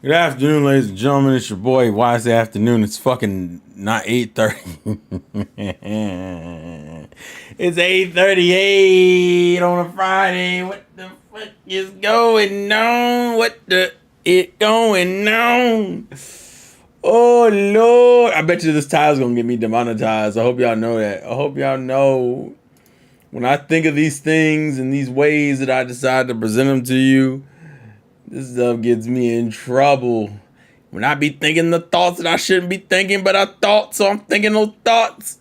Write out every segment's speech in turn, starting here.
Good afternoon, ladies and gentlemen. It's your boy. Why is it afternoon? It's fucking not 8:30. It's 8:38 on a Friday. What the fuck is going on? What the it going on? Oh Lord! I bet you this title's gonna get me demonetized. I hope y'all know that. I hope y'all know when I think of these things and these ways that I decide to present them to you. This stuff gets me in trouble. When I be thinking the thoughts that I shouldn't be thinking, but I thought, so I'm thinking those thoughts.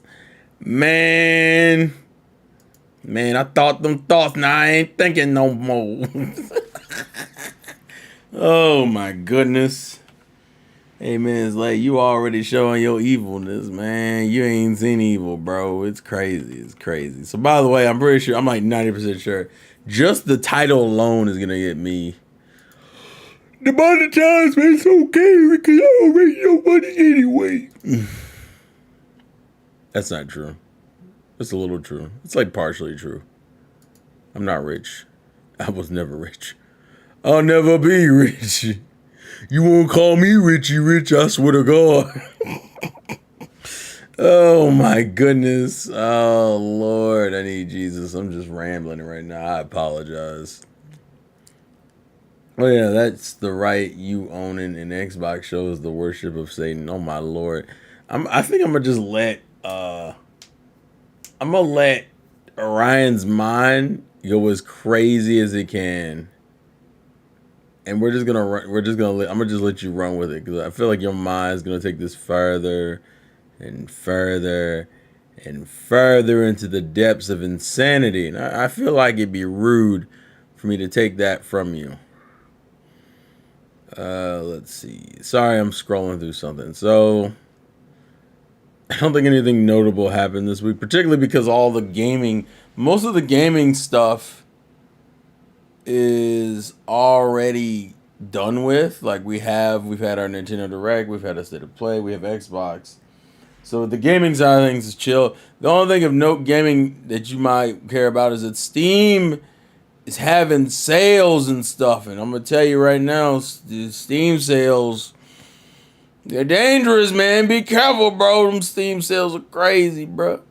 Man, I thought them thoughts, now I ain't thinking no more. Oh my goodness. Hey man, it's like you already showing your evilness, man. You ain't seen evil, bro. It's crazy. It's crazy. So by the way, I'm pretty sure, I'm like 90% sure, just the title alone is gonna get me demonetized, man. It's okay because I don't make no money anyway. That's not true. It's a little true. It's like partially true. I'm not rich. I was never rich. I'll never be rich. You won't call me Richie Rich, I swear to God. Oh my goodness. Oh Lord, I need Jesus. I'm just rambling right now. I apologize. Oh yeah, that's the right you owning an Xbox shows the worship of Satan. Oh my Lord. I think I'm gonna just let I'm gonna let Orion's mind go as crazy as it can, and I'm gonna just let you run with it because I feel like your mind's gonna take this further and further and further into the depths of insanity, and I feel like it'd be rude for me to take that from you. Let's see. Sorry, I'm scrolling through something. So I don't think anything notable happened this week, particularly because most of the gaming stuff is already done with. Like we've had our Nintendo Direct, we've had a State of Play, we have Xbox. So the gaming side of things is chill. The only thing of note gaming that you might care about is that Steam is having sales and stuff, and I'm gonna tell you right now, the Steam sales, they're dangerous, man. Be careful, bro. Them Steam sales are crazy, bro.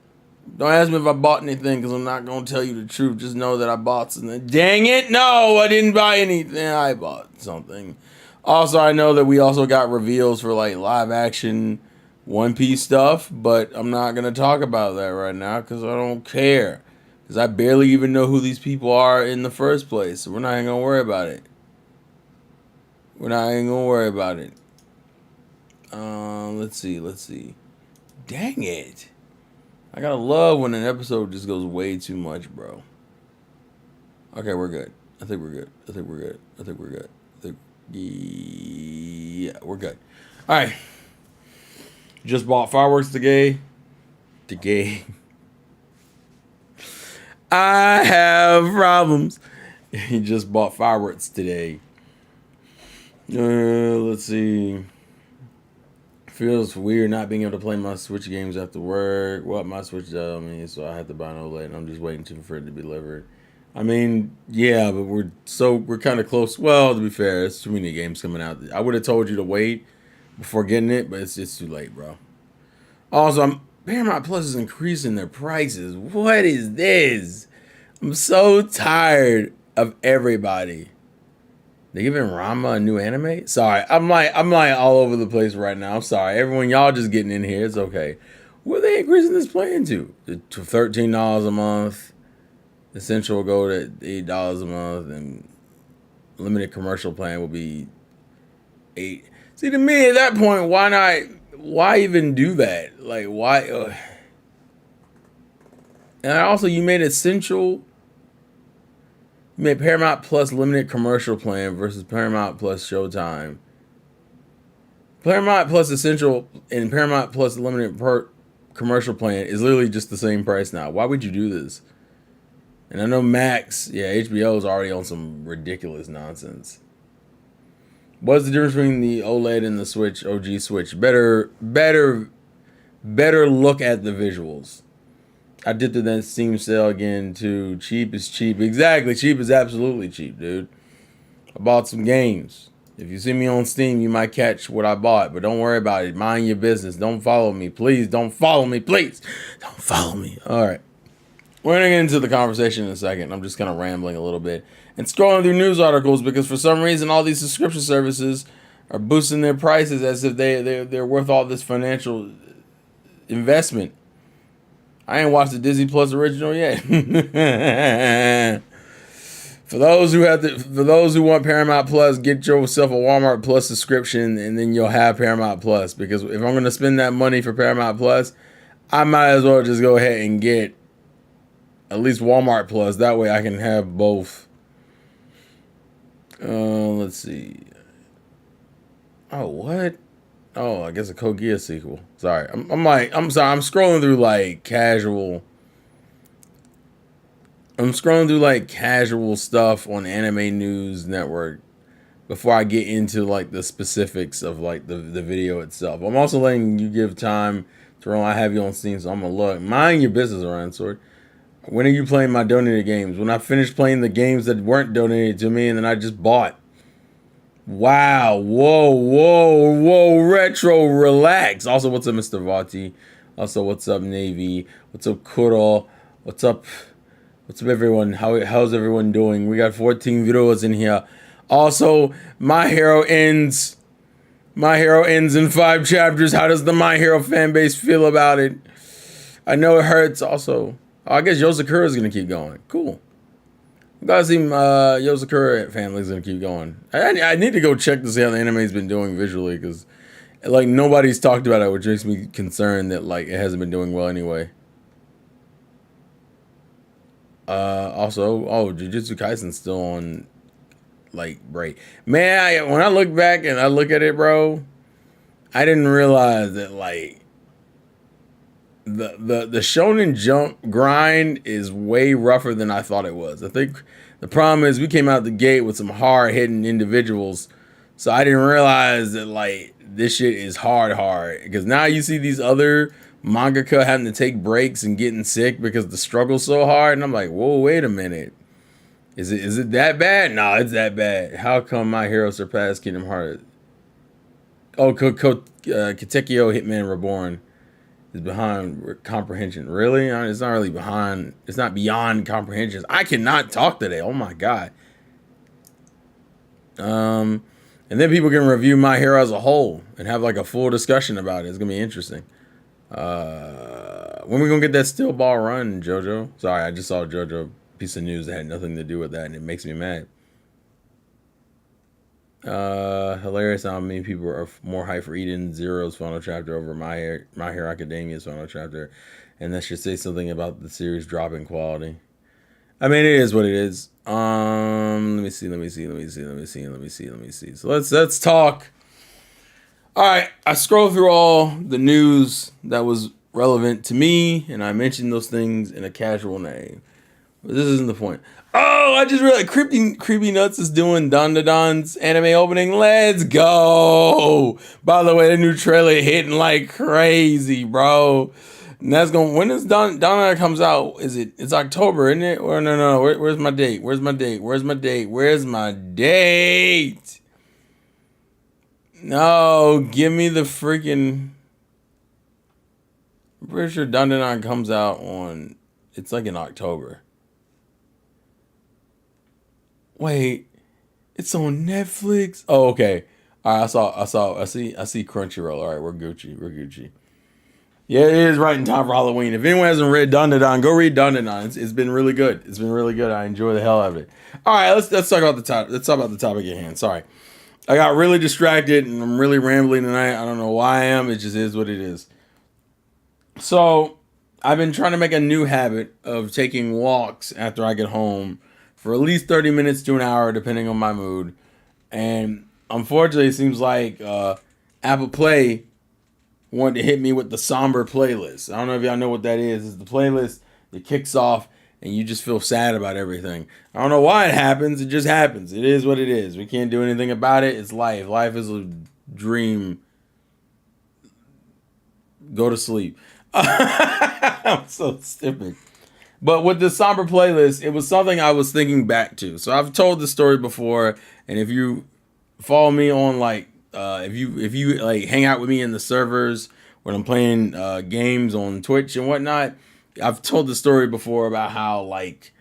Don't ask me if I bought anything because I'm not going to tell you the truth. Just know that I bought something. Dang it. No, I didn't buy anything. I bought something. Also, I know that we also got reveals for like live action One Piece stuff, but I'm not going to talk about that right now because I don't care. Because I barely even know who these people are in the first place. So we're not even going to worry about it. We're not even going to worry about it. Let's see. Dang it. I gotta love when an episode just goes way too much, bro. Okay, we're good. I think we're good. Yeah, we're good. All right. Just bought fireworks today. I have problems. He just bought fireworks today. Let's see. Feels weird not being able to play my Switch games after work. Well, my Switch does me, so I had to buy an OLED, and I'm just waiting for it to be delivered. I mean, yeah, but we're kind of close. Well, to be fair, there's too many games coming out. I would have told you to wait before getting it, but it's just too late, bro. Also, Paramount Plus is increasing their prices. What is this? I'm so tired of everybody. They giving Rama a new anime? Sorry, I'm like all over the place right now. I'm sorry, everyone. Y'all just getting in here. It's okay. What are they increasing this plan to? To $13 a month. Essential will go to $8 a month, and limited commercial plan will be $8. See, to me at that point, why not? Why even do that? Like, why? And also, you made essential. You made Paramount Plus limited commercial plan versus Paramount Plus Showtime. Paramount Plus Essential and Paramount Plus Limited commercial plan is literally just the same price now. Why would you do this? And I know Max, yeah, HBO is already on some ridiculous nonsense. What's the difference between the OLED and the Switch, OG Switch? Better look at the visuals. I did the Steam sale again too. Cheap is cheap. Exactly, cheap is absolutely cheap, dude. I bought some games. If you see me on Steam, you might catch what I bought, but don't worry about it. Mind your business. Don't follow me. Please don't follow me. Please don't follow me. All right. We're going to get into the conversation in a second. I'm just kind of rambling a little bit and scrolling through news articles because for some reason all these subscription services are boosting their prices as if they're worth all this financial investment. I ain't watched the Disney Plus original yet. For those who want Paramount Plus, get yourself a Walmart Plus subscription, and then you'll have Paramount Plus. Because if I'm going to spend that money for Paramount Plus, I might as well just go ahead and get at least Walmart Plus. That way, I can have both. Let's see. Oh, what? Oh, I guess a Code Geass sequel. Sorry, I'm sorry. I'm scrolling through like casual. I'm scrolling through like casual stuff on Anime News Network before I get into like the specifics of like the video itself. I'm also letting you give time to run. I have you on Steam, so I'm gonna look. Mind your business, Ryan Sword. When are you playing my donated games? When I finish playing the games that weren't donated to me and then I just bought. Wow. Whoa. Retro, relax. Also, what's up, Mr. Vati? Also, what's up, Navy? What's up, Kuro? What's up? What's up, everyone? How's everyone doing? We got 14 videos in here. Also, My Hero ends. My Hero ends in 5 chapters. How does the My Hero fan base feel about it? I know it hurts. Also, I guess Yozakura is gonna keep going. Cool. You guys see Yozakura family is gonna keep going. I need to go check to see how the anime's been doing visually because like nobody's talked about it, which makes me concerned that like it hasn't been doing well anyway. Also, Jujutsu Kaisen's still on like break. Man, when I look back and I look at it, bro, I didn't realize that like the Shonen Jump grind is way rougher than I thought it was. I think the problem is we came out the gate with some hard hitting individuals, so I didn't realize that like this shit is hard because now you see these other mangaka having to take breaks and getting sick because the struggle's so hard, and I'm like, whoa, wait a minute, is it that bad? No, it's that bad. How come My Hero surpassed Kingdom Hearts? Oh, Katekyo Hitman Reborn is behind comprehension. Really? It's not really behind. It's not beyond comprehension. I cannot talk today. Oh my god. And then people can review My Hero as a whole and have like a full discussion about it. It's gonna be interesting. When we gonna get that Steel Ball Run, JoJo? Sorry, I just saw a JoJo piece of news that had nothing to do with that, and it makes me mad. Hilarious how many people are more hyped for Eden Zero's final chapter over My Hero Academia's final chapter, and that should say something about the series dropping quality. I mean, it is what it is. Let me see. So let's talk. All right, I scrolled through all the news that was relevant to me, and I mentioned those things in a casual name. But this isn't the point. Oh, I just realized Creepy Nuts is doing Dandadan's anime opening. Let's go. By the way, the new trailer hitting like crazy, bro. And that's going, when is Dandadan comes out? It's October, isn't it? Or no. Where's my date? Where's my date? No, give me the freaking, I'm pretty sure Dandadan comes out on, it's like in October. Wait, it's on Netflix. Oh, okay. All right, I see Crunchyroll. All right, we're Gucci. Yeah, it is right in time for Halloween. If anyone hasn't read Dandadan, go read Dandadan. It's been really good. I enjoy the hell out of it. All right, let's talk about the topic. Let's talk about the topic at hand. Sorry, I got really distracted and I'm really rambling tonight. I don't know why I am. It just is what it is. So I've been trying to make a new habit of taking walks after I get home for at least 30 minutes to an hour, depending on my mood. And unfortunately, it seems like Apple Play wanted to hit me with the somber playlist. I don't know if y'all know what that is. It's the playlist that kicks off and you just feel sad about everything. I don't know why it happens. It just happens. It is what it is. We can't do anything about it. It's life. Life is a dream. Go to sleep. I'm so stupid. But with the somber playlist, it was something I was thinking back to. So I've told the story before, and if you follow me on like if you like hang out with me in the servers when I'm playing games on Twitch and whatnot. I've told the story before about how like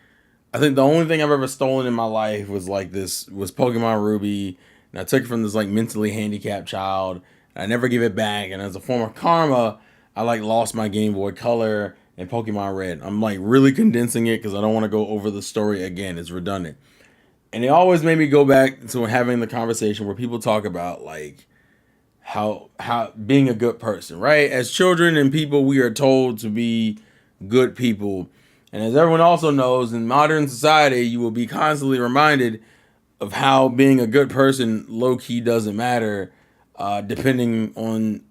I think the only thing I've ever stolen in my life was like this was Pokemon Ruby, and I took it from this like mentally handicapped child. And I never give it back, and as a form of karma, I like lost my Game Boy Color and Pokemon Red. I'm like really condensing it because I don't want to go over the story again. It's redundant, and it always made me go back to having the conversation where people talk about like how being a good person, right? As children and people, we are told to be good people. And as everyone also knows, in modern society, you will be constantly reminded of how being a good person low key doesn't matter, depending on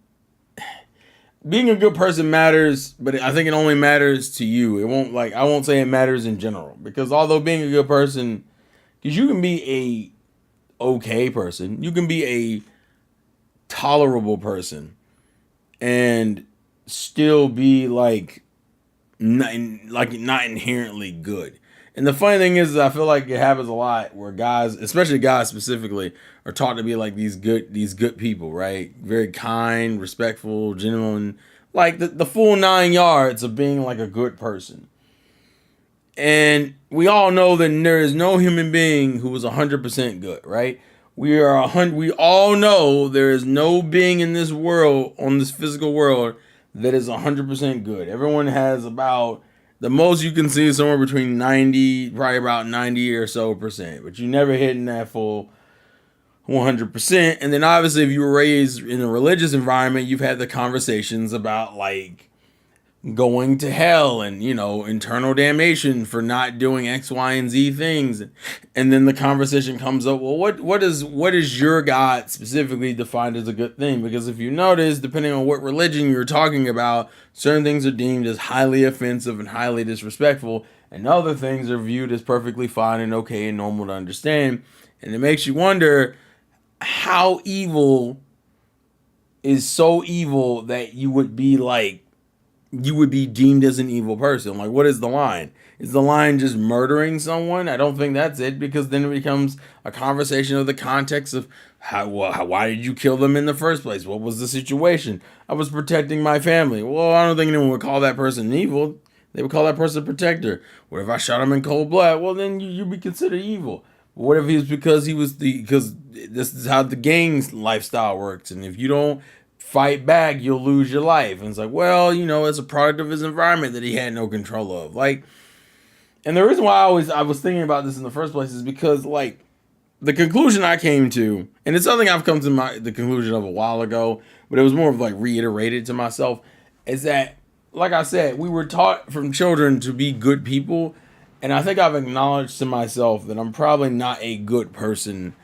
being a good person matters, but I think it only matters to you. It won't like I won't say it matters in general because although being a good person, because you can be a okay person, you can be a tolerable person, and still be not inherently good. And the funny thing is, I feel like it happens a lot where guys, especially guys specifically, are taught to be like these good people, right? Very kind, respectful, genuine, like the full 9 yards of being like a good person. And we all know that there is no human being who is 100% good, right? We are 100. We all know there is no being in this world, on this physical world, that is 100% good. Everyone has about the most you can see is somewhere between 90, probably about 90 or so percent, but you never hitting that full 100%. And then obviously, if you were raised in a religious environment, you've had the conversations about like going to hell and internal damnation for not doing X, Y, and Z things. And then the conversation comes up, well, what is your God specifically defined as a good thing? Because if you notice, depending on what religion you're talking about, certain things are deemed as highly offensive and highly disrespectful, and other things are viewed as perfectly fine and okay and normal to understand. And it makes you wonder how evil is so evil that you would be deemed as an evil person. Like, what is the line? Is the line just murdering someone? I don't think that's it, because then it becomes a conversation of the context of why did you kill them in the first place? What was the situation? I was protecting my family. Well, I don't think anyone would call that person evil. They would call that person a protector. What if I shot him in cold blood? Well, then you'd be considered evil. What if he was because this is how the gang's lifestyle works, and if you don't fight back, you'll lose your life. And it's like, well, it's a product of his environment that he had no control of. Like, and the reason why I was thinking about this in the first place is because like the conclusion I came to, and it's something I've come to the conclusion of a while ago, but it was more of like reiterated to myself, is that like I said, we were taught from children to be good people, and I think I've acknowledged to myself that I'm probably not a good person,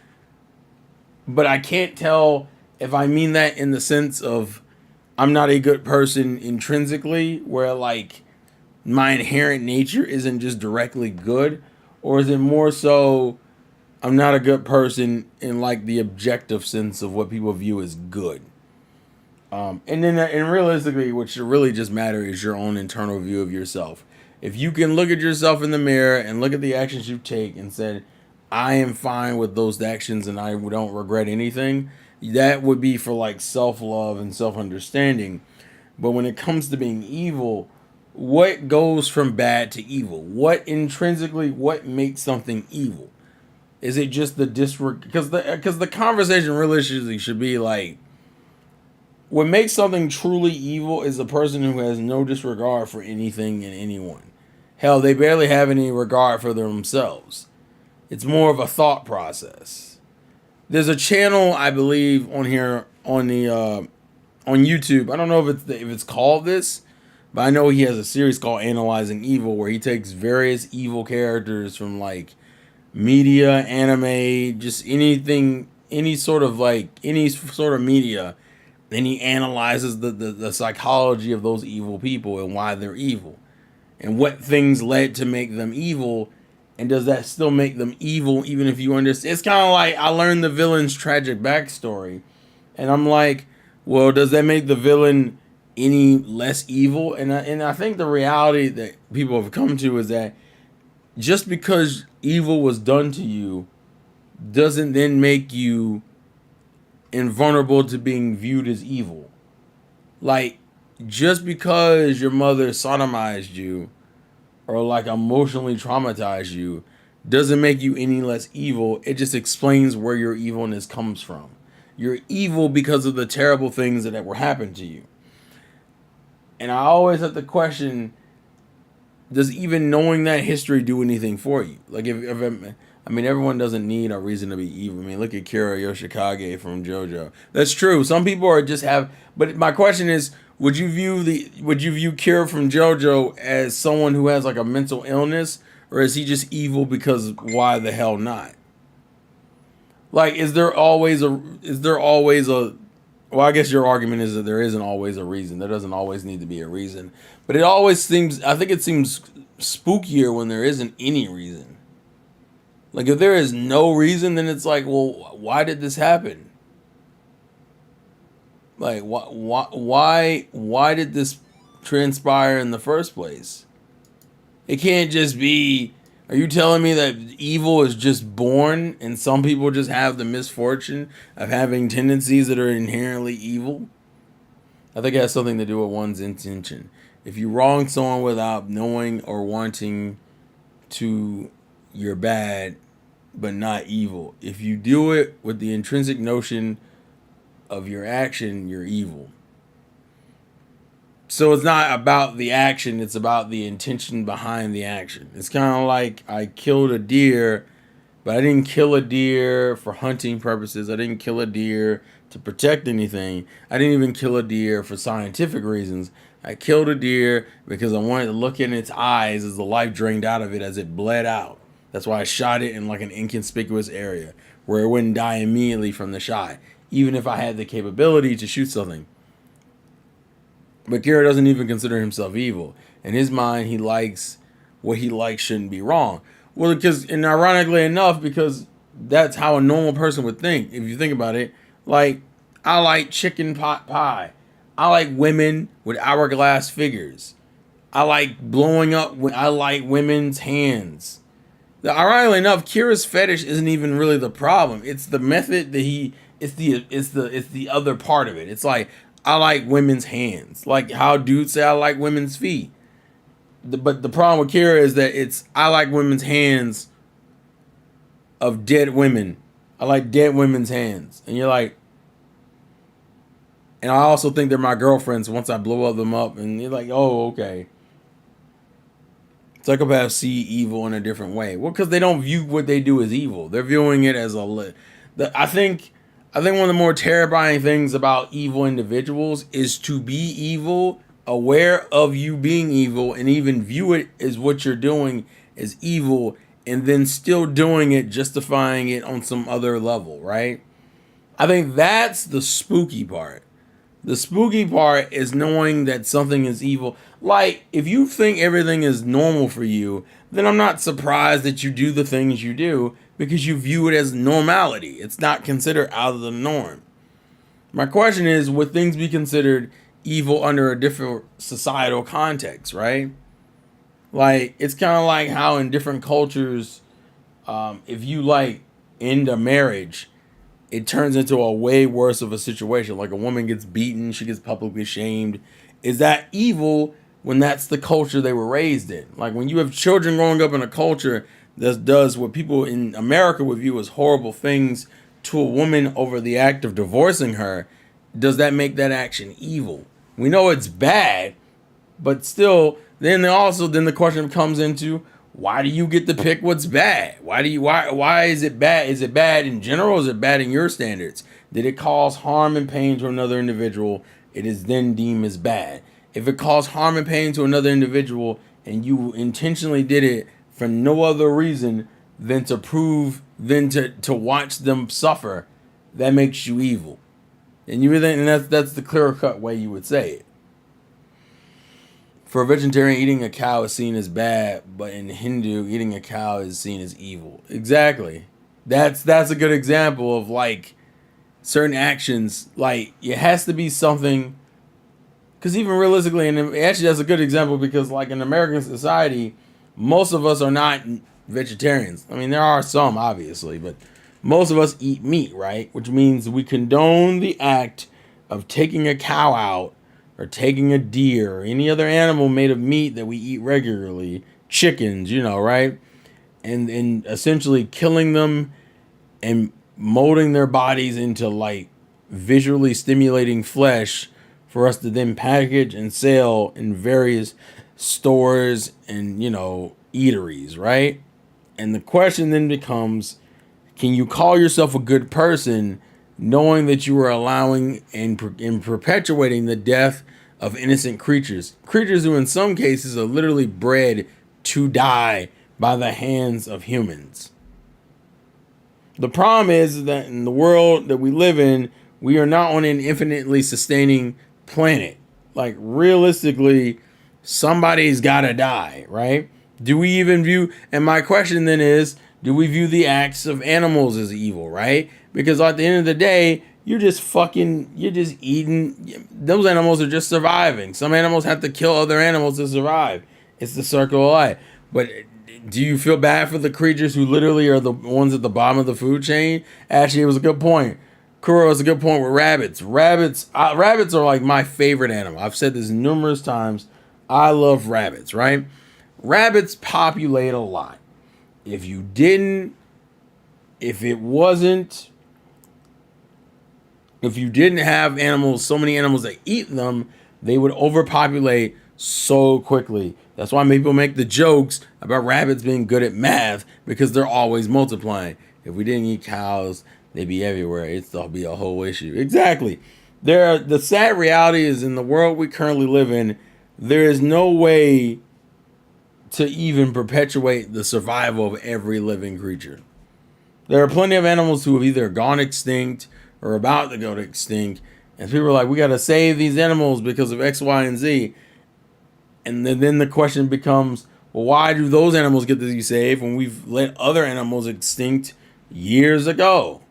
but I can't tell if I mean that in the sense of I'm not a good person intrinsically, where like my inherent nature isn't just directly good, or is it more so I'm not a good person in like the objective sense of what people view as good. And realistically, what should really just matter is your own internal view of yourself. If you can look at yourself in the mirror and look at the actions you take and said, I am fine with those actions and I don't regret anything, that would be for like self love and self understanding. But when it comes to being evil, what goes from bad to evil? What makes something evil? Is it just the disregard? Because the conversation realistically should be like, what makes something truly evil is a person who has no disregard for anything and anyone. Hell, they barely have any regard for themselves. It's more of a thought process. There's a channel I believe on here on YouTube. I don't know if it's called this, but I know he has a series called Analyzing Evil, where he takes various evil characters from like media, anime, just anything, any sort of media, and he analyzes the psychology of those evil people and why they're evil and what things led to make them evil, and does that still make them evil even if you understand? It's kind of like I learned the villain's tragic backstory, and I'm like, well, does that make the villain any less evil? And I think the reality that people have come to is that just because evil was done to you doesn't then make you invulnerable to being viewed as evil. Like, just because your mother sodomized you or like emotionally traumatized you doesn't make you any less evil. It just explains where your evilness comes from. You're evil because of the terrible things that were happened to you. And I always have to question, does even knowing that history do anything for you? Like, I mean, everyone doesn't need a reason to be evil. I mean, look at Kira Yoshikage from JoJo. That's true. Some people are just have. But my question is, would you view Kira from JoJo as someone who has like a mental illness, or is he just evil because why the hell not? Like, is there always a? Well, I guess your argument is that there isn't always a reason. There doesn't always need to be a reason. But it always seems, I think it seems spookier when there isn't any reason. Like, if there is no reason, then it's like, well, why did this happen? Like, why did this transpire in the first place? It can't just be, are you telling me that evil is just born and some people just have the misfortune of having tendencies that are inherently evil? I think it has something to do with one's intention. If you wrong someone without knowing or wanting to, you're bad, but not evil. If you do it with the intrinsic notion of your action, you're evil. So it's not about the action, it's about the intention behind the action. It's kind of like I killed a deer, but I didn't kill a deer for hunting purposes. I didn't kill a deer to protect anything. I didn't even kill a deer for scientific reasons. I killed a deer because I wanted to look in its eyes as the life drained out of it as it bled out. That's why I shot it in like an inconspicuous area where it wouldn't die immediately from the shot, even if I had the capability to shoot something. But Kira doesn't even consider himself evil. In his mind, he likes what he likes shouldn't be wrong. Well, and ironically enough, because that's how a normal person would think. If you think about it, like, I like chicken pot pie. I like women with hourglass figures. I like blowing up. I like women's hands. Ironically enough, Kira's fetish isn't even really the problem. It's the method that it's the other part of it. It's like, I like women's hands. Like how dudes say I like women's feet. But the problem with Kira is that I like women's hands of dead women. I like dead women's hands. And you're like, and I also think they're my girlfriends once I blow them up. And you're like, oh, okay. Psychopaths see evil in a different way. Well, because they don't view what they do as evil. They're viewing it as I think one of the more terrifying things about evil individuals is to be evil, aware of you being evil, and even view it as what you're doing as evil, and then still doing it, justifying it on some other level, right? I think that's the spooky part. The spooky part is knowing that something is evil. Like, if you think everything is normal for you, then I'm not surprised that you do the things you do because you view it as normality. It's not considered out of the norm. My question is, would things be considered evil under a different societal context, right? Like, it's kind of like how in different cultures, if you like end a marriage, it turns into a way worse of a situation. Like a woman gets beaten, she gets publicly shamed. Is that evil when that's the culture they were raised in? Like when you have children growing up in a culture that does what people in America would view as horrible things to a woman over the act of divorcing her, does that make that action evil? We know it's bad, but still, then the question comes into, why do you get to pick what's bad? Why is it bad? Is it bad in general, or is it bad in your standards? Did it cause harm and pain to another individual? It is then deemed as bad. If it caused harm and pain to another individual and you intentionally did it for no other reason than to watch them suffer, that makes you evil. And that's the clear cut way you would say it. For a vegetarian, eating a cow is seen as bad, but in Hindu, eating a cow is seen as evil. Exactly. That's a good example of like certain actions. Like it has to be something. Because even realistically, and actually that's a good example because like in American society, most of us are not vegetarians. I mean, there are some obviously, but most of us eat meat, right? Which means we condone the act of taking a cow out or taking a deer or any other animal made of meat that we eat regularly, chickens, right? And essentially killing them and molding their bodies into like visually stimulating flesh for us to then package and sell in various stores and eateries, right? And the question then becomes, can you call yourself a good person knowing that you are allowing and perpetuating the death of innocent creatures who in some cases are literally bred to die by the hands of humans? The problem is that in the world that we live in, we are not on an infinitely sustaining planet. Like, realistically, somebody's got to die, right? Do we even view, and my question then is, do we view the acts of animals as evil, right? Because at the end of the day, you're just eating. Those animals are just surviving. Some animals have to kill other animals to survive. It's the circle of life. But do you feel bad for the creatures who literally are the ones at the bottom of the food chain? Actually, it was a good point. Kuro was a good point with rabbits. Rabbits are like my favorite animal. I've said this numerous times. I love rabbits, right? Rabbits populate a lot. If you didn't have animals, so many animals that eat them, they would overpopulate so quickly. That's why people make the jokes about rabbits being good at math, because they're always multiplying. If we didn't eat cows, they'd be everywhere. It'll be a whole issue. Exactly. The sad reality is, in the world we currently live in, there is no way to even perpetuate the survival of every living creature. There are plenty of animals who have either gone extinct or about to go extinct, and people are like, we got to save these animals because of X, Y, and Z. And then the question becomes, well, why do those animals get to be saved when we've let other animals extinct years ago?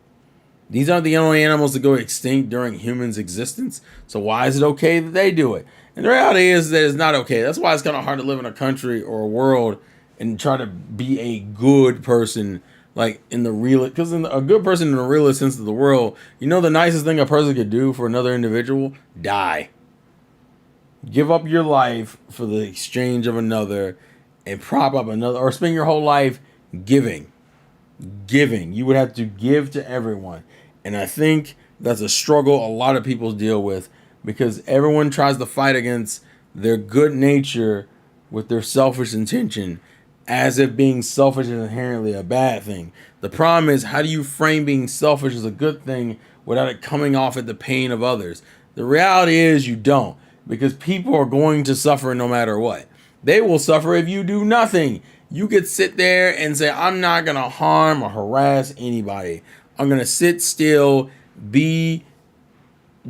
These aren't the only animals that go extinct during humans' existence. So why is it okay that they do it? And the reality is that it's not okay. That's why it's kind of hard to live in a country or a world and try to be a good person, like in the real, because a good person in the realest sense of the world, the nicest thing a person could do for another individual? Die. Give up your life for the exchange of another and prop up another, or spend your whole life giving. You would have to give to everyone. And I think that's a struggle a lot of people deal with, because everyone tries to fight against their good nature with their selfish intention, as if being selfish is inherently a bad thing. The problem is, how do you frame being selfish as a good thing without it coming off at the pain of others? The reality is you don't, because people are going to suffer no matter what. They will suffer if you do nothing. You could sit there and say, I'm not going to harm or harass anybody. I'm going to sit still, be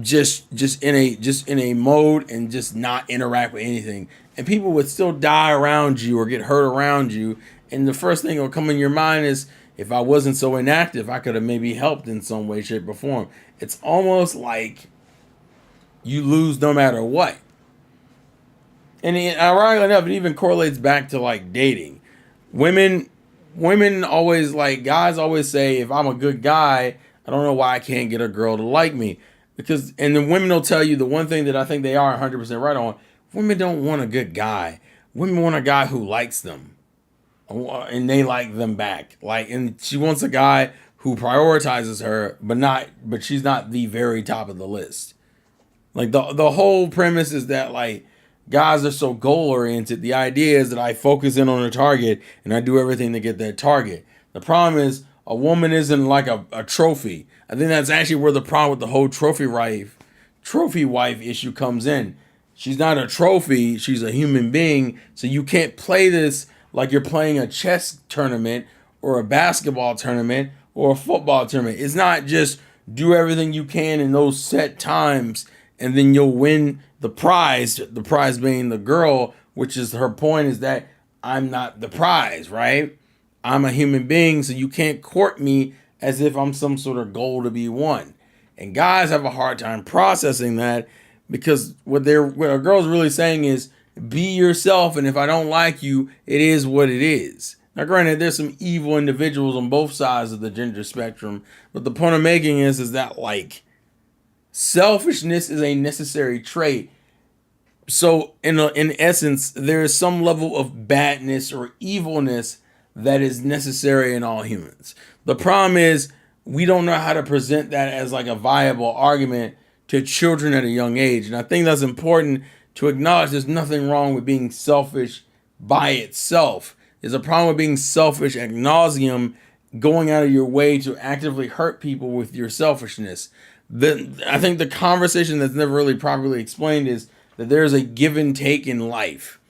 just in a mode and just not interact with anything, and people would still die around you or get hurt around you. And the first thing that will come in your mind is, if I wasn't so inactive, I could have maybe helped in some way, shape, or form. It's almost like you lose no matter what. And ironically enough, it even correlates back to like dating. Women always, like, guys always say, if I'm a good guy, I don't know why I can't get a girl to like me. Because, and then women will tell you the one thing that I think they are 100% right on: women don't want a good guy. Women want a guy who likes them, and they like them back. Like, and she wants a guy who prioritizes her, but she's not the very top of the list. Like, the whole premise is that, like, guys are so goal oriented. The idea is that I focus in on a target and I do everything to get that target. The problem is, a woman isn't like a trophy. I think that's actually where the problem with the whole trophy wife issue comes in. She's not a trophy, she's a human being. So you can't play this like you're playing a chess tournament or a basketball tournament or a football tournament. It's not just do everything you can in those set times and then you'll win the prize being the girl, which is her point, is that I'm not the prize, right? I'm a human being, so you can't court me as if I'm some sort of goal to be won. And guys have a hard time processing that, because what a girl's really saying is, be yourself, and if I don't like you, it is what it is. Now, granted, there's some evil individuals on both sides of the gender spectrum, but the point I'm making is that like selfishness is a necessary trait. So, in essence, there is some level of badness or evilness that is necessary in all humans. The problem is we don't know how to present that as like a viable argument to children at a young age, and I think that's important to acknowledge. There's nothing wrong with being selfish by itself. There's a problem with being selfish ad nauseum, going out of your way to actively hurt people with your selfishness. I think the conversation that's never really properly explained is that there's a give and take in life.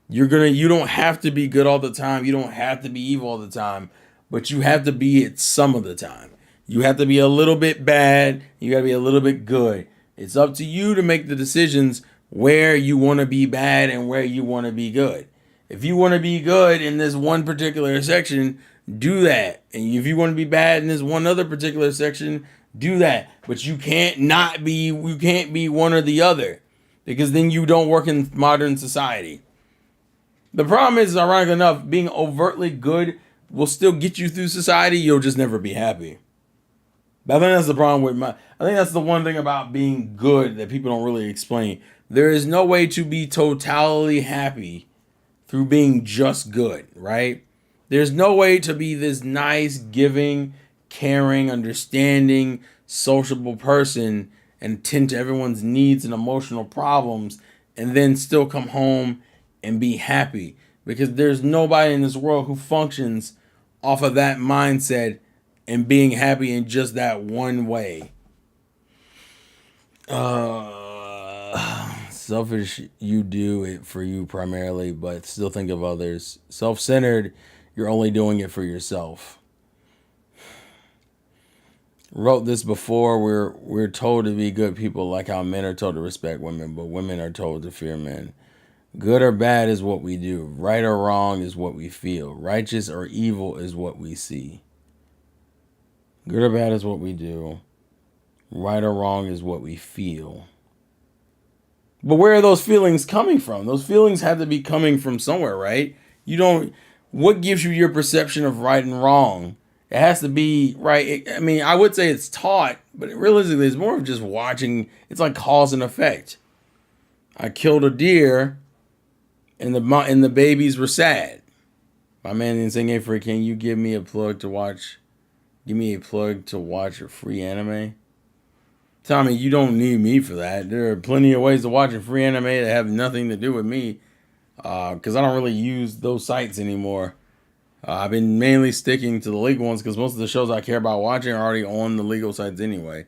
You don't have to be good all the time. You don't have to be evil all the time, but you have to be it some of the time. You have to be a little bit bad. You got to be a little bit good. It's up to you to make the decisions where you want to be bad and where you want to be good. If you want to be good in this one particular section, do that. And if you want to be bad in this one other particular section, do that. But you can't be one or the other, because then you don't work in modern society. The problem is, ironic enough, being overtly good will still get you through society. You'll just never be happy. But I think that's the problem with I think that's the one thing about being good that people don't really explain. There is no way to be totally happy through being just good, right? There's no way to be this nice, giving, caring, understanding, sociable person and tend to everyone's needs and emotional problems and then still come home and be happy, because there's nobody in this world who functions off of that mindset and being happy in just that one way. Selfish, you do it for you primarily, but still think of others. Self-centered, you're only doing it for yourself. Wrote this before. We're told to be good people, like how men are told to respect women, but women are told to fear men. Good or bad is what we do. Right or wrong is what we feel. Righteous or evil is what we see. Good or bad is what we do. Right or wrong is what we feel. But where are those feelings coming from? Those feelings have to be coming from somewhere, right? What gives you your perception of right and wrong? It has to be right. I would say it's taught, but realistically, it's more of just watching. It's like cause and effect. I killed a deer, and the babies were sad. My man didn't say, "Hey, Free, can you give me a plug to watch? Give me a plug to watch a free anime." Tommy, you don't need me for that. There are plenty of ways to watch a free anime that have nothing to do with me, because I don't really use those sites anymore. I've been mainly sticking to the legal ones because most of the shows I care about watching are already on the legal sites anyway.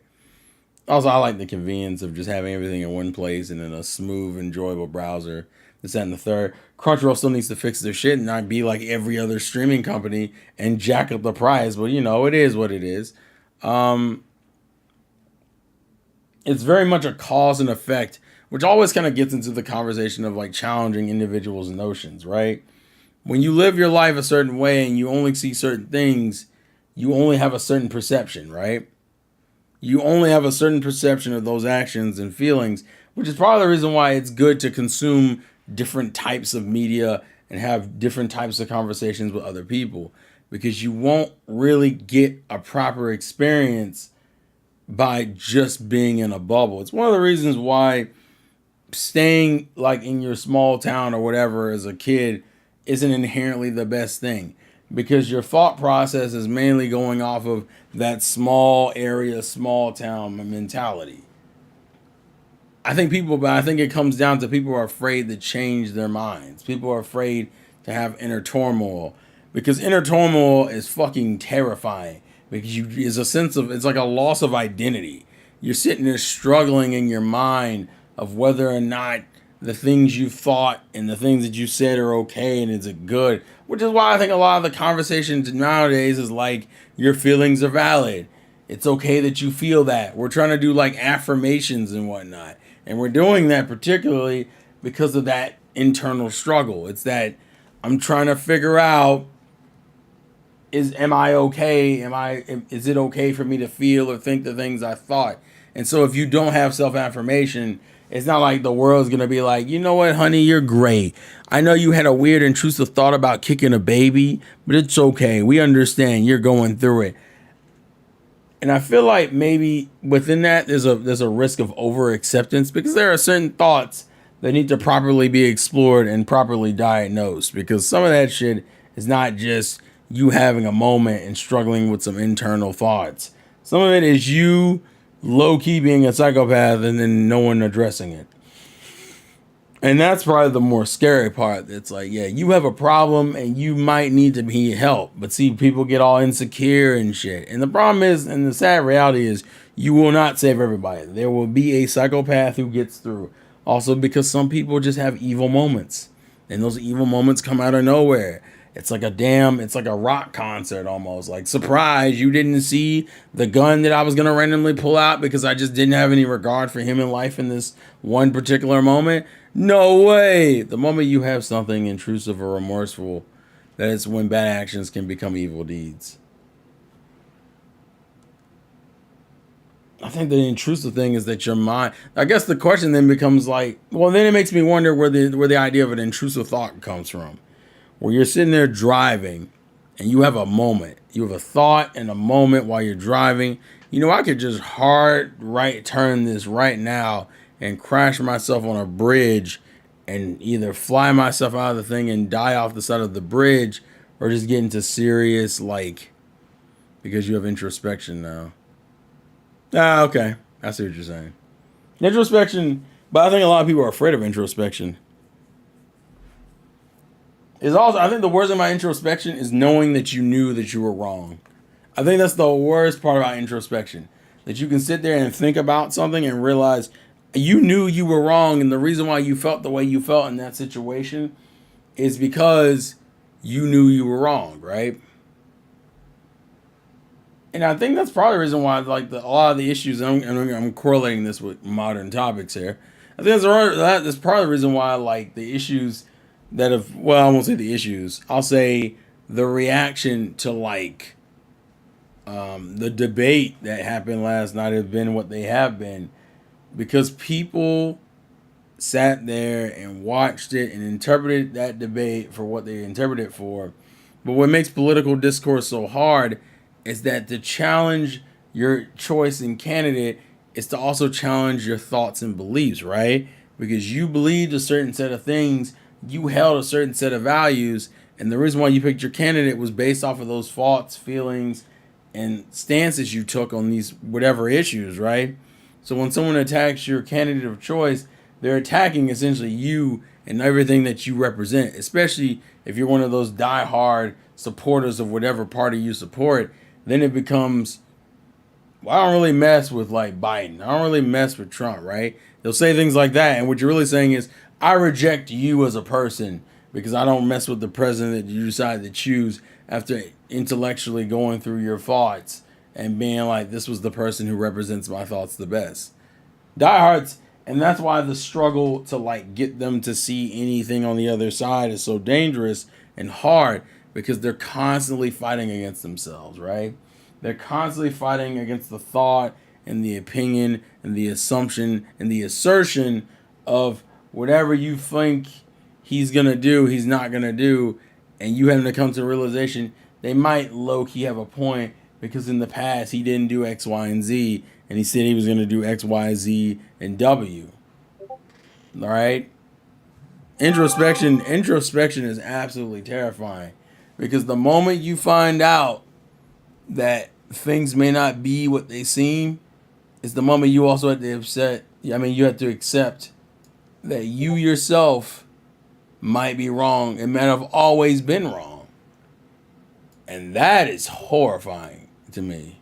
Also, I like the convenience of just having everything in one place and in a smooth, enjoyable browser. This, that, and the third. Crunchyroll still needs to fix their shit and not be like every other streaming company and jack up the price. But, it is what it is. It's very much a cause and effect, which always kind of gets into the conversation of like challenging individuals' notions, right? When you live your life a certain way and you only see certain things, you only have a certain perception, right? You only have a certain perception of those actions and feelings, which is part of the reason why it's good to consume different types of media and have different types of conversations with other people, because you won't really get a proper experience by just being in a bubble. It's one of the reasons why staying like in your small town or whatever as a kid isn't inherently the best thing, because your thought process is mainly going off of that small area, small town mentality. I think it comes down to people are afraid to change their minds. People are afraid to have inner turmoil, because inner turmoil is fucking terrifying, because it's like a loss of identity. You're sitting there struggling in your mind of whether or not the things you thought and the things that you said are okay and is it good, which is why I think a lot of the conversations nowadays is like, your feelings are valid. It's okay that you feel that. We're trying to do like affirmations and whatnot. And we're doing that particularly because of that internal struggle. It's that I'm trying to figure out, am I okay? Is it okay for me to feel or think the things I thought? And so if you don't have self-affirmation, It's not like the world's gonna be like, you know what, honey, you're great. I know you had a weird intrusive thought about kicking a baby, but it's okay. We understand you're going through it. And I feel like maybe within that there's a risk of over acceptance because there are certain thoughts that need to properly be explored and properly diagnosed because some of that shit is not just you having a moment and struggling with some internal thoughts. Some of it is you low key being a psychopath and then no one addressing it. And that's probably the more scary part. It's like, yeah, you have a problem and you might need to be helped. But see, people get all insecure and shit. And the problem is, and the sad reality is, you will not save everybody. There will be a psychopath who gets through. Also, because some people just have evil moments. And those evil moments come out of nowhere. It's like it's like a rock concert almost. Like, surprise, you didn't see the gun that I was going to randomly pull out because I just didn't have any regard for him in life in this one particular moment. No way. The moment you have something intrusive or remorseful, that is when bad actions can become evil deeds. I think the intrusive thing is that your mind. I guess the question then becomes like, well, then it makes me wonder where the idea of an intrusive thought comes from. Where you're sitting there driving and you have a moment. You have a thought and a moment while you're driving. You know, I could just hard right turn this right now and crash myself on a bridge and either fly myself out of the thing and die off the side of the bridge or just get into serious, like, because you have introspection now. Okay. I see what you're saying. Introspection, but I think a lot of people are afraid of introspection. Is also, I think the worst about introspection is knowing that you knew that you were wrong. I think that's the worst part about introspection. That you can sit there and think about something and realize you knew you were wrong, and the reason why you felt the way you felt in that situation is because you knew you were wrong, right? And I think that's probably the reason why, like, a lot of the issues, and I'm correlating this with modern topics here. I think that's part of the reason why, like, the issues that have, well, I won't say the issues. I'll say the reaction to, like, the debate that happened last night have been what they have been. Because people sat there and watched it and interpreted that debate for what they interpreted it for. But what makes political discourse so hard is that to challenge your choice in candidate is to also challenge your thoughts and beliefs, right? Because you believed a certain set of things, you held a certain set of values, and the reason why you picked your candidate was based off of those thoughts, feelings, and stances you took on these whatever issues, right? So when someone attacks your candidate of choice, they're attacking essentially you and everything that you represent, especially if you're one of those diehard supporters of whatever party you support. Then it becomes, well, I don't really mess with, like, Biden. I don't really mess with Trump, right? They'll say things like that, and what you're really saying is, I reject you as a person because I don't mess with the president that you decide to choose after intellectually going through your thoughts and being like, this was the person who represents my thoughts the best. Diehards, and that's why the struggle to, like, get them to see anything on the other side is so dangerous and hard because they're constantly fighting against themselves, right? They're constantly fighting against the thought and the opinion and the assumption and the assertion of whatever you think he's going to do, he's not going to do, and you having to come to the realization they might low-key have a point because in the past he didn't do X, Y, and Z, and he said he was going to do X, Y, Z, and W. All right? Introspection is absolutely terrifying because the moment you find out that things may not be what they seem, is the moment you also have to you have to accept that you yourself might be wrong and might have always been wrong. And that is horrifying to me.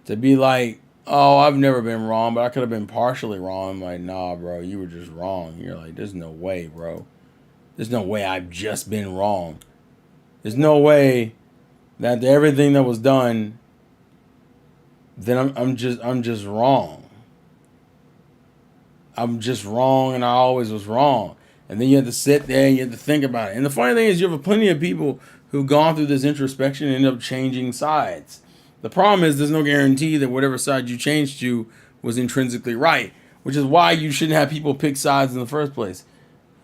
To be like, oh, I've never been wrong, but I could have been partially wrong. I'm like, nah, bro, you were just wrong. You're like, there's no way, bro. There's no way I've just been wrong. There's no way that everything that was done, then I'm just wrong. I'm just wrong and I always was wrong. And then you have to sit there and you have to think about it. And the funny thing is you have plenty of people who've gone through this introspection and end up changing sides. The problem is there's no guarantee that whatever side you change to was intrinsically right, which is why you shouldn't have people pick sides in the first place.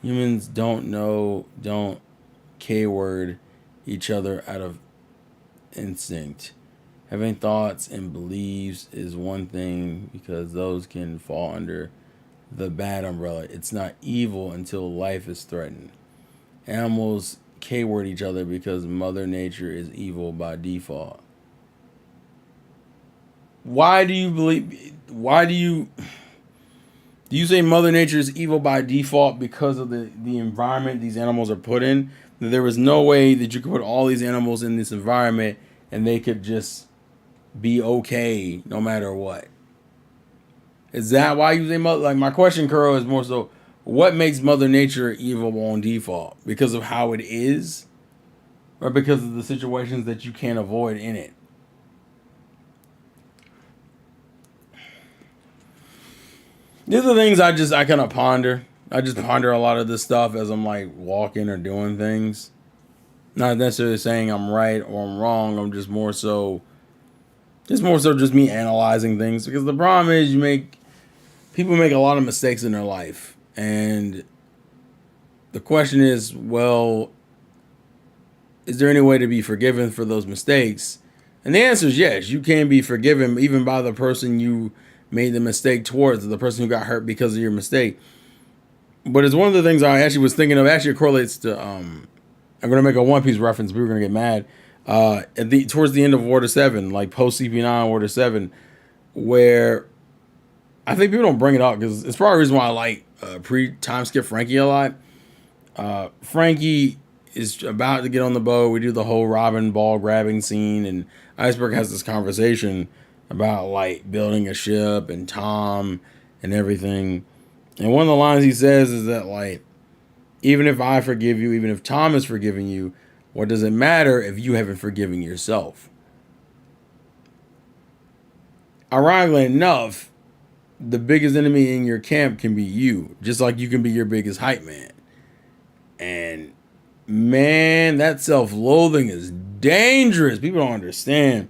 Humans don't K-word each other out of instinct. Having thoughts and beliefs is one thing because those can fall under the bad umbrella. It's not evil until life is threatened. Animals K-word each other because Mother Nature is evil by default. Why do you say Mother Nature is evil by default because of the environment these animals are put in? That there was no way that you could put all these animals in this environment and they could just be okay no matter what. Is that why you say mother? Like, my question, Kuro, is more so, what makes Mother Nature evil on default? Because of how it is, or because of the situations that you can't avoid in it? These are things I kind of ponder. I just ponder a lot of this stuff as I'm like walking or doing things. Not necessarily saying I'm right or I'm wrong. I'm just more so. It's more so just me analyzing things, because the problem is people make a lot of mistakes in their life, and the question is, well, is there any way to be forgiven for those mistakes? And the answer is yes. You can be forgiven even by the person you made the mistake towards, the person who got hurt because of your mistake. But it's one of the things I actually was thinking of. Actually, it correlates to I'm going to make a One Piece reference. People are going to get mad. Towards the end of Water 7, like post CP9 Water 7, where I think people don't bring it up because it's probably the reason why I like pre-time skip Frankie a lot. Frankie is about to get on the boat. We do the whole Robin ball grabbing scene, and Iceberg has this conversation about like building a ship and Tom and everything. And one of the lines he says is that, like, even if I forgive you, even if Tom is forgiving you, what does it matter if you haven't forgiven yourself? Ironically enough, the biggest enemy in your camp can be you, just like you can be your biggest hype man. And man, that self-loathing is dangerous. People don't understand.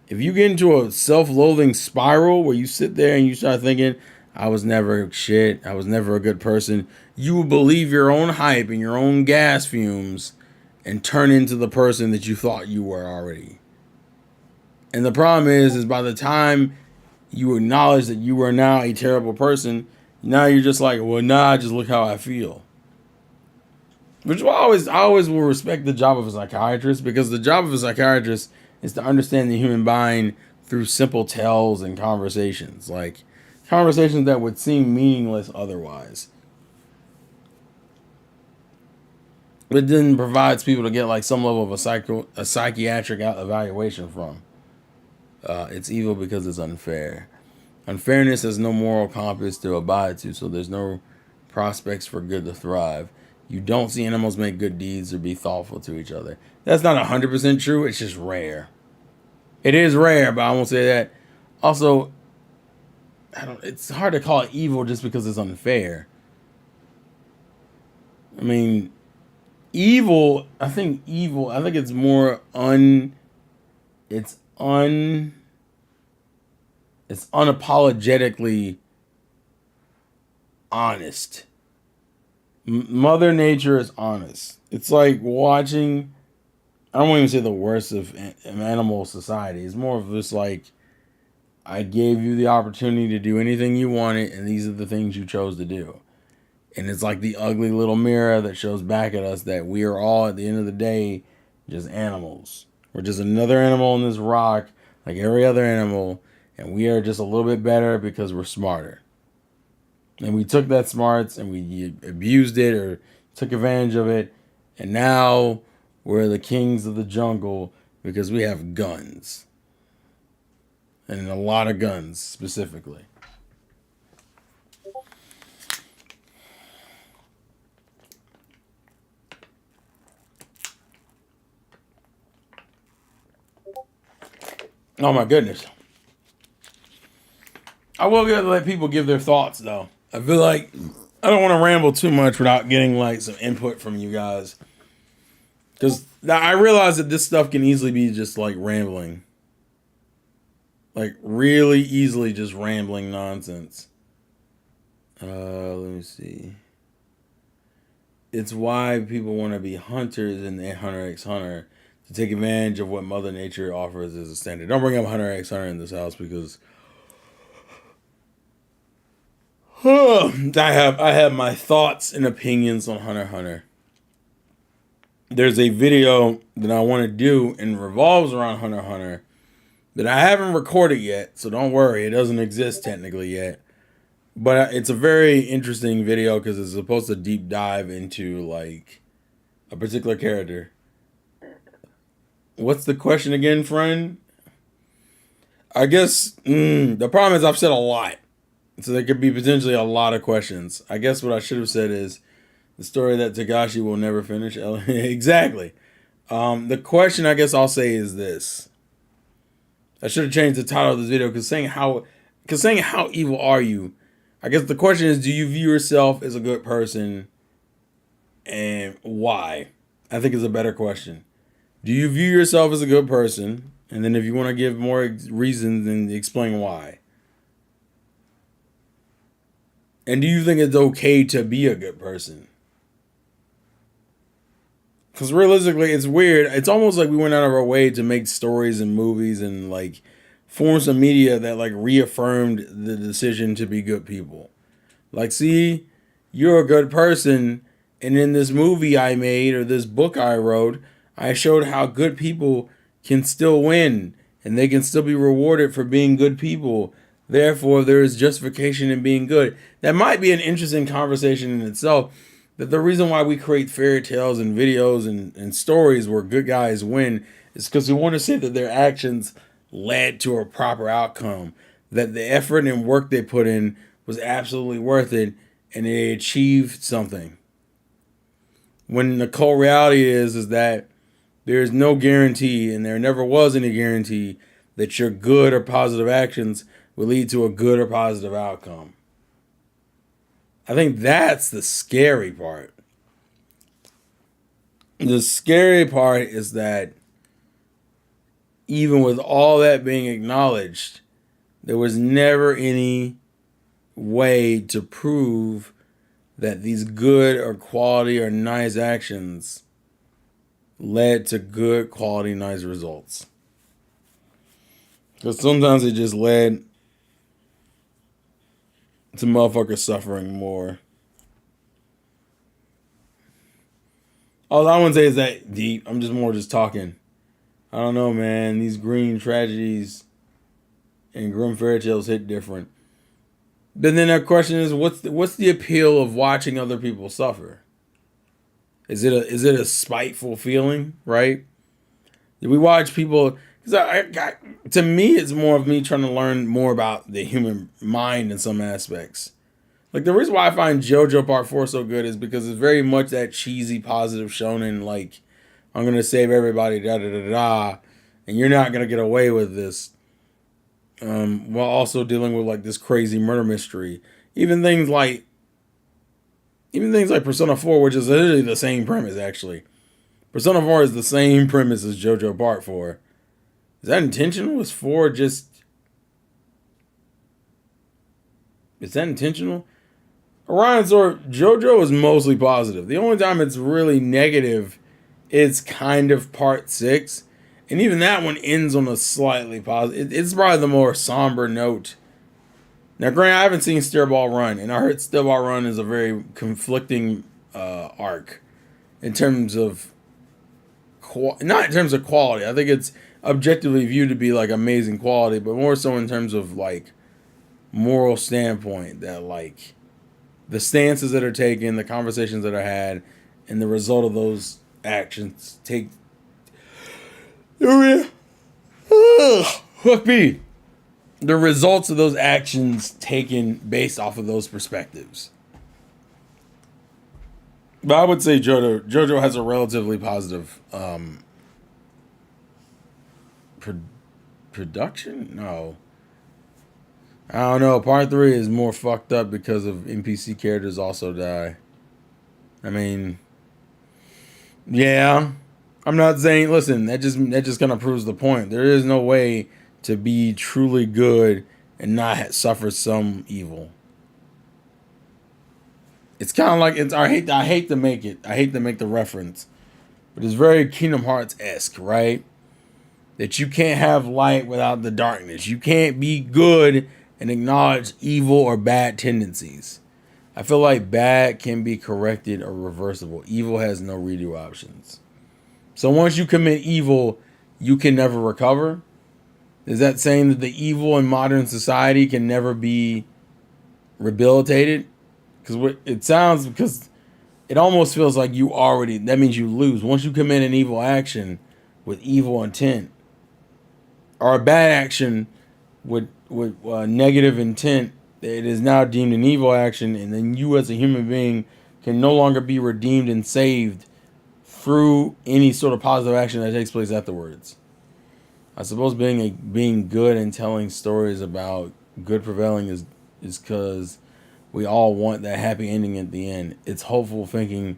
If you get into a self-loathing spiral where you sit there and you start thinking, I was never shit, I was never a good person, you will believe your own hype and your own gas fumes and turn into the person that you thought you were already. And the problem is by the time you acknowledge that you are now a terrible person, now you're just like, well, nah, just look how I feel. Which I always will respect the job of a psychiatrist, because the job of a psychiatrist is to understand the human mind through simple tells and conversations, like conversations that would seem meaningless otherwise. But then provides people to get like some level of a psychiatric evaluation from. It's evil because it's unfair. Unfairness has no moral compass to abide to, so there's no prospects for good to thrive. You don't see animals make good deeds or be thoughtful to each other. That's not 100% true. It's just rare. It is rare, but I won't say that. Also, it's hard to call it evil just because it's unfair. I mean, I think it's more it's unapologetically honest. Mother Nature is honest. It's like watching, I don't even say the worst of animal society. It's more of just like, I gave you the opportunity to do anything you wanted, and these are the things you chose to do. And it's like the ugly little mirror that shows back at us that we are all, at the end of the day, just animals. We're just another animal on this rock, like every other animal, and we are just a little bit better because we're smarter. And we took that smarts and we abused it or took advantage of it, and now we're the kings of the jungle because we have guns. And a lot of guns, specifically. Oh my goodness. I will let people give their thoughts, though. I feel like I don't want to ramble too much without getting like some input from you guys. Because I realize that this stuff can easily be just like rambling. Like really easily just rambling nonsense. Let me see. It's why people want to be hunters in the Hunter x Hunter to take advantage of what Mother Nature offers as a standard. Don't bring up Hunter x Hunter in this house because I have my thoughts and opinions on Hunter x Hunter. There's a video that I want to do and revolves around Hunter x Hunter that I haven't recorded yet, so don't worry, it doesn't exist technically yet. But it's a very interesting video because it's supposed to deep dive into like a particular character. What's the question again, friend? I guess the problem is I've said a lot, so there could be potentially a lot of questions. I guess what I should have said is the story that Togashi will never finish. Exactly. The question I guess I'll say is this. I should have changed the title of this video because saying how evil are you? I guess the question is, do you view yourself as a good person, and why? I think is a better question. Do you view yourself as a good person? And then if you want to give more reasons, then explain why. And do you think it's okay to be a good person? Because realistically, it's weird. It's almost like we went out of our way to make stories and movies and like forms of media that like reaffirmed the decision to be good people. Like, see, you're a good person. And in this movie I made or this book I wrote, I showed how good people can still win and they can still be rewarded for being good people. Therefore, there is justification in being good. That might be an interesting conversation in itself. That the reason why we create fairy tales and videos and stories where good guys win is because we want to say that their actions led to a proper outcome. That the effort and work they put in was absolutely worth it and they achieved something. When the cold reality is that there is no guarantee and there never was any guarantee that your good or positive actions will lead to a good or positive outcome. I think that's the scary part. The scary part is that even with all that being acknowledged, there was never any way to prove that these good or quality or nice actions led to good quality nice results. Because sometimes it just led to motherfuckers suffering more. All I wouldn't say is that deep. I'm just talking. I don't know, man. These green tragedies and grim fairy tales hit different. But then the question is, what's the appeal of watching other people suffer? Is it a spiteful feeling, right? Do we watch people? Because to me, it's more of me trying to learn more about the human mind in some aspects. Like the reason why I find JoJo Part 4 so good is because it's very much that cheesy, positive shonen, like, I'm going to save everybody, da da da da, and you're not going to get away with this. While also dealing with like this crazy murder mystery. Even things like Persona 4, which is literally the same premise, actually. Persona 4 is the same premise as JoJo Part 4. Is that intentional? Is that intentional? Orion Sword, JoJo is mostly positive. The only time it's really negative is kind of Part 6. And even that one ends on a slightly positive. It's probably the more somber note. Now, granted, I haven't seen Steel Ball Run, and I heard Steel Ball Run is a very conflicting arc in terms of not in terms of quality. I think it's objectively viewed to be like amazing quality, but more so in terms of like moral standpoint. That like the stances that are taken, the conversations that are had, and the result of those actions take. Hook me. The results of those actions taken based off of those perspectives. But I would say JoJo has a relatively positive production? No. I don't know. Part 3 is more fucked up because of NPC characters also die. I mean, yeah. I'm not saying, listen, that just kind of proves the point. There is no way to be truly good and not suffer some evil. It's kind of like it's. I hate to make it. I hate to make the reference, but it's very Kingdom Hearts esque, right? That you can't have light without the darkness. You can't be good and acknowledge evil or bad tendencies. I feel like bad can be corrected or reversible. Evil has no redo options. So once you commit evil, you can never recover. Is that saying that the evil in modern society can never be rehabilitated? Because it almost feels like that means you lose. Once you commit an evil action with evil intent, or a bad action with negative intent, it is now deemed an evil action, and then you as a human being can no longer be redeemed and saved through any sort of positive action that takes place afterwards. I suppose being good and telling stories about good prevailing is because we all want that happy ending at the end. It's hopeful thinking.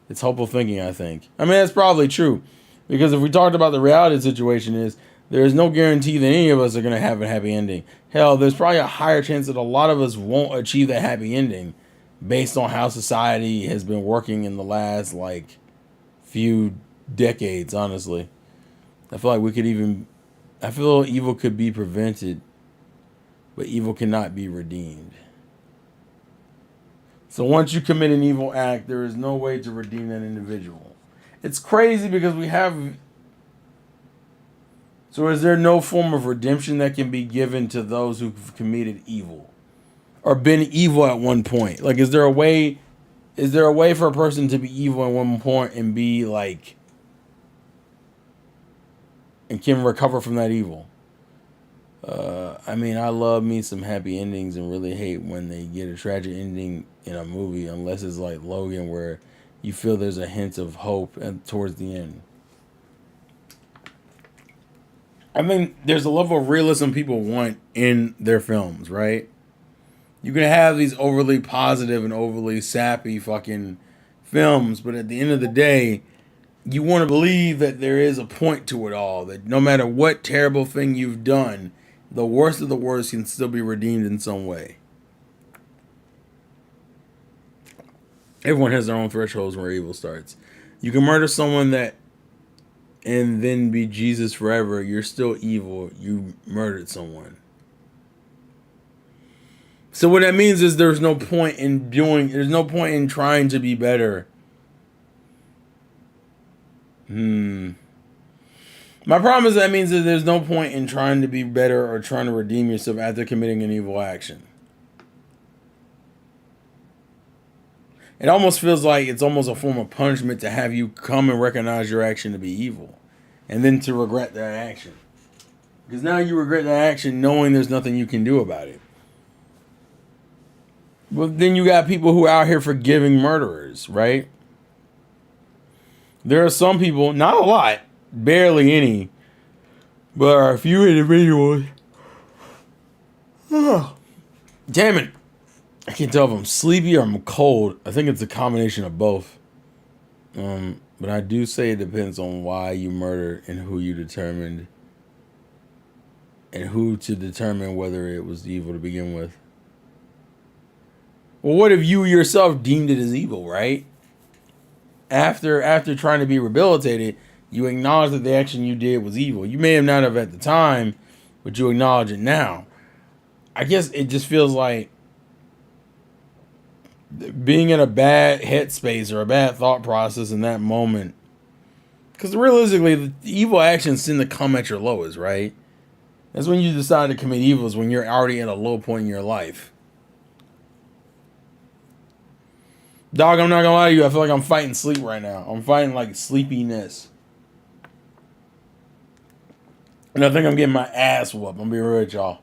It's hopeful thinking, I think. I mean, that's probably true. Because if we talked about the reality situation is, there is no guarantee that any of us are going to have a happy ending. Hell, there's probably a higher chance that a lot of us won't achieve that happy ending based on how society has been working in the last, few decades, honestly. I feel evil could be prevented, but evil cannot be redeemed. So once you commit an evil act, there is no way to redeem that individual. It's crazy because we have... So is there no form of redemption that can be given to those who've committed evil? Or been evil at one point? Like, is there a way for a person to be evil at one point and be and can recover from that evil? I mean, I love me some happy endings and really hate when they get a tragic ending in a movie, unless it's like Logan, where you feel there's a hint of hope towards the end. I mean, there's a level of realism people want in their films, right? You can have these overly positive and overly sappy fucking films, but at the end of the day, you want to believe that there is a point to it all, that no matter what terrible thing you've done, the worst of the worst can still be redeemed in some way. Everyone has their own thresholds where evil starts. You can murder someone and then be Jesus forever. You're still evil. You murdered someone. So what that means is there's no point in trying to be better. My problem is that means that there's no point in trying to be better or trying to redeem yourself after committing an evil action. It almost feels like it's almost a form of punishment to have you come and recognize your action to be evil, and then to regret that action. Because now you regret that action knowing there's nothing you can do about it. Well, then you got people who are out here forgiving murderers, right? There are some people, not a lot, barely any, but there are a few individuals. Damn it. I can't tell if I'm sleepy or I'm cold. I think it's a combination of both. But I do say it depends on why you murdered and who you determined, and who to determine whether it was evil to begin with. Well, what if you yourself deemed it as evil, right? After trying to be rehabilitated, you acknowledge that the action you did was evil. You may have not have at the time, but you acknowledge it now. I guess it just feels like being in a bad headspace or a bad thought process in that moment. Because realistically, the evil actions tend to come at your lowest, right? That's when you decide to commit evil, is when you're already at a low point in your life. Dog, I'm not gonna lie to you. I feel like I'm fighting sleep right now. I'm fighting sleepiness. And I think I'm getting my ass whooped. I'm gonna be real with y'all.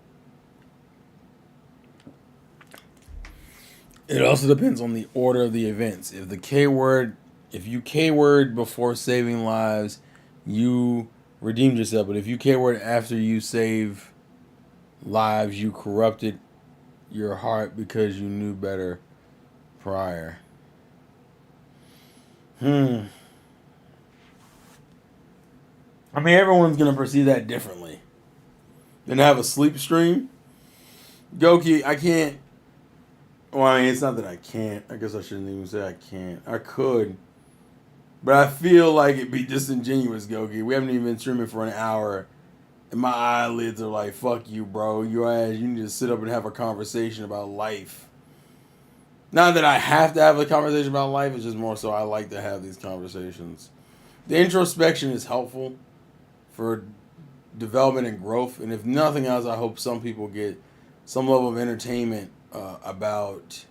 It also depends on the order of the events. If you K-word before saving lives, you redeemed yourself. But if you K-word after you save lives, you corrupted your heart because you knew better prior. I mean, everyone's going to perceive that differently. and have a sleep stream. Goki, I can't. Well, I mean, it's not that I can't. I guess I shouldn't even say I can't. I could. But I feel like it'd be disingenuous, Goki. We haven't even been streaming for an hour. And my eyelids are like, fuck you, bro. Your ass, you need to sit up and have a conversation about life. Not that I have to have a conversation about life. It's just more so I like to have these conversations. The introspection is helpful for development and growth. And if nothing else, I hope some people get some level of entertainment about...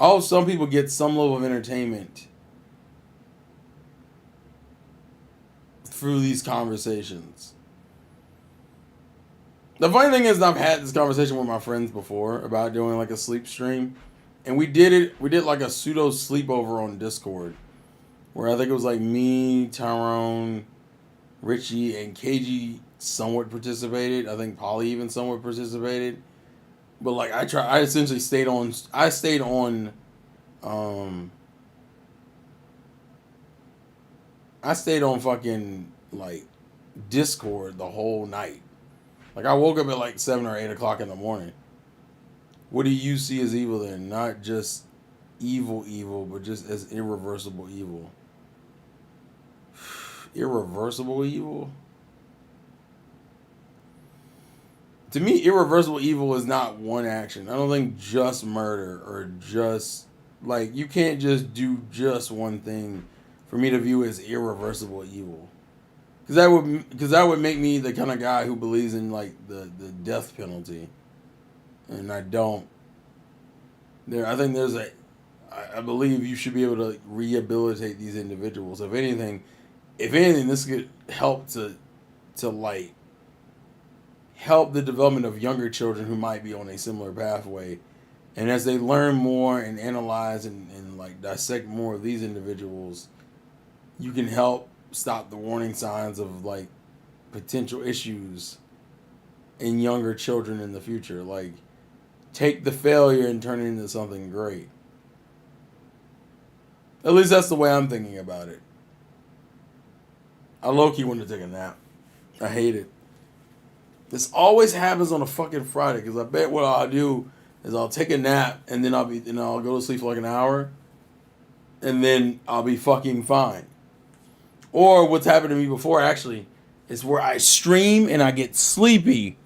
I hope some people get some level of entertainment through these conversations. The funny thing is, I've had this conversation with my friends before about doing like a sleep stream, and we did like a pseudo sleepover on Discord, where I think it was like me, Tyrone, Richie, and KG somewhat participated. I think Polly even somewhat participated. But like I essentially stayed on fucking like Discord the whole night. Like I woke up at like 7 or 8 o'clock in the morning. What do you see as evil then? Not just evil, but just as irreversible evil. Irreversible evil? To me, irreversible evil is not one action. I don't think just murder or just... Like, you can't just do just one thing for me to view as irreversible evil. Because that would make me the kind of guy who believes in, like, the death penalty. And I don't. I believe you should be able to rehabilitate these individuals. If anything, this could help to like... help the development of younger children who might be on a similar pathway. And as they learn more and analyze and like dissect more of these individuals, you can help stop the warning signs of like potential issues in younger children in the future. Like, take the failure and turn it into something great. At least that's the way I'm thinking about it. I low-key want to take a nap. I hate it. This always happens on a fucking Friday, because I bet what I'll do is I'll take a nap and then I'll go to sleep for like an hour, and then I'll be fucking fine. Or what's happened to me before actually is where I stream and I get sleepy,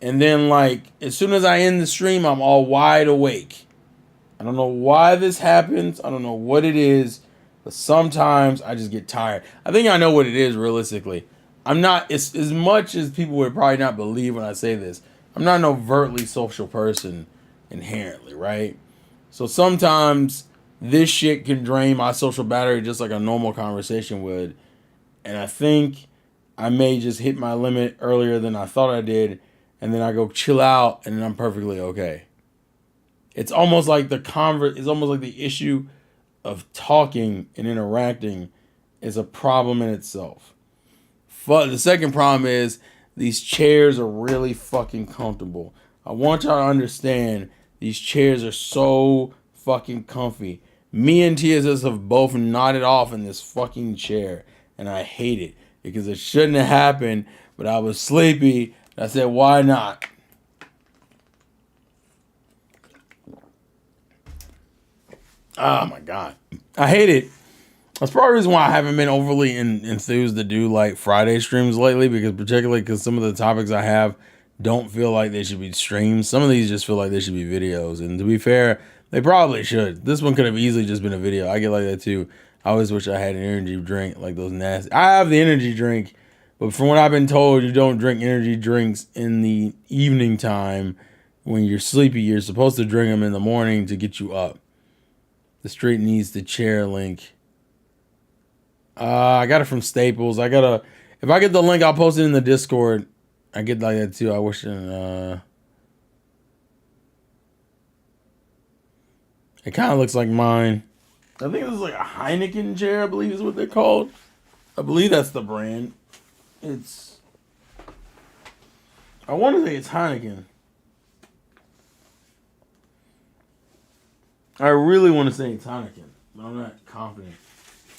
and then like as soon as I end the stream, I'm all wide awake. I don't know why this happens. I don't know what it is, but sometimes I just get tired. I think I know what it is realistically. I'm not, as much as people would probably not believe when I say this, I'm not an overtly social person inherently, right? So sometimes this shit can drain my social battery just like a normal conversation would. And I think I may just hit my limit earlier than I thought I did, and then I go chill out and then I'm perfectly okay. It's almost like the issue of talking and interacting is a problem in itself. But the second problem is these chairs are really fucking comfortable. I want y'all to understand these chairs are so fucking comfy. Me and TSS have both nodded off in this fucking chair, and I hate it because it shouldn't have happened, but I was sleepy. And I said, why not? Oh my God. I hate it. That's probably the reason why I haven't been overly enthused to do like Friday streams lately, because some of the topics I have don't feel like they should be streams. Some of these just feel like they should be videos. And to be fair, they probably should. This one could have easily just been a video. I get like that too. I always wish I had an energy drink like those nasty. I have the energy drink, but from what I've been told, you don't drink energy drinks in the evening time when you're sleepy. You're supposed to drink them in the morning to get you up. The street needs the chair link. I got it from Staples. If I get the link, I'll post it in the Discord. I get like that too. I wish it kind of looks like mine. I think this is like a Heineken chair, I believe is what they're called. I believe that's the brand. I want to say it's Heineken. I really want to say it's Heineken, but I'm not confident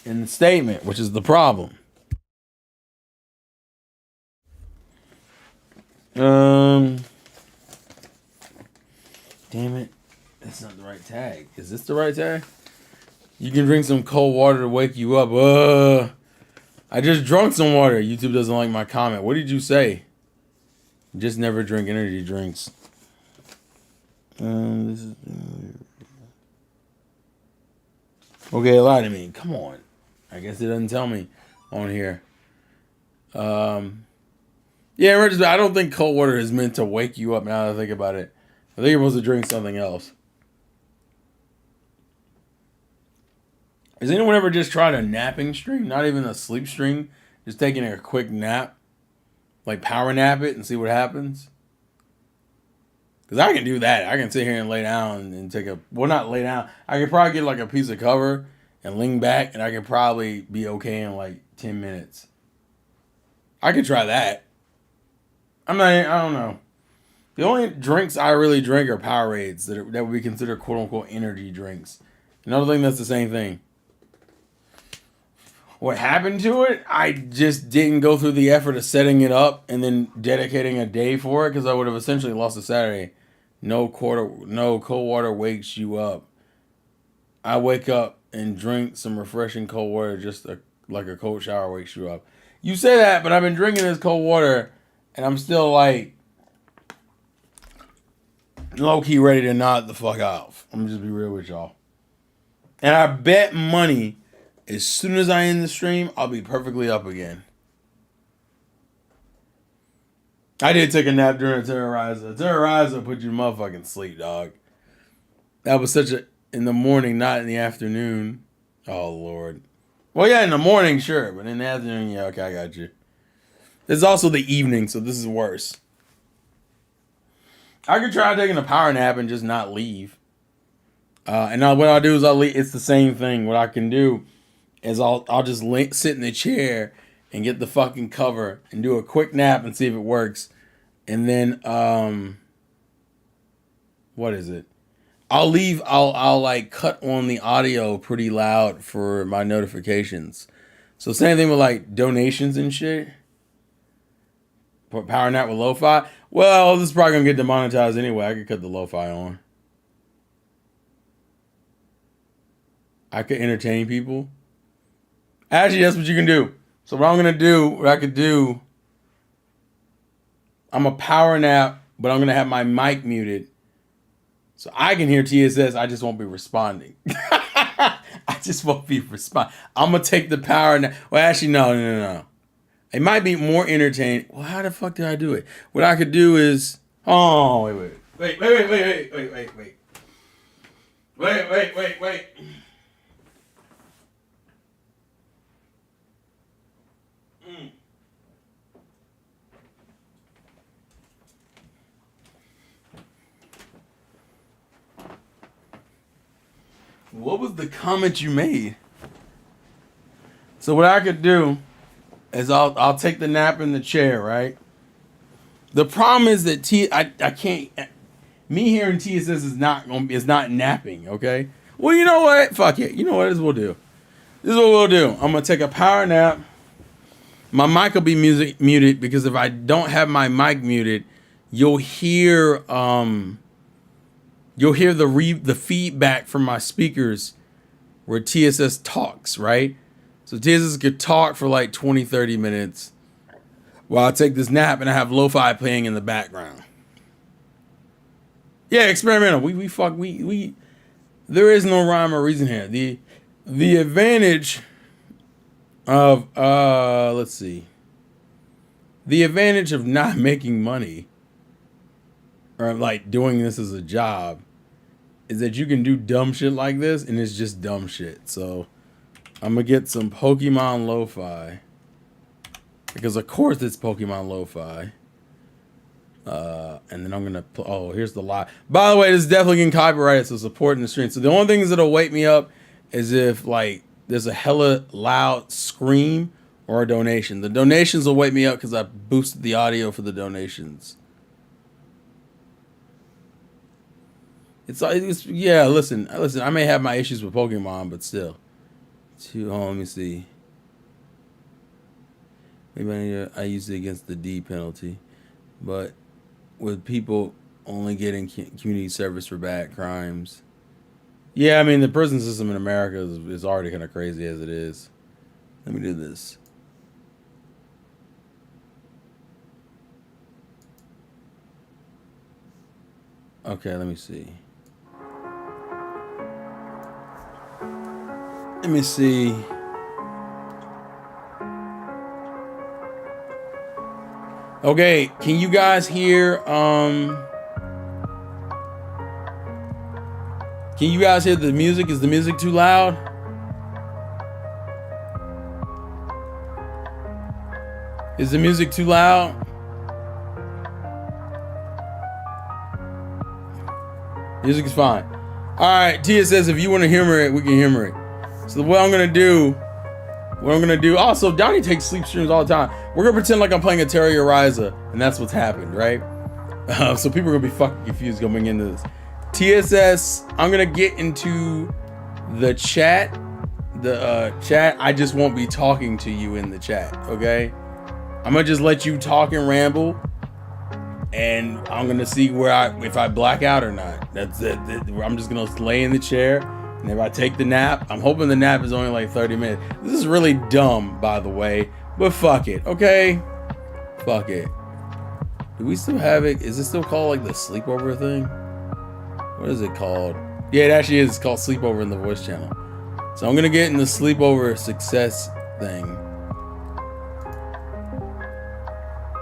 in the statement, which is the problem. Um, damn it. That's not the right tag. Is this the right tag? You can drink some cold water to wake you up. I just drunk some water. YouTube doesn't like my comment. What did you say? Just never drink energy drinks. This is okay. Lie to me. Come on. I guess it doesn't tell me on here. Yeah, I don't think cold water is meant to wake you up. Now that I think about it, I think you're supposed to drink something else. Has anyone ever just tried a napping stream? Not even a sleep stream. Just taking a quick nap, like power nap it and see what happens. Because I can do that. I can sit here and lay down and take a... Well, not lay down. I could probably get like a piece of cover and lean back, and I could probably be okay in like 10 minutes. I could try that. I don't know. The only drinks I really drink are Powerades that would be considered quote-unquote energy drinks. Another thing that's the same thing. What happened to it? I just didn't go through the effort of setting it up and then dedicating a day for it because I would have essentially lost a Saturday. No cold water wakes you up. I wake up and drink some refreshing cold water, just like a cold shower wakes you up. You say that, but I've been drinking this cold water and I'm still like low key ready to nod the fuck off. I'm just be real with y'all. And I bet money, as soon as I end the stream, I'll be perfectly up again. I did take a nap during Terrorizer. Terrorizer put you in motherfucking sleep, dog. That was in the morning, not in the afternoon. Oh, Lord. Well, yeah, in the morning, sure. But in the afternoon, yeah, okay, I got you. It's also the evening, so this is worse. I could try taking a power nap and just not leave. And what I'll do is I'll leave. It's the same thing. What I can do is I'll just sit in the chair and get the fucking cover and do a quick nap and see if it works. And then, what is it? I'll like cut on the audio pretty loud for my notifications. So same thing with like donations and shit. Power nap with lo-fi. Well, this is probably gonna get demonetized anyway. I could cut the lo-fi on. I could entertain people. Actually, that's what you can do. So what I could do, I'm a power nap, but I'm gonna have my mic muted. So I can hear TSS, I just won't be responding. I just won't be responding. I'm gonna take the power nap. Well, actually, no. It might be more entertaining. Well, how the fuck did I do it? What I could do is... Oh, wait. Wait. What was the comment you made? So what I could do is I'll take the nap in the chair, right? The problem is that I can't. Me hearing TSS is not napping. Okay. Well, you know what? Fuck it. You know what? This is what we'll do. I'm gonna take a power nap. My mic will be muted because if I don't have my mic muted, you'll hear the feedback from my speakers where TSS talks, right? So TSS could talk for like 20, 30 minutes while I take this nap and I have lo-fi playing in the background. Yeah, experimental. We there is no rhyme or reason here. The advantage of let's see. The advantage of not making money or like doing this as a job is that you can do dumb shit like this and it's just dumb shit. So I'm gonna get some Pokemon Lo-Fi because of course it's Pokemon Lo-Fi. And then I'm gonna oh, here's the lie. By the way, this is definitely getting copyrighted, so supporting the stream. So the only things that'll wake me up is if like there's a hella loud scream or a donation. The donations will wake me up because I boosted the audio for the donations. It's yeah. Listen. I may have my issues with Pokemon, but still. Let me see. Maybe I used it against the D penalty, but with people only getting community service for bad crimes. Yeah, I mean the prison system in America is already kind of crazy as it is. Let me do this. Okay, let me see. Let me see. Okay, can you guys hear can you guys hear the music? Is the music too loud? Is the music too loud? Music is fine. Alright, Tia says if you want to humor it, we can humor it. So what I'm gonna do, also Johnny takes sleep streams all the time. We're gonna pretend like I'm playing a Terrariza, and that's what's happened, right? So people are gonna be fucking confused going into this. TSS, I'm gonna get into the chat. Chat, I just won't be talking to you in the chat, okay? I'm gonna just let you talk and ramble, and I'm gonna see if I black out or not. That's it. I'm just gonna lay in the chair, and if I take the nap, I'm hoping the nap is only like 30 minutes. This is really dumb, by the way, but fuck it, okay? Fuck it. Do we still have it? Is it still called like the sleepover thing? What is it called? Yeah, it actually is. It's called sleepover in the voice channel. So I'm gonna get in the sleepover success thing.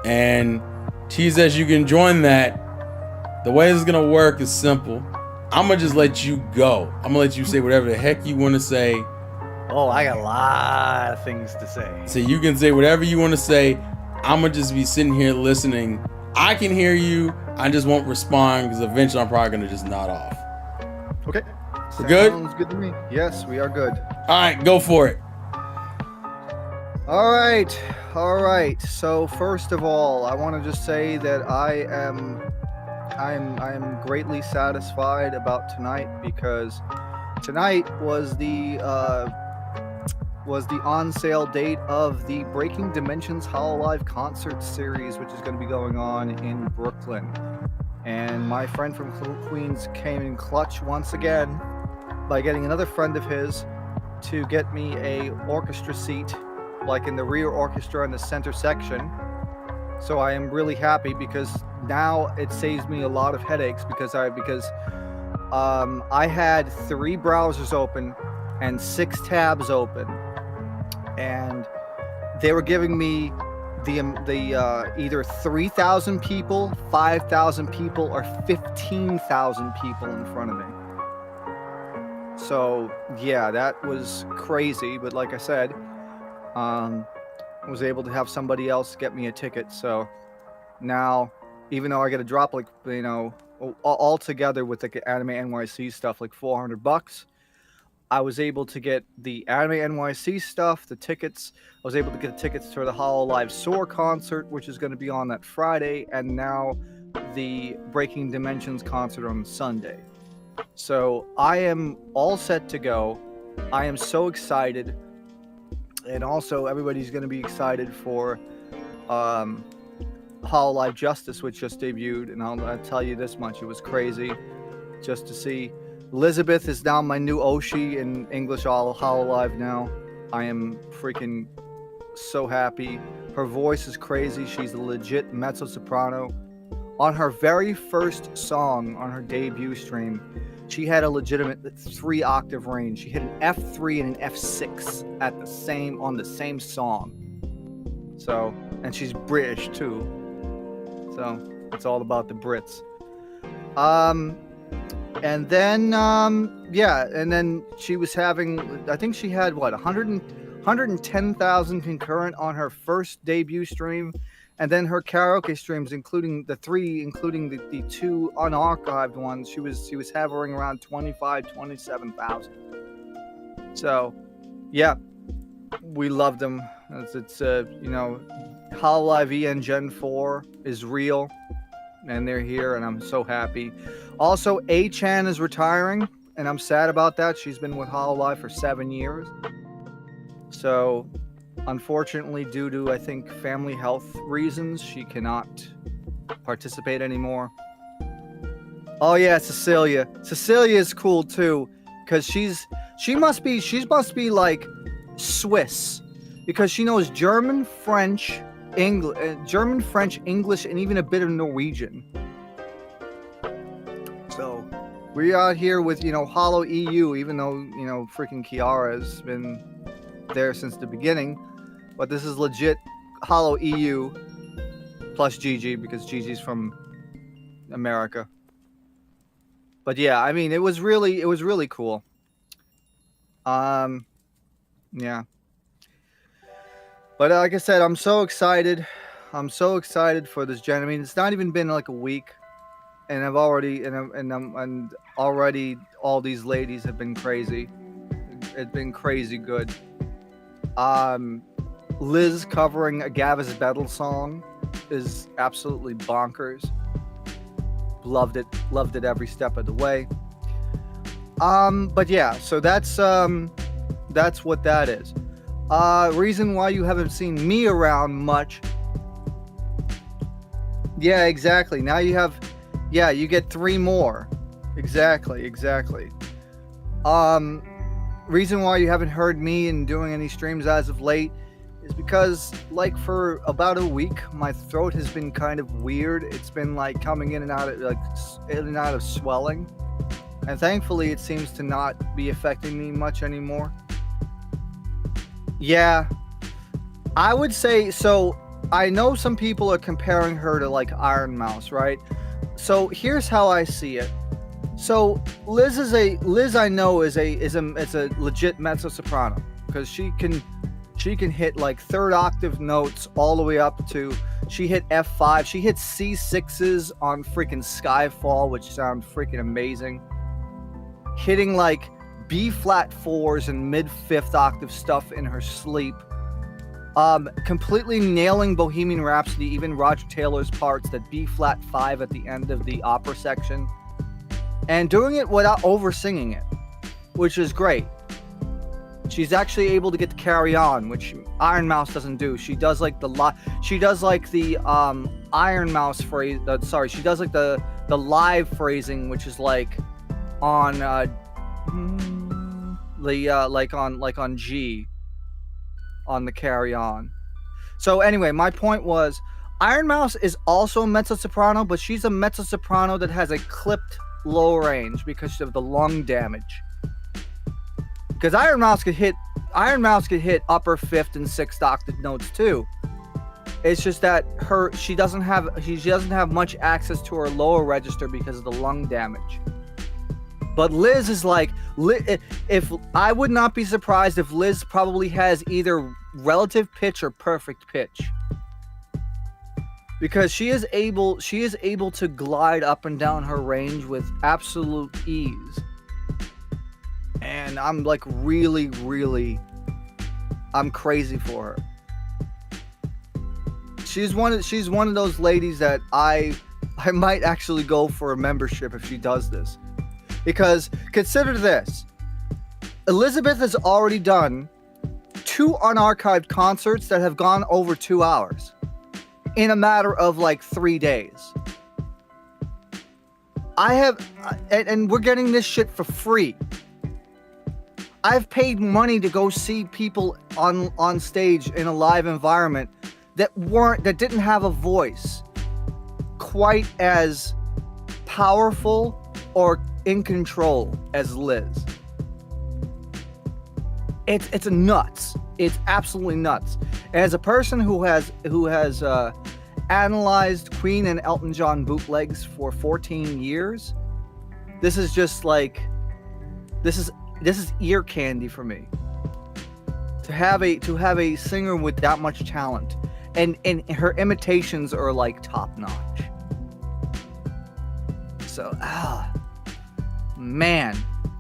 And she says you can join that. The way this is gonna work is simple. I'm gonna just let you go. I'm gonna let you say whatever the heck you want to say. Oh, I got a lot of things to say. So you can say whatever you want to say. I'm gonna just be sitting here listening. I can hear you. I just won't respond because eventually I'm probably gonna just nod off. Okay. We're good? Sounds good to me. Yes, we are good. All right, go for it. All right. So first of all, I want to just say that I am greatly satisfied about tonight because tonight was the on sale date of the Breaking Dimensions Hololive concert series, which is going to be going on in Brooklyn. And my friend from Queens came in clutch once again by getting another friend of his to get me a orchestra seat, like in the rear orchestra in the center section. So I am really happy because now it saves me a lot of headaches because I had 3 browsers open and 6 tabs open, and they were giving me the either 3,000 people, 5,000 people, or 15,000 people in front of me. So yeah, that was crazy. But like I said, I was able to have somebody else get me a ticket. So now, even though I got to drop like, all together with like Anime NYC stuff, like $400, I was able to get the Anime NYC stuff, the tickets. I was able to get tickets for the Hololive Soar concert, which is going to be on that Friday, and now the Breaking Dimensions concert on Sunday. So I am all set to go. I am so excited. And also, everybody's going to be excited for Hololive Justice, which just debuted. And I'll tell you this much: it was crazy just to see. Elizabeth is now my new Oshi in English Hololive now. I am freaking so happy. Her voice is crazy. She's a legit mezzo-soprano. On her very first song on her debut stream, she had a legitimate 3-octave range. She hit an F3 and an F6 on the same song. So, and she's British too. So it's all about the Brits. And then and then she was having, I think she had 110,000 concurrent on her first debut stream. And then her karaoke streams, including the 2 unarchived ones, she was hovering around 27,000. So, yeah, we loved them. It's Hololive EN Gen 4 is real, and they're here, and I'm so happy. Also, A-chan is retiring, and I'm sad about that. She's been with Hololive for 7 years. So, unfortunately, due to, I think, family health reasons, she cannot participate anymore. Oh yeah, Cecilia. Cecilia is cool too, because she must be like Swiss, because she knows German, French, English, and even a bit of Norwegian. So we're out here with, Hollow EU, even though, freaking Kiara has been there since the beginning. But this is legit Hollow EU plus Gigi, because Gigi's from America. But yeah, I mean, it was really cool. Yeah. But like I said, I'm so excited. I'm so excited for this gen. I mean, it's not even been like a week, and I've already and already all these ladies have been crazy. It's been crazy good. Liz covering a Gavis Battle song is absolutely bonkers. Loved it every step of the way. But yeah, so that's what that is. Reason why you haven't seen me around much. Yeah, exactly. Now you have, you get 3 more. Exactly. Reason why you haven't heard me and doing any streams as of late is because, like, for about a week, my throat has been kind of weird. It's been like coming in and out of swelling, and thankfully it seems to not be affecting me much anymore. Yeah, I would say so. I know some people are comparing her to like Iron Mouse, right? So here's how I see it. So Liz I know is a legit mezzo soprano, because she can hit like 3rd octave notes all the way up to, she hit F5, she hit C6s on freaking Skyfall, which sound freaking amazing. Hitting like B flat 4s and mid 5th octave stuff in her sleep. Completely nailing Bohemian Rhapsody, even Roger Taylor's parts, that B flat 5 at the end of the opera section, and doing it without over singing it, which is great. She's actually able to get to carry on, which Iron Mouse doesn't do. She does like the Iron Mouse phrase. She does like the live phrasing, which is like on on G, on the carry on. So anyway, my point was, Iron Mouse is also a mezzo soprano, but she's a mezzo soprano that has a clipped low range because of the lung damage. Because Iron Mouse could hit upper 5th and 6th octave notes too. It's just that she doesn't have much access to her lower register because of the lung damage. But Liz is like, if I would not be surprised if Liz probably has either relative pitch or perfect pitch, because she is able to glide up and down her range with absolute ease. And I'm like really, I'm crazy for her. She's one of those ladies that I might actually go for a membership if she does this. Because consider this, Elizabeth has already done 2 unarchived concerts that have gone over 2 hours in a matter of like 3 days. And we're getting this shit for free. I've paid money to go see people on stage in a live environment that didn't have a voice quite as powerful or in control as Liz. It's nuts. It's absolutely nuts. As a person who has analyzed Queen and Elton John bootlegs for 14 years, this is just like, this is ear candy for me. To have a singer with that much talent, and her imitations are like top notch. So man,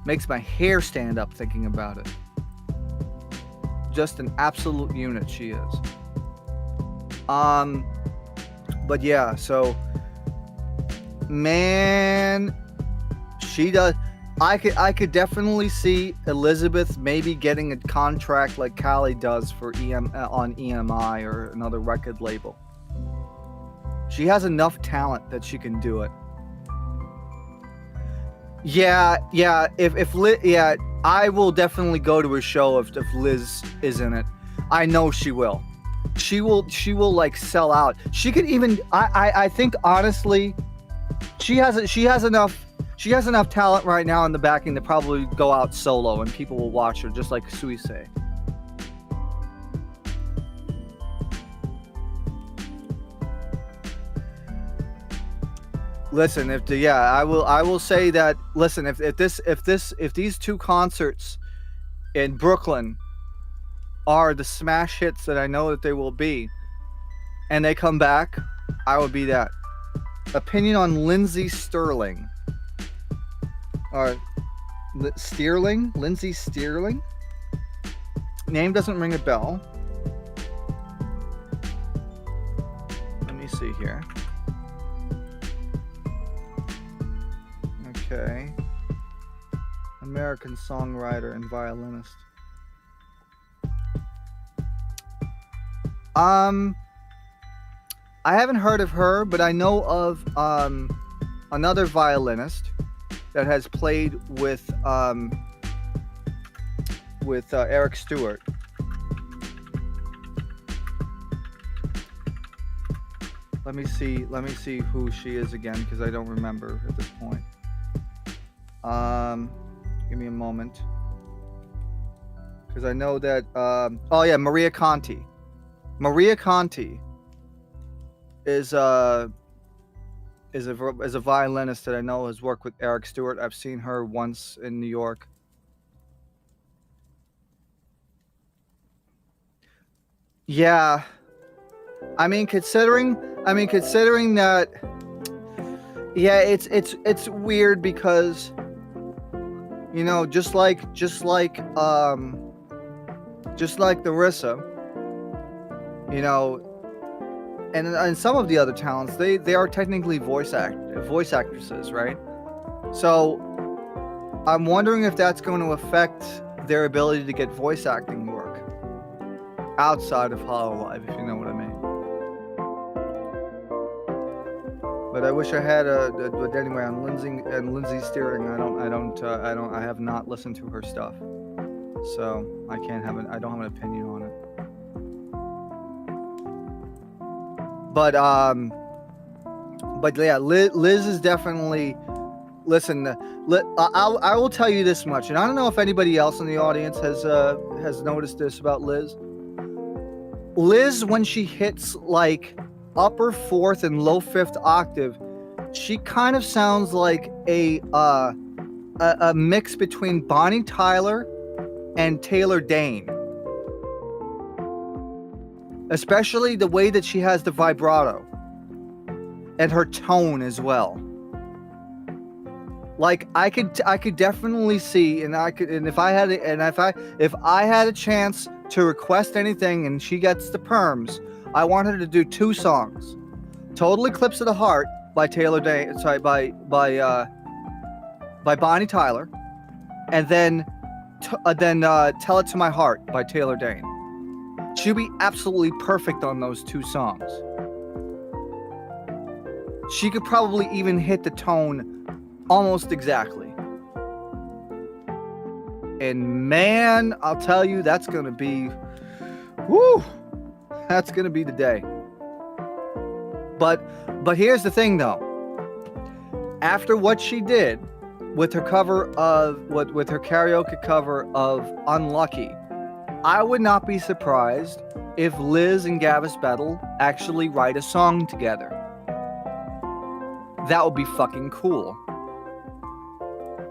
makes my hair stand up thinking about it. Just an absolute unit she is. But yeah, so man, she does. I could definitely see Elizabeth maybe getting a contract like Callie does for on EMI or another record label. She has enough talent that she can do it. Yeah. If Liz, yeah, I will definitely go to a show if Liz is in it. I know she will. She will like sell out. She could even. I think honestly, she has enough talent right now in the backing to probably go out solo and people will watch her, just like Suisse. Listen, I will say that. Listen, if these two concerts in Brooklyn are the smash hits that I know that they will be, and they come back, I will be that. Opinion on Lindsey Stirling. Lindsey Stirling? Name doesn't ring a bell. Let me see here. Okay. American songwriter and violinist. I haven't heard of her, but I know of another violinist that has played with Eric Stewart. Let me see who she is again, because I don't remember at this point. Give me a moment, because I know that. Oh yeah, Maria Conti. Maria Conti is a violinist that I know has worked with Eric Stewart. I've seen her once in New York. Yeah, I mean considering that, yeah, it's weird because, you know, just like Larissa, you know, and some of the other talents, they are technically voice actresses, right? So I'm wondering if that's going to affect their ability to get voice acting work outside of Hololive, if you know what I mean. But I wish I had but anyway, on Lindsey Stirling, I have not listened to her stuff, so I don't have an opinion on it. But yeah, Liz is definitely. Listen, I will tell you this much, and I don't know if anybody else in the audience has noticed this about Liz. Liz, when she hits like upper fourth and low fifth octave, she kind of sounds like a mix between Bonnie Tyler and Taylor Dayne. Especially the way that she has the vibrato and her tone as well. Like I could definitely see, if I had a chance to request anything and she gets the perms, I want her to do two songs: "Total Eclipse of the Heart" by Taylor Dayne, by Bonnie Tyler, and then "Tell It to My Heart" by Taylor Dayne. She'll be absolutely perfect on those two songs. She could probably even hit the tone almost exactly. And man, I'll tell you, that's going to be the day. But here's the thing though. After what she did with her karaoke cover of "Unlucky," I would not be surprised if Liz and Gavis Battle actually write a song together. That would be fucking cool.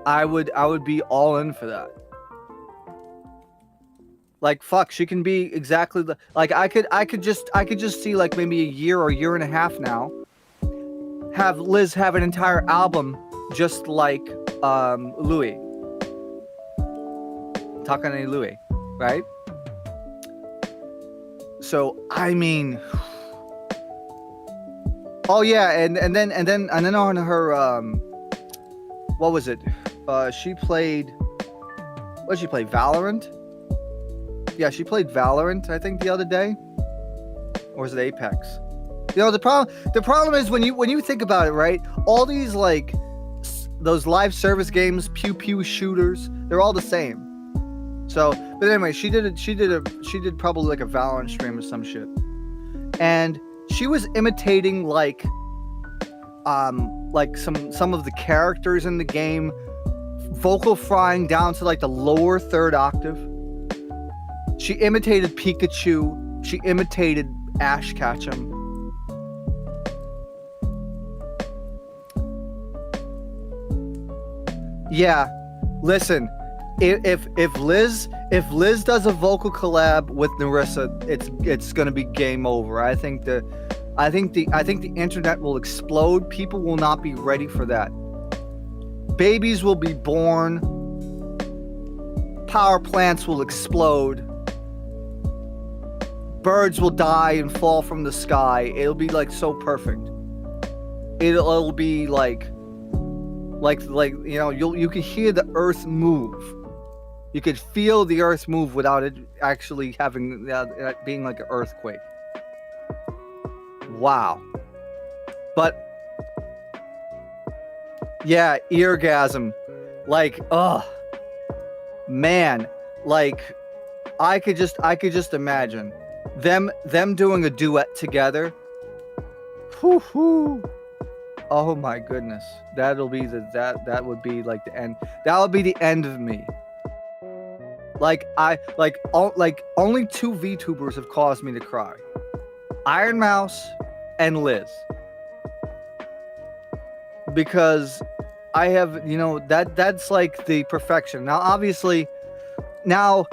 I would be all in for that. Like, fuck, she can be exactly like I could just see, like, maybe a year or year and a half now, have Liz have an entire album just like Louis. Takane Louis, right? So I mean, oh yeah, and then on her what was it? She played Valorant? Yeah, she played Valorant, I think, the other day. Or was it Apex? You know, the problem is when you think about it, right? All these like those live service games, pew pew shooters, they're all the same. So, but anyway, she did probably like a Valorant stream or some shit, and she was imitating like some of the characters in the game, vocal frying down to like the lower third octave. She imitated Pikachu. She imitated Ash Ketchum. Yeah, listen. If Liz does a vocal collab with Nerissa, it's gonna be game over. I think the internet will explode. People will not be ready for that. Babies will be born. Power plants will explode. Birds will die and fall from the sky. It'll be like so perfect. It'll be like you know, you can hear the earth move. You could feel the earth move without it actually having being like an earthquake. Wow. But yeah, eargasm. Like, man, like I could just imagine them doing a duet together. Whoo. Oh my goodness. That would be like the end. That would be the end of me. Like only two VTubers have caused me to cry. Iron Mouse and Liz. Because I have, you know, that's like the perfection. Now obviously I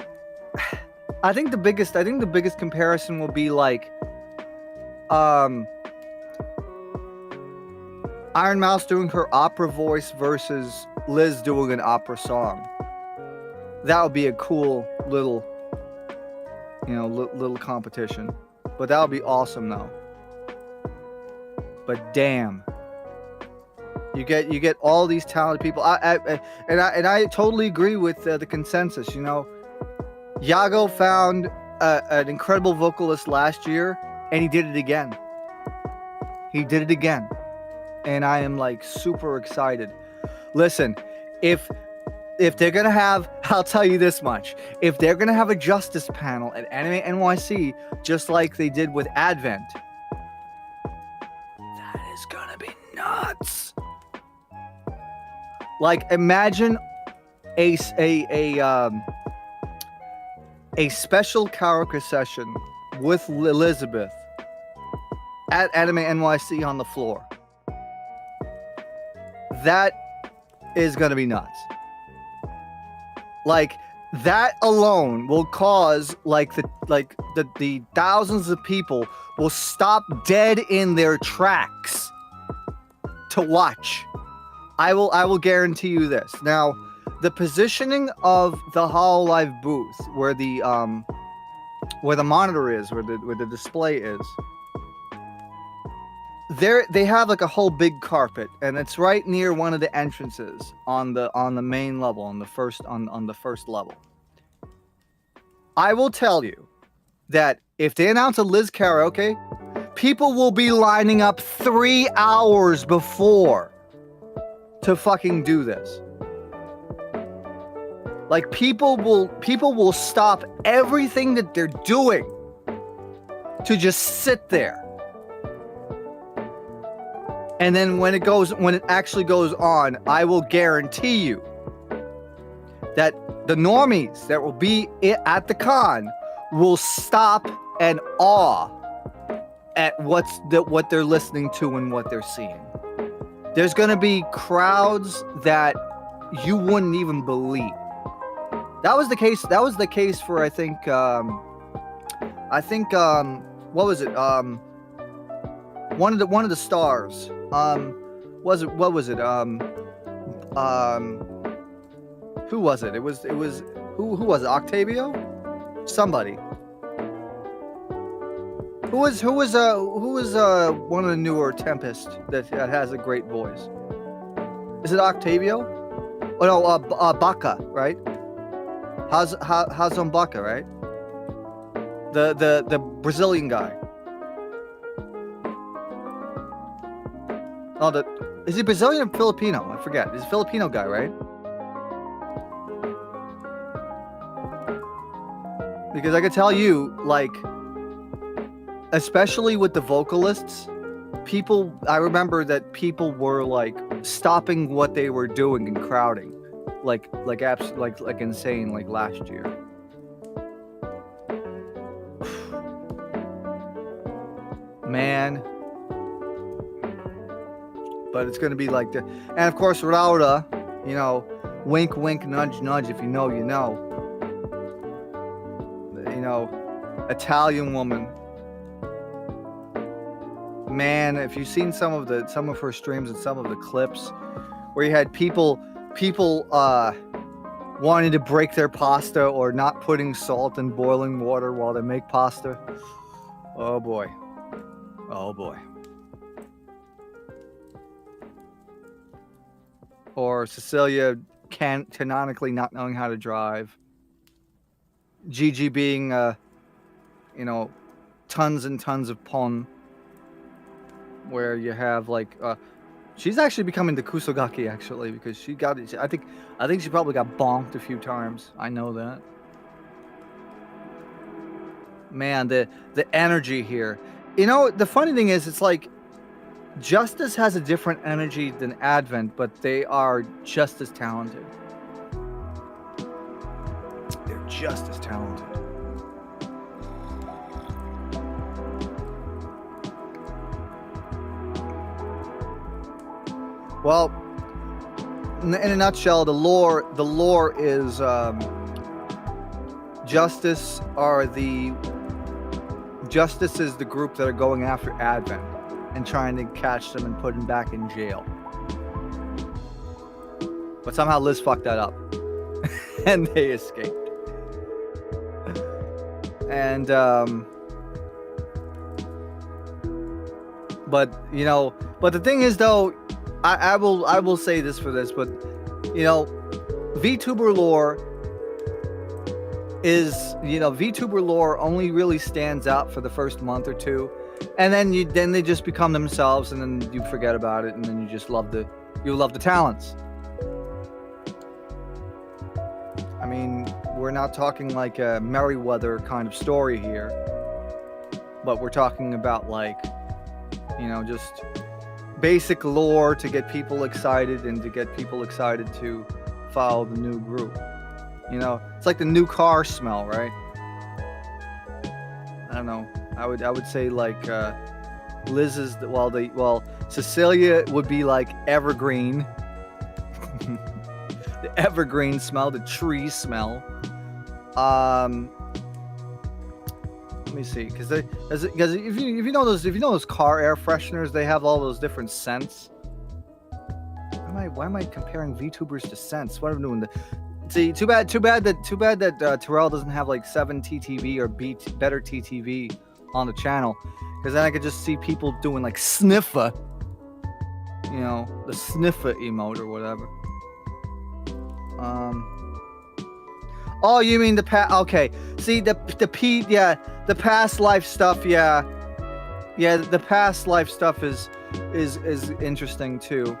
think the biggest comparison will be like Iron Mouse doing her opera voice versus Liz doing an opera song. That would be a cool little, you know, little competition. But that would be awesome though. But damn, you get all these talented people. I totally agree with the consensus. You know, Yago found an incredible vocalist last year, and he did it again. And I am like super excited. Listen, if they're gonna have, I'll tell you this much: if they're gonna have a justice panel at Anime NYC, just like they did with Advent, that is gonna be nuts. Like, imagine a special karaoke session with Elizabeth at Anime NYC on the floor. That is gonna be nuts. Like, that alone will cause the thousands of people will stop dead in their tracks to watch. I will guarantee you this. Now, the positioning of the HoloLive booth, where the monitor is, where the display is, they have like a whole big carpet, and it's right near one of the entrances on the main level, on the first level. I will tell you that if they announce a Liz karaoke, people will be lining up 3 hours before to fucking do this. Like, people will stop everything that they're doing to just sit there. And then when it actually goes on, I will guarantee you that the normies that will be at the con will stop and awe at what they're listening to and what they're seeing. There's gonna be crowds that you wouldn't even believe. That was the case. That was the case for I think what was it? One of the stars. What was it? Who was it? It was who was it? Octavio? Somebody. Who was one of the newer Tempest that has a great voice? Is it Octavio? Oh no, Baka, right? Hazon Baka, right? The Brazilian guy. Oh, is he Brazilian or Filipino? I forget. He's a Filipino guy, right? Because I could tell you, like, especially with the vocalists, I remember that people were like stopping what they were doing and crowding, like insane, like last year. Man. But it's going to be like and of course Rauda, you know, wink wink nudge nudge, if you know you know. You know, Italian woman. Man, if you've seen some of her streams and some of the clips where you had people wanting to break their pasta or not putting salt in boiling water while they make pasta. Oh boy. Oh boy. Or Cecilia canonically not knowing how to drive. Gigi being, you know, tons and tons of pon. Where you have like, she's actually becoming the Kusogaki actually, because she got it. I think she probably got bonked a few times. I know that. Man, the energy here. You know, the funny thing is, it's like Justice has a different energy than Advent, but they are just as talented. They're just as talented. Well, in a nutshell, the lore is Justice is the group that are going after Advent and trying to catch them and put him back in jail. But somehow Liz fucked that up. And they escaped. And but you know, but the thing is though, I will say this for this, but you know, VTuber lore is, you know, VTuber lore only really stands out for the first month or two, and then they just become themselves, and then you forget about it, and then you just love the talents. I mean, we're not talking like a Merryweather kind of story here, but we're talking about like, you know, just basic lore to get people excited and to get people excited to follow the new group. You know, it's like the new car smell, right? I don't know. I would say like Liz is Cecilia would be like evergreen. The evergreen smell, the tree smell. Let me see, because if you know those car air fresheners, they have all those different scents. Why am I comparing VTubers to scents? What am I doing? See, too bad that Terrell doesn't have like 7 TTV or better TTV on the channel, because then I could just see people doing like sniffer, you know, the sniffer emote or whatever. Oh, you mean the past? Okay, see the past life stuff. Yeah, the past life stuff is interesting too.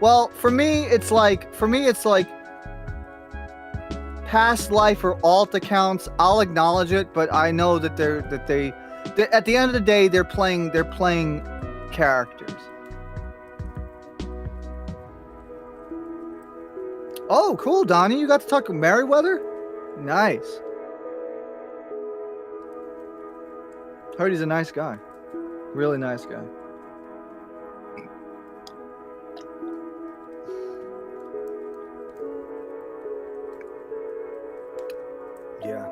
Well, for me it's like past life or alt accounts. I'll acknowledge it, but I know that they at the end of the day they're playing characters. Oh, cool, Donnie. You got to talk to Merryweather? Nice. Heard he's a nice guy. Really nice guy. Yeah.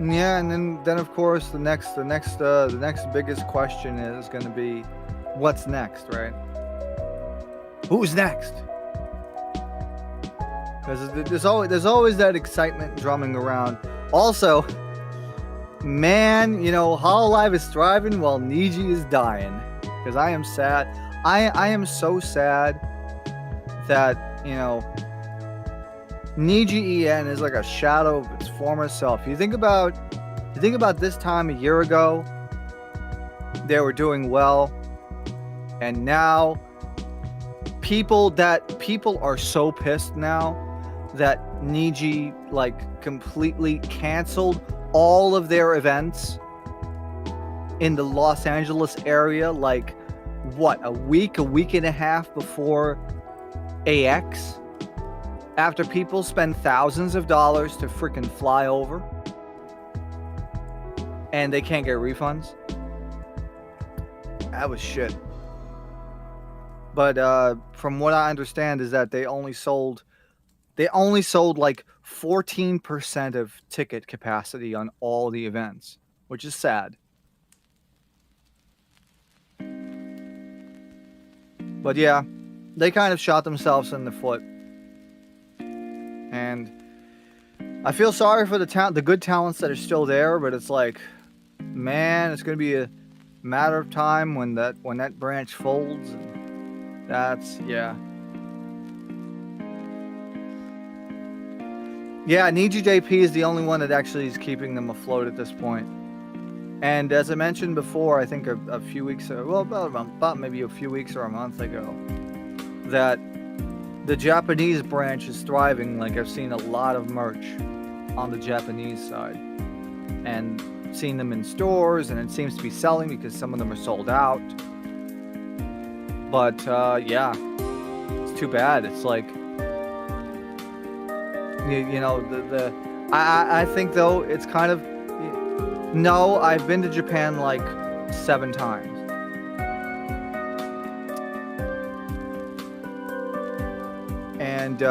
Yeah, and then of course the next biggest question is going to be, what's next, right? Who's next? Because there's always that excitement drumming around. Also, man, you know, Hololive is thriving while Niji is dying. Because I am sad. I am so sad that, you know, Niji EN is like a shadow of its former self. You think about this time a year ago, they were doing well, and now people are so pissed now that Niji like completely canceled all of their events in the Los Angeles area, like what, a week and a half before AX, after people spend thousands of dollars to freaking fly over and they can't get refunds. That was shit. But from what I understand is that they only sold like 14% of ticket capacity on all the events, which is sad. But yeah, they kind of shot themselves in the foot. And I feel sorry for the good talents that are still there, but it's like, man, it's going to be a matter of time when that branch folds. And that's, yeah. Yeah, Niji JP is the only one that actually is keeping them afloat at this point. And as I mentioned before, I think a few weeks, well, about maybe a few weeks or a month ago, that the Japanese branch is thriving. Like, I've seen a lot of merch on the Japanese side and seen them in stores, and it seems to be selling because some of them are sold out. But yeah, it's too bad. It's like, you know, I think though it's kind of, no, I've been to Japan like 7 times. And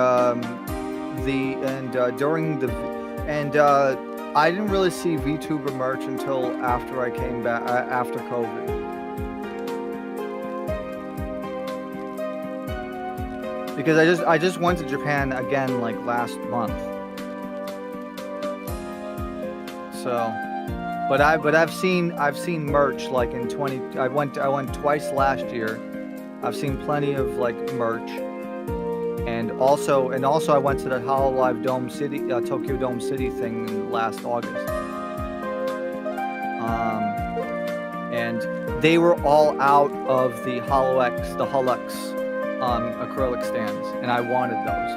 I didn't really see VTuber merch until after I came back after COVID. Because I just went to Japan again like last month. So, but I've seen merch like in 20. I went twice last year. I've seen plenty of like merch. And also I went to the Hololive Dome City, Tokyo Dome City thing last August. And they were all out of the HoloX, the Holux acrylic stands, and I wanted those.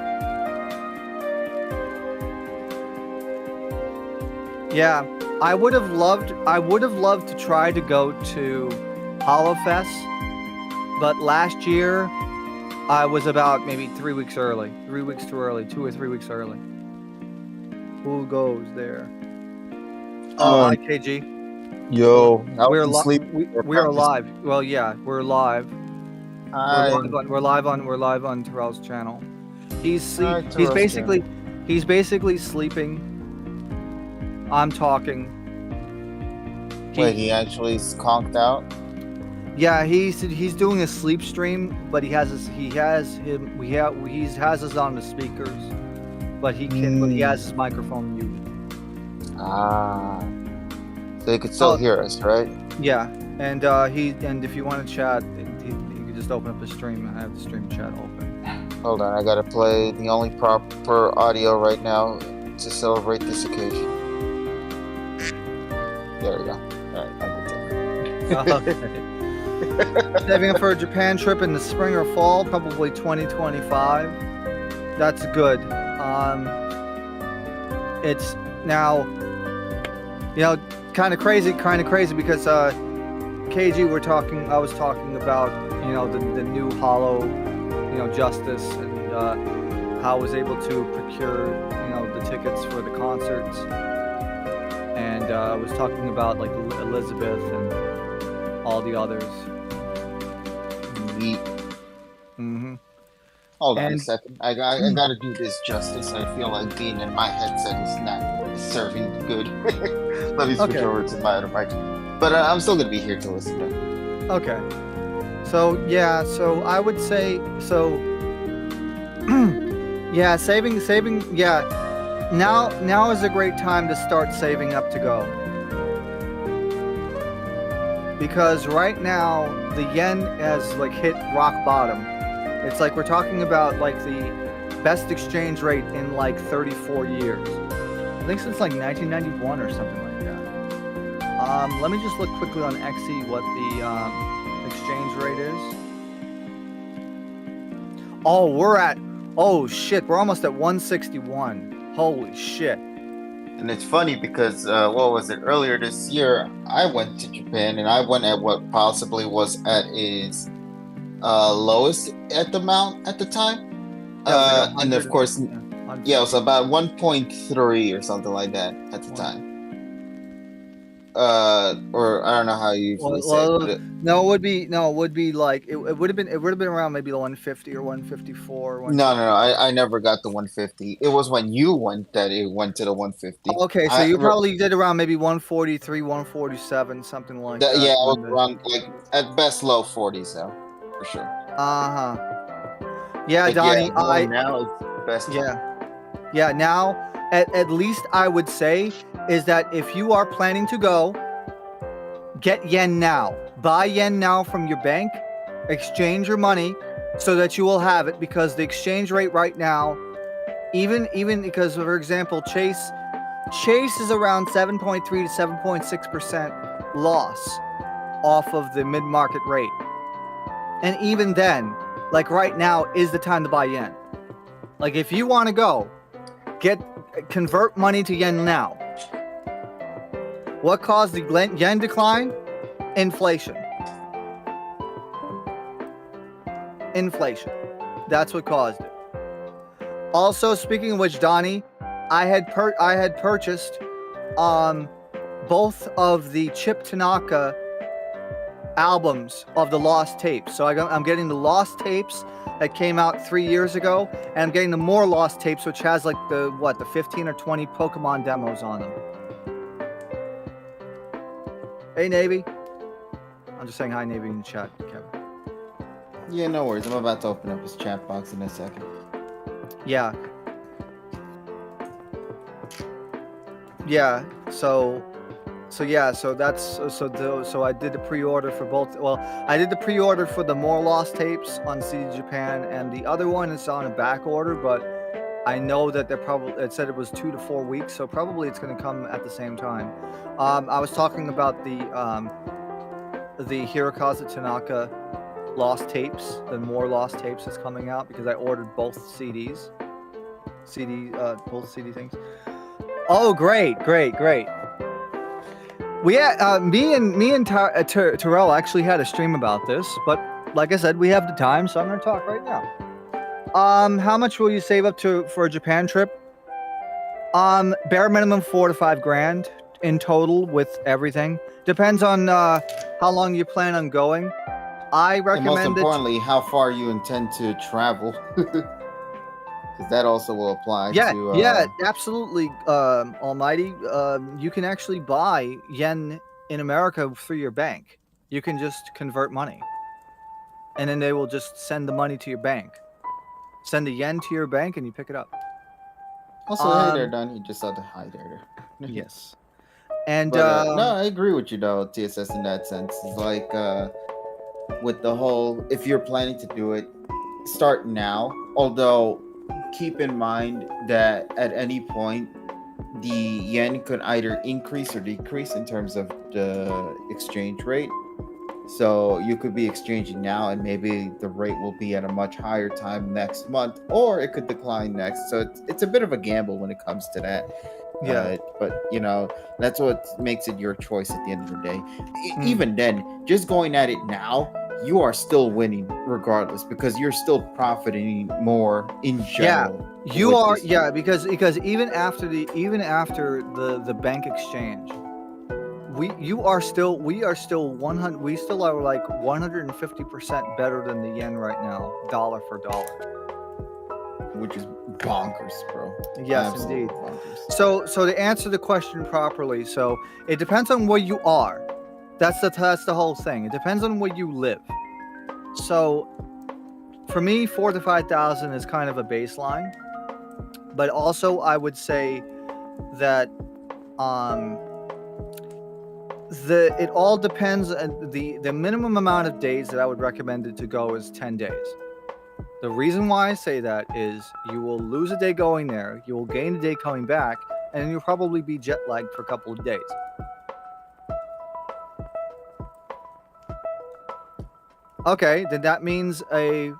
Yeah, I would have loved to try to go to HoloFest, but last year I was about maybe 3 weeks early. 3 weeks too early. 2 or 3 weeks early. Who goes there? Oh, hi, KG. Yo, we're live. Well, yeah, we're live. Hi. We're live on Terrell's channel. He's basically sleeping. I'm talking. Wait, he actually conked out? Yeah, he's doing a sleep stream, but he has us on the speakers, but he has his microphone muted. Ah, so he could still hear us, right? Yeah, and if you want to chat, you can just open up the stream. I have the stream chat open. Hold on, I gotta play the only proper audio right now to celebrate this occasion. There we go. All right, I'm good. Saving up for a Japan trip in the spring or fall, probably 2025. That's good. It's now, you know, kind of crazy because KG, I was talking about, you know, the new Holo, you know, Justice, and how I was able to procure, you know, the tickets for the concerts, and I was talking about like Elizabeth and all the others. Mm-hmm. Hold on a second. I gotta do this justice. I feel like being in my headset is not serving good. Let me switch over to my other mic. But I'm still gonna be here to listen to it. Okay. So yeah, so I would say so. Yeah, saving. Yeah, now is a great time to start saving up to go. Because right now the yen has like hit rock bottom, It's like we're talking about like the best exchange rate in like 34 years. I think since like 1991 or something like that. Let me just look quickly on Xe what the exchange rate is. Oh shit, we're almost at 161. Holy shit. And it's funny because what was it, earlier this year I went to Japan and I went at what possibly was at its lowest at the amount at the time. And of course, it was about 1.3 or something like that at the time. Or I don't know how you usually say it, but it would be like it would have been around maybe the 150 or 154. No, I never got the 150. It was when you went that it went to the 150. Okay, so you probably did around maybe 143, 147, something like that. Yeah, it was around like at best low 40s though, for sure. Yeah, but Donnie, now it's best. Yeah. Now, at least I would say is that if you are planning to go, get yen now. Buy yen now from your bank. Exchange your money so that you will have it, because the exchange rate right now, even because, for example, Chase is around 7.3 to 7.6% loss off of the mid-market rate, and even then, like right now is the time to buy yen. Like if you want to go, convert money to yen now. What caused the yen decline? Inflation. That's what caused it. Also, speaking of which, Donnie, I had purchased both of the Chip Tanaka albums of the Lost Tapes. So I'm getting the Lost Tapes that came out 3 years ago, and I'm getting the more Lost Tapes, which has like the 15 or 20 Pokemon demos on them. Hey, Navy. I'm just saying hi, Navy, in the chat, Kevin. Yeah, no worries. I'm about to open up his chat box in a second. Yeah. So I did the pre-order for both. Well, I did the pre-order for the More Lost Tapes on CD Japan, and the other one is on a back order, but I know that it said it was 2 to 4 weeks, so probably it's going to come at the same time. I was talking about the Hirokazu Tanaka Lost Tapes, the More Lost Tapes that's coming out, because I ordered both CDs. Both CD things. Oh, great. Me and Terrell actually had a stream about this, but like I said, we have the time, so I'm going to talk right now. How much will you save up for a Japan trip? Bare minimum $4,000 to $5,000 in total with everything. Depends on how long you plan on going. I recommend. And most importantly, how far you intend to travel. Because that also will apply to... Yeah, absolutely, Almighty. You can actually buy yen in America through your bank. You can just convert money. And then they will just send the money to your bank. Send the yen to your bank and you pick it up. Also, hey there, Don. You just saw the hi there. Yes. And no, I agree with you, though, TSS, in that sense. It's like with the whole, if you're planning to do it, start now. Although... keep in mind that at any point the yen could either increase or decrease in terms of the exchange rate. So you could be exchanging now and maybe the rate will be at a much higher time next month, or it could decline next. So it's a bit of a gamble when it comes to that. Yeah. But you know, that's what makes it your choice at the end of the day. Even then, just going at it now, you are still winning regardless, because you're still profiting more in general. Yeah, you are. Yeah, because even after the bank exchange, we are still 100. We still are like 150% better than the yen right now, dollar for dollar, which is bonkers, bro. Yes, absolutely, indeed. Bonkers. So to answer the question properly, so it depends on where you are. That's the whole thing. It depends on where you live. So, for me, 4,000 to 5,000 is kind of a baseline. But also, I would say that it all depends. The minimum amount of days that I would recommend it to go is 10 days. The reason why I say that is you will lose a day going there, you will gain a day coming back, and then you'll probably be jet lagged for a couple of days. Okay, then that means a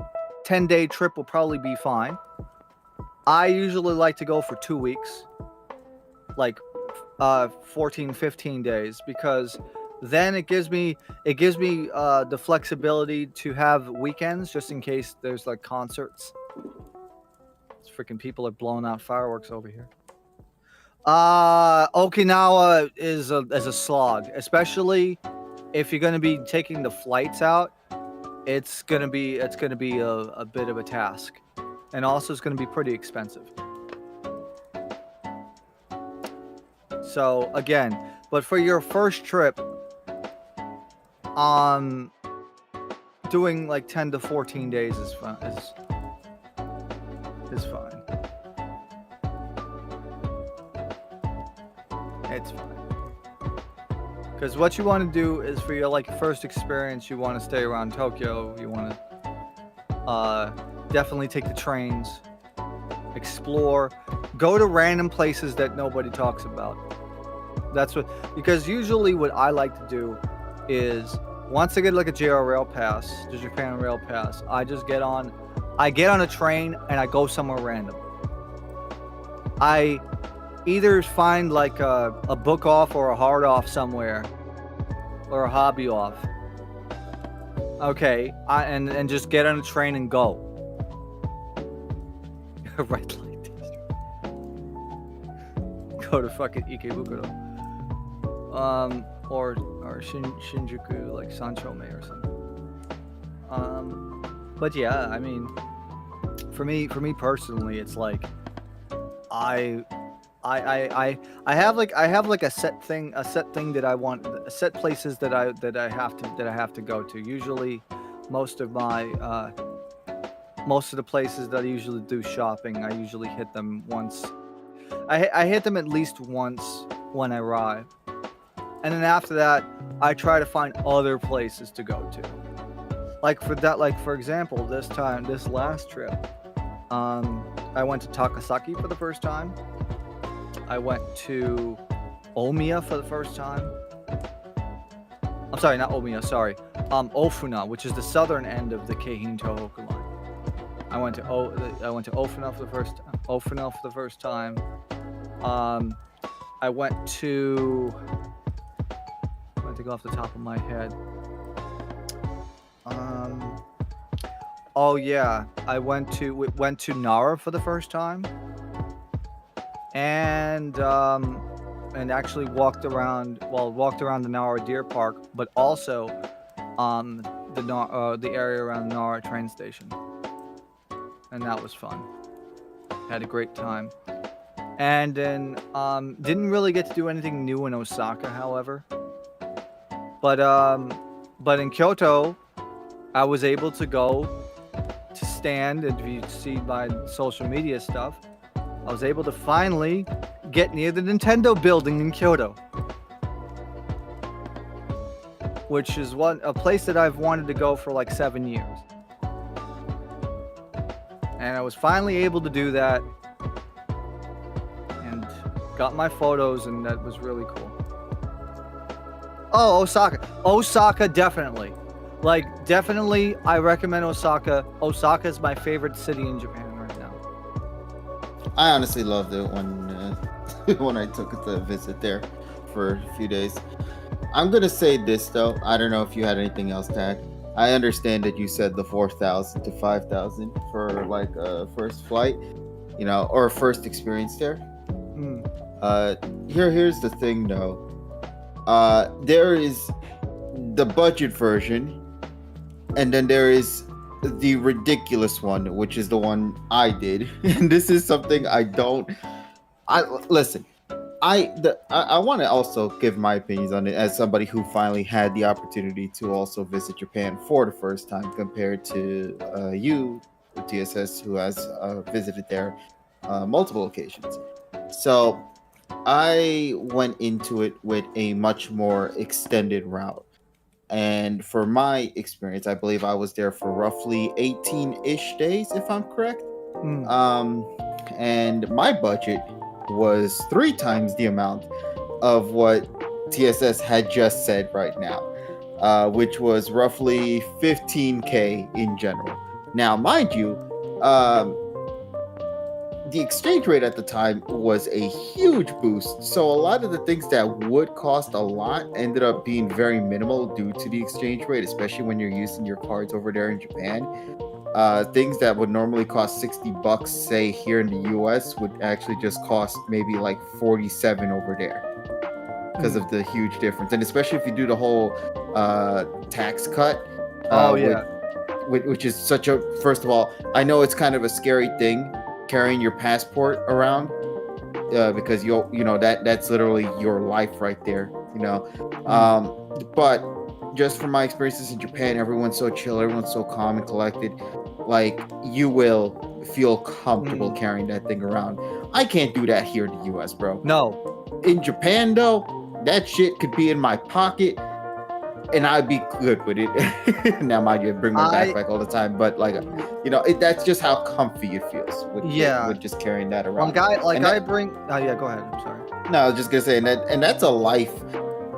10-day trip will probably be fine. I usually like to go for 2 weeks, like 14, 15 days, because then it gives me the flexibility to have weekends just in case there's like concerts. These freaking people are blowing out fireworks over here. Okinawa is a slog, especially if you're going to be taking the flights out. It's gonna be a bit of a task, and also it's gonna be pretty expensive. So again, but for your first trip, doing like 10 to 14 days is fine. Is fine. It's fine. Because what you want to do is for your like first experience, you want to stay around Tokyo. You want to definitely take the trains, explore, go to random places that nobody talks about. That's what, because usually what I like to do is once I get like a JR Rail Pass, the Japan Rail Pass, I get on a train and I go somewhere random. I either find like a book off or a hard off somewhere, or a hobby off. Okay, and just get on a train and go. Red light district. Go to fucking Ikebukuro, or Shinjuku, like Sanchome or something. But yeah, I mean, for me personally, it's like I have like a set thing that I want, set places that I have to go to. Usually, most of the places that I usually do shopping, I usually hit them once. I hit them at least once when I arrive, and then after that, I try to find other places to go to. Like for example, this last trip, I went to Takasaki for the first time. I went to Omiya for the first time. I'm sorry, not Omiya, sorry. Ofuna, which is the southern end of the Keihin Tohoku line. I went to Ofuna for the first time. I went to go off the top of my head. Oh yeah, I went to Nara for the first time. And actually walked around the Nara Deer Park, but also the area around the Nara train station, and that was fun. Had a great time, and then didn't really get to do anything new in Osaka, however. But in Kyoto, I was able to go to stand, and if you see my social media stuff, I was able to finally get near the Nintendo building in Kyoto, which is a place that I've wanted to go for like 7 years. And I was finally able to do that and got my photos, and that was really cool. Oh, Osaka, definitely. Like, definitely, I recommend Osaka. Osaka is my favorite city in Japan. I honestly loved it when I took the visit there for a few days. I'm gonna say this though. I don't know if you had anything else to add. I understand that you said the 4,000 to 5,000 for like a first flight, or first experience there. Here's the thing though. There is the budget version, and then there is the ridiculous one, which is the one I did. And this is something I want to also give my opinions on it as somebody who finally had the opportunity to also visit Japan for the first time, compared to you, TSS, who has visited there multiple occasions. So I went into it with a much more extended route. And for my experience, I believe I was there for roughly 18-ish days, if I'm correct. And my budget was 3 times the amount of what TSS had just said right now, which was roughly 15K in general. Now, mind you, the exchange rate at the time was a huge boost. So a lot of the things that would cost a lot ended up being very minimal due to the exchange rate, especially when you're using your cards over there in Japan. Things that would normally cost $60, say here in the US, would actually just cost maybe like 47 over there because of the huge difference. And especially if you do the whole tax cut. Which is such a, first of all, I know it's kind of a scary thing carrying your passport around, because you know that's literally your life right there, you know. But just from my experiences in Japan, everyone's so chill, everyone's so calm and collected. Like, you will feel comfortable carrying that thing around. I can't do that here in the US, bro. No. In Japan though, that shit could be in my pocket and I'd be good with it. Now, mind you, I bring my backpack all the time, but like, you know, that's just how comfy it feels with just carrying that around. Go ahead. I'm sorry. No, I was just gonna say, and that's a life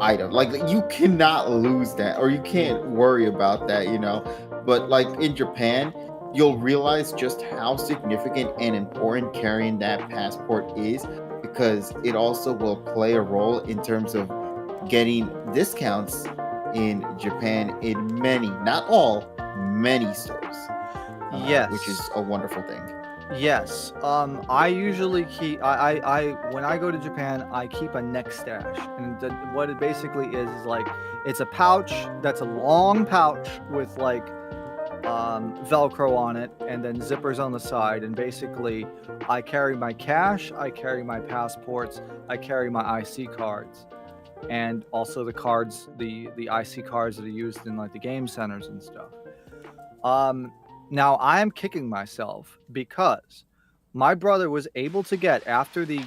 item. Like, you cannot lose that, or you can't worry about that, you know. But like in Japan, you'll realize just how significant and important carrying that passport is, because it also will play a role in terms of getting discounts in Japan in many, not all, many stores. Yes, which is a wonderful thing. Yes. I usually keep. I when I go to Japan, I keep a neck stash, and what it basically is like, it's a pouch that's a long pouch with like Velcro on it, and then zippers on the side, and basically I carry my cash, I carry my passports, I carry my IC cards. And also the cards, the IC cards that are used in like the game centers and stuff. Now I am kicking myself because my brother was able to get after the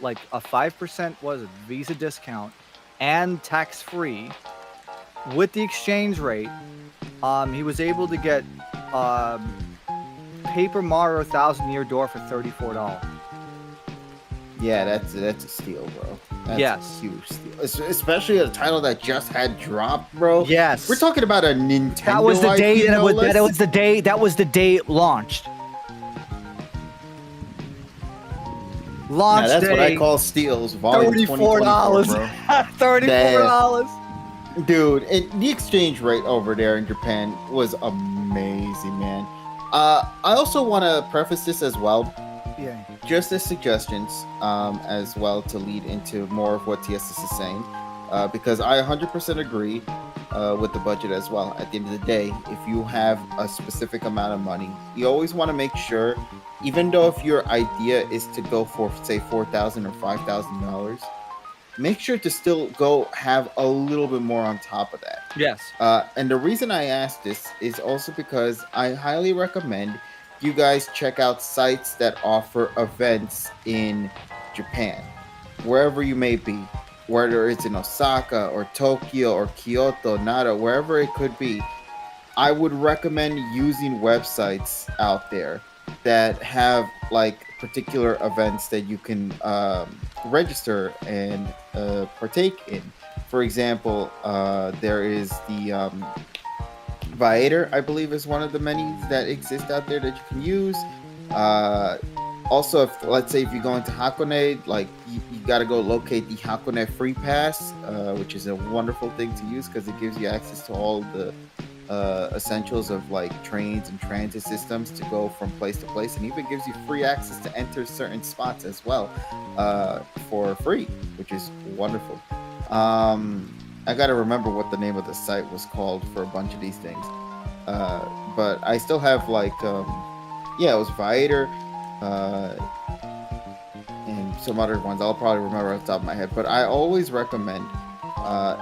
like a 5% Visa discount and tax free with the exchange rate. He was able to get Paper Mario Thousand Year Door for $34. Yeah, that's a steal, bro. That's a huge steal. Especially a title that just had dropped, bro. Yes. We're talking about a Nintendo. That was the day IP, that was the day it launched. Launch that's day. What I call steals. Volume $34. $34. Dude, the exchange rate over there in Japan was amazing, man. I also want to preface this as well. Yeah. Just as suggestions, as well, to lead into more of what TSS is saying, because I 100% agree with the budget as well. At the end of the day, if you have a specific amount of money, you always want to make sure, even though if your idea is to go for, say, $4,000 or $5,000, make sure to still go have a little bit more on top of that. Yes. And the reason I ask this is also because I highly recommend you guys check out sites that offer events in Japan, wherever you may be, whether it's in Osaka or Tokyo or Kyoto, Nara, wherever it could be. I would recommend using websites out there that have like particular events that you can register and partake in. For example, there is the Viator, I believe, is one of the many that exist out there that you can use. Also, let's say if you're going to Hakone, like you got to go locate the Hakone Free Pass, which is a wonderful thing to use because it gives you access to all the essentials of like trains and transit systems to go from place to place, and even gives you free access to enter certain spots as well for free, which is wonderful. I gotta remember what the name of the site was called for a bunch of these things, but I still have like it was Viator and some other ones I'll probably remember off the top of my head, but I always recommend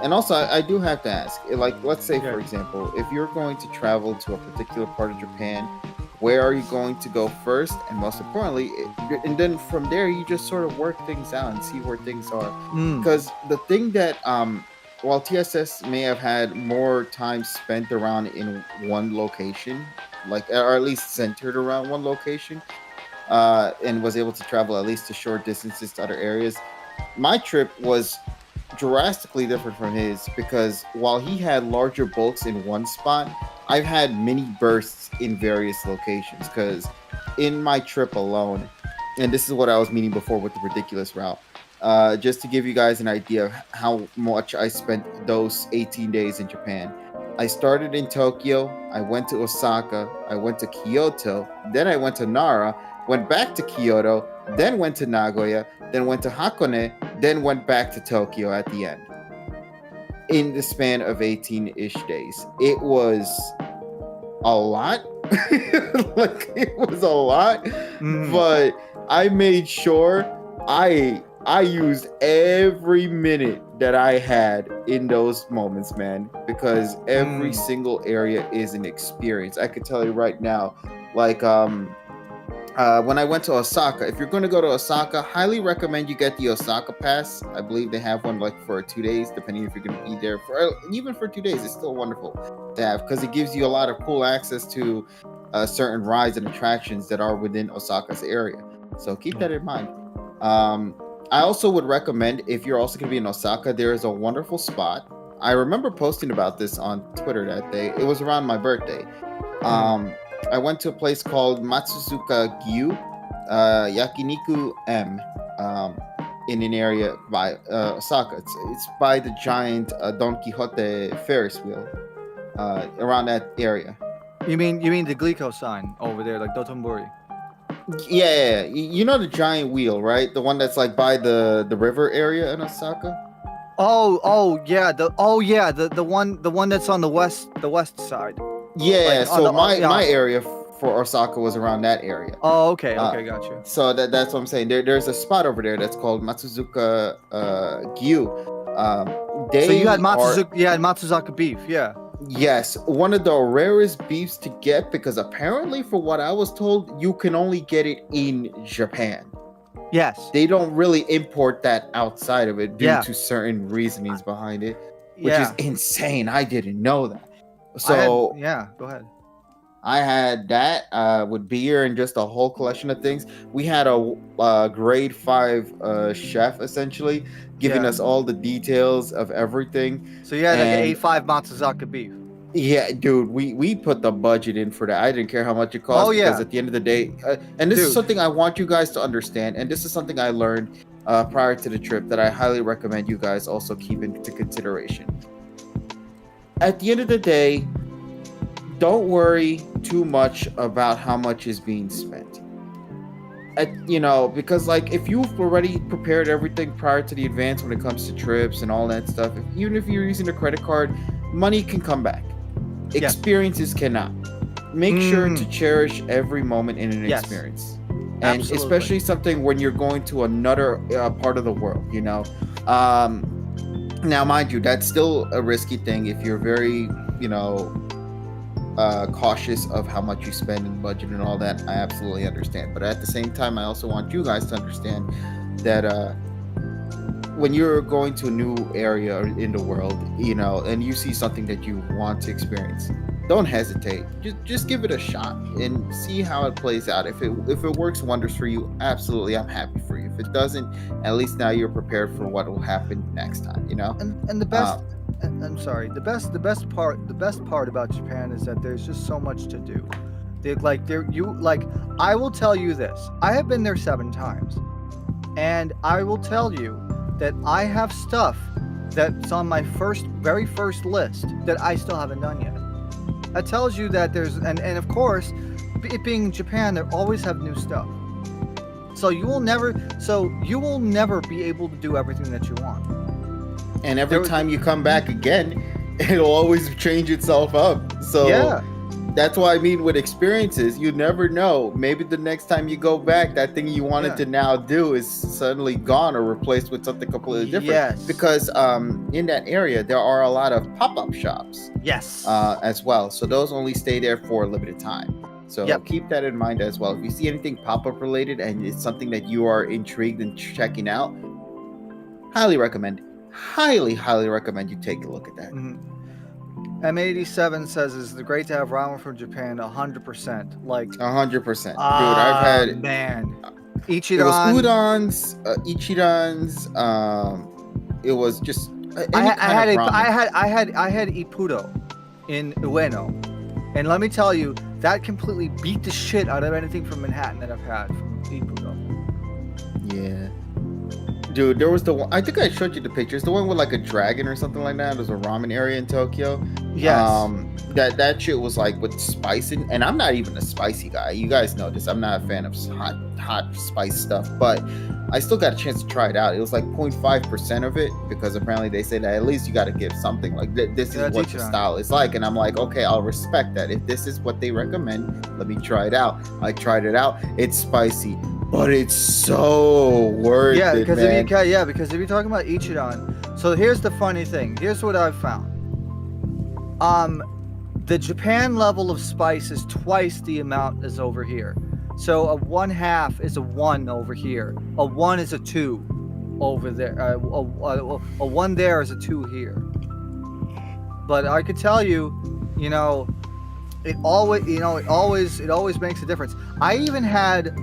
and also I do have to ask, like, let's say for example, if you're going to travel to a particular part of Japan, where are you going to go first, and most importantly, and then from there you just sort of work things out and see where things are. Because the thing that while TSS may have had more time spent around in one location, like or at least centered around one location, and was able to travel at least to short distances to other areas, my trip was drastically different from his because while he had larger bulks in one spot, I've had mini bursts in various locations. Because in my trip alone, and this is what I was meaning before with the ridiculous route, just to give you guys an idea of how much I spent those 18 days in Japan. I started in Tokyo, I went to Osaka, I went to Kyoto, then I went to Nara, went back to Kyoto, then went to Nagoya, then went to Hakone, then went back to Tokyo at the end. In the span of 18-ish days. It was a lot. Like it was a lot. But I made sure I used every minute that I had in those moments, man, because every single area is an experience. I could tell you right now, like when I went to Osaka, if you're going to go to Osaka, highly recommend you get the Osaka Pass. I believe they have one like for 2 days, depending if you're going to be there for even for 2 days. It's still wonderful to have because it gives you a lot of cool access to certain rides and attractions that are within Osaka's area. So keep that in mind. I also would recommend, if you're also going to be in Osaka, there is a wonderful spot. I remember posting about this on Twitter that day. It was around my birthday. I went to a place called Matsuzuka Gyu, Yakiniku M, in an area by Osaka. It's by the giant Don Quixote Ferris wheel, around that area. You mean the Glico sign over there, like Dotonbori? Yeah. You know the giant wheel, right? The one that's like by the river area in Osaka. Oh yeah, the one that's on the west side. Yeah, like so my area for Osaka was around that area. Oh, okay, got you. So that's what I'm saying. There's a spot over there that's called Matsuzuka Gyu. So you had Matsuzaka beef, yeah. Yes, one of the rarest beefs to get because apparently, for what I was told, you can only get it in Japan. Yes. They don't really import that outside of it due to certain reasonings behind it, which is insane. I didn't know that. So go ahead. I had that with beer and just a whole collection of things. We had a grade 5 chef essentially giving us all the details of everything. So you had like an A5 Matsuzaka beef. Yeah, dude, we put the budget in for that. I didn't care how much it cost because at the end of the day, and this is something I want you guys to understand, and this is something I learned prior to the trip that I highly recommend you guys also keep into consideration. At the end of the day, don't worry too much about how much is being spent. Because like if you've already prepared everything prior to the advance when it comes to trips and all that stuff, even if you're using a credit card, money can come back. Experiences cannot. Make sure to cherish every moment in an experience. And especially something when you're going to another part of the world, Now, mind you, that's still a risky thing if you're very, cautious of how much you spend and budget and all that. I absolutely understand. But at the same time, I also want you guys to understand that when you're going to a new area in the world, and you see something that you want to experience, don't hesitate. Just give it a shot and see how it plays out. If it works wonders for you, absolutely, I'm happy for you. If it doesn't, at least now you're prepared for what will happen next time. And the best. I'm sorry. The best part about Japan is that there's just so much to do. I will tell you this. I have been there 7 times, and I will tell you that I have stuff that's on my very first list that I still haven't done yet. That tells you that there's and of course, it being Japan, they always have new stuff. So you will never be able to do everything that you want. And every time you come back again, it'll always change itself up. So that's why I mean with experiences, you never know. Maybe the next time you go back, that thing you wanted to now do is suddenly gone or replaced with something completely different. Yes. Because in that area, there are a lot of pop-up shops. Yes. As well. So those only stay there for a limited time. So keep that in mind as well. If you see anything pop-up related and it's something that you are intrigued in checking out, highly recommend it. highly, highly recommend you take a look at that. M87 says it's great to have ramen from Japan. 100%. Like 100%, dude. I've had man. Ichiran. It was Ichiran's. It was just. I had Ippudo in Ueno, and let me tell you, that completely beat the shit out of anything from Manhattan that I've had from Ippudo. Yeah. Dude, there was the one. I think I showed you the pictures. The one with like a dragon or something like that. There's a ramen area in Tokyo. Yes. That shit was like with spice and I'm not even a spicy guy. You guys know this. I'm not a fan of hot spice stuff, but I still got a chance to try it out. It was like 0.5% of it because apparently they say that at least you got to give something. Like this is what the style is like, and I'm like, okay, I'll respect that. If this is what they recommend, let me try it out. I tried it out. It's spicy, but it's so worth it, man. Because if you're talking about Ichiran, so here's the funny thing. Here's what I've found. The Japan level of spice is twice the amount as over here. So a 1/2 is a 1 over here. A 1 is a 2 over there. A 1 there is a 2 here. But I could tell you, it always makes a difference. I even had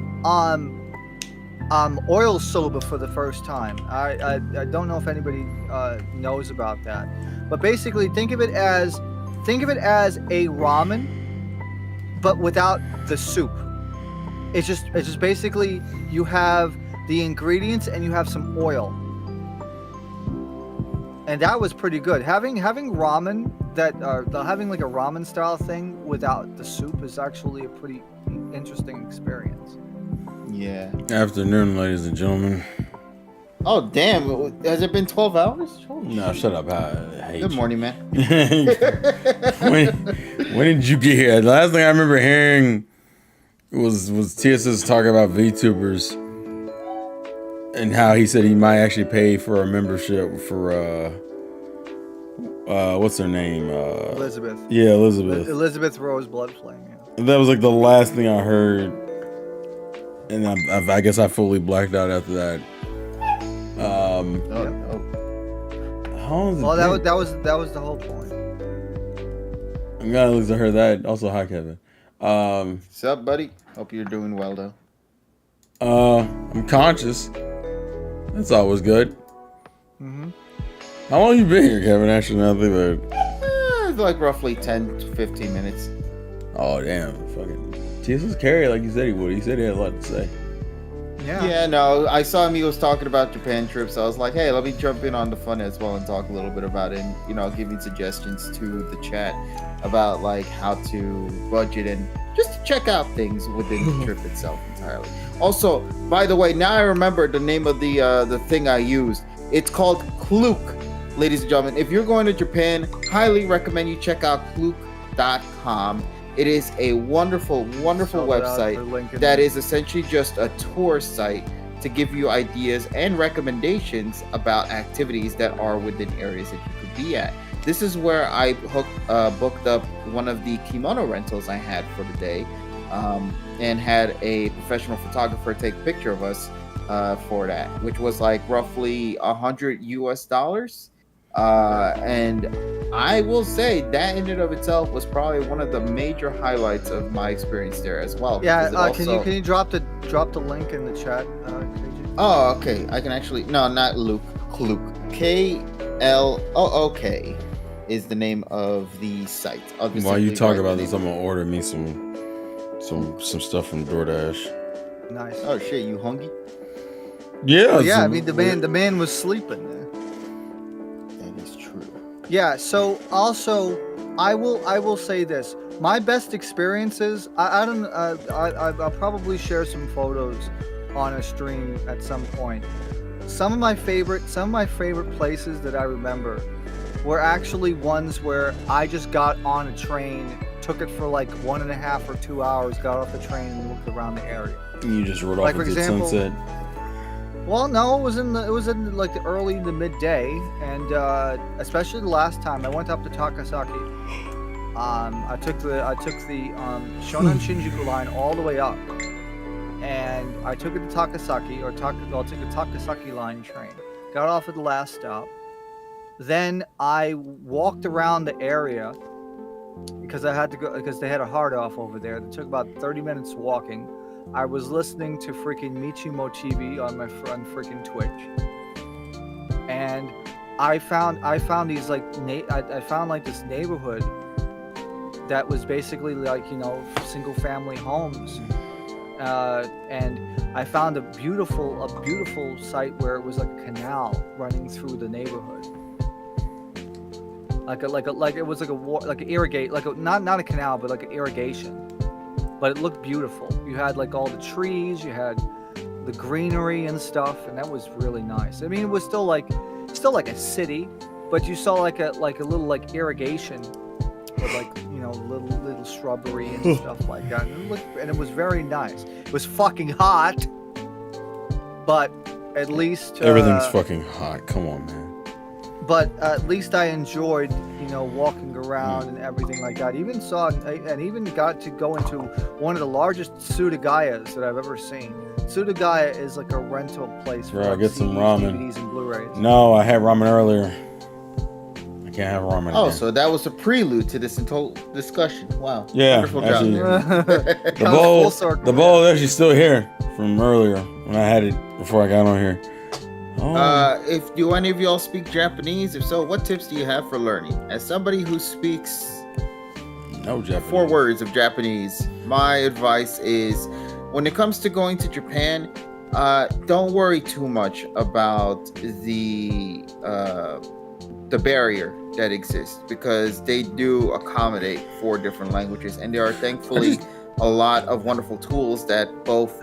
oil soba for the first time. I don't know if anybody knows about that, but basically think of it as a ramen, but without the soup. It's just basically you have the ingredients and you have some oil, and that was pretty good. Having ramen having like a ramen style thing without the soup is actually a pretty interesting experience. Yeah. Afternoon, ladies and gentlemen. Oh damn! Has it been 12 hours? No, shut up. I hate Good morning, man. when did you get here? The last thing I remember hearing was TSS talking about VTubers and how he said he might actually pay for a membership for what's her name? Elizabeth. Yeah, Elizabeth. Elizabeth Rose Bloodflame. Yeah. That was like the last thing I heard, and I guess I fully blacked out after that. How long that was the whole point. I'm glad at least I heard that. Also, hi Kevin. What's up, buddy? Hope you're doing well, though. I'm conscious. That's always good. Mm-hmm. How long you been here, Kevin? Actually, now I think about it. Like roughly 10 to 15 minutes. Oh damn! Fucking Jesus carry like you said he would. He said he had a lot to say. Yeah, no, I saw him. He was talking about Japan trips. So I was like, hey, let me jump in on the fun as well and talk a little bit about it. And, giving suggestions to the chat about like how to budget and just to check out things within the trip itself entirely. Also, by the way, now I remember the name of the thing I used. It's called Klook, ladies and gentlemen. If you're going to Japan, highly recommend you check out Klook.com. It is a wonderful, wonderful website that is essentially just a tour site to give you ideas and recommendations about activities that are within areas that you could be at. This is where I booked up one of the kimono rentals I had for the day, and had a professional photographer take a picture of us for that, which was like roughly $100 US. And I will say that in and of itself was probably one of the major highlights of my experience there as well. Yeah, can you drop the link in the chat? Oh, okay. I can actually not Luke. Klook. KLOOK is the name of the site. While you talk about this, I'm gonna order me some stuff from DoorDash. Nice. Oh shit, you hungry? Yeah. Yeah, I mean the man was sleeping there. Yeah, so also I will say this. My best experiences, I'll probably share some photos on a stream at some point. Some of my favorite places that I remember were actually ones where I just got on a train, took it for like 1.5 or 2 hours, got off the train and looked around the area. And you just rode off into sunset. Well, no, it was in like the early to midday, and especially the last time I went up to Takasaki. I took the Shonan Shinjuku line all the way up, and I took it to Takasaki, I took the Takasaki line train. Got off at the last stop, Then I walked around the area because I had to go because they had a hard off over there. It took about 30 minutes walking. I was listening to freaking Michi Mochibi on my front freaking Twitch, and I found these like I found like this neighborhood that was basically like, you know, single family homes, and I found a beautiful site where it was like a canal running through the neighborhood, like it was like an irrigate, like not a canal but like an irrigation, but it looked beautiful. You had like all the trees, you had the greenery and stuff, and that was really nice. I mean, it was still like a city, but you saw like a little like irrigation with like, you know, little shrubbery and stuff like that. And it was very nice. It was fucking hot, but at least Everything's fucking hot. Come on, man. But at least I enjoyed, you know, walking around and everything like that. Even got to go into one of the largest Sudagayas that I've ever seen. Sudagaya is like a rental place for Bro, get some CDs, ramen. DVDs, and Blu-rays. No, I had ramen earlier. I can't have ramen Oh, again. so that was a prelude to this whole discussion. Wow. Yeah, Wonderful job. actually, there. the bowl is actually still here from earlier when I had it before I got on here. Oh. If do any of y'all speak Japanese? If so, what tips do you have for learning? As somebody who speaks No Japanese. 4 words of Japanese, my advice is, when it comes to going to Japan, don't worry too much about the barrier that exists, because they do accommodate 4 different languages, and there are thankfully a lot of wonderful tools that both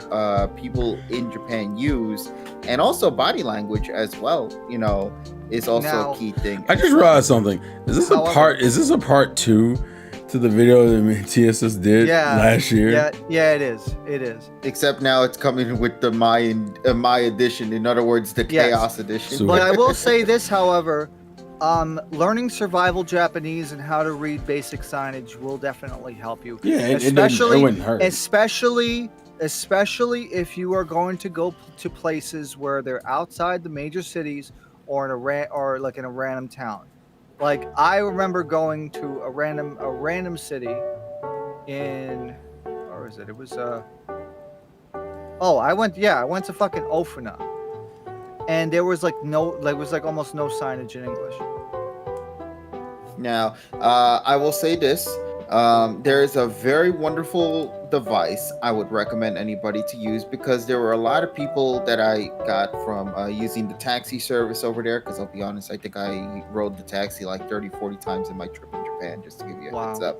people in Japan use, and also body language as well, you know, is also Now, a key thing. I just realized something. Is this However- Is this a part 2 to the video that me and TSS did last year? Yeah, it is. It is. Except now it's coming with the my edition. In other words, the Yes. Chaos edition. So- But I will say this, however, learning survival Japanese and how to read basic signage will definitely help you. Yeah, it especially, wouldn't hurt. especially if you are going to go to places where they're outside the major cities or in a random town. Like I remember going to a random city in, where was it? It was I went to fucking Ofuna. And there was almost no signage in English. Now, I will say this. There is a very wonderful device I would recommend anybody to use, because there were a lot of people that I got from using the taxi service over there, because I'll be honest, I think I rode the taxi like 30-40 times in my trip in Japan, just to give you a heads up.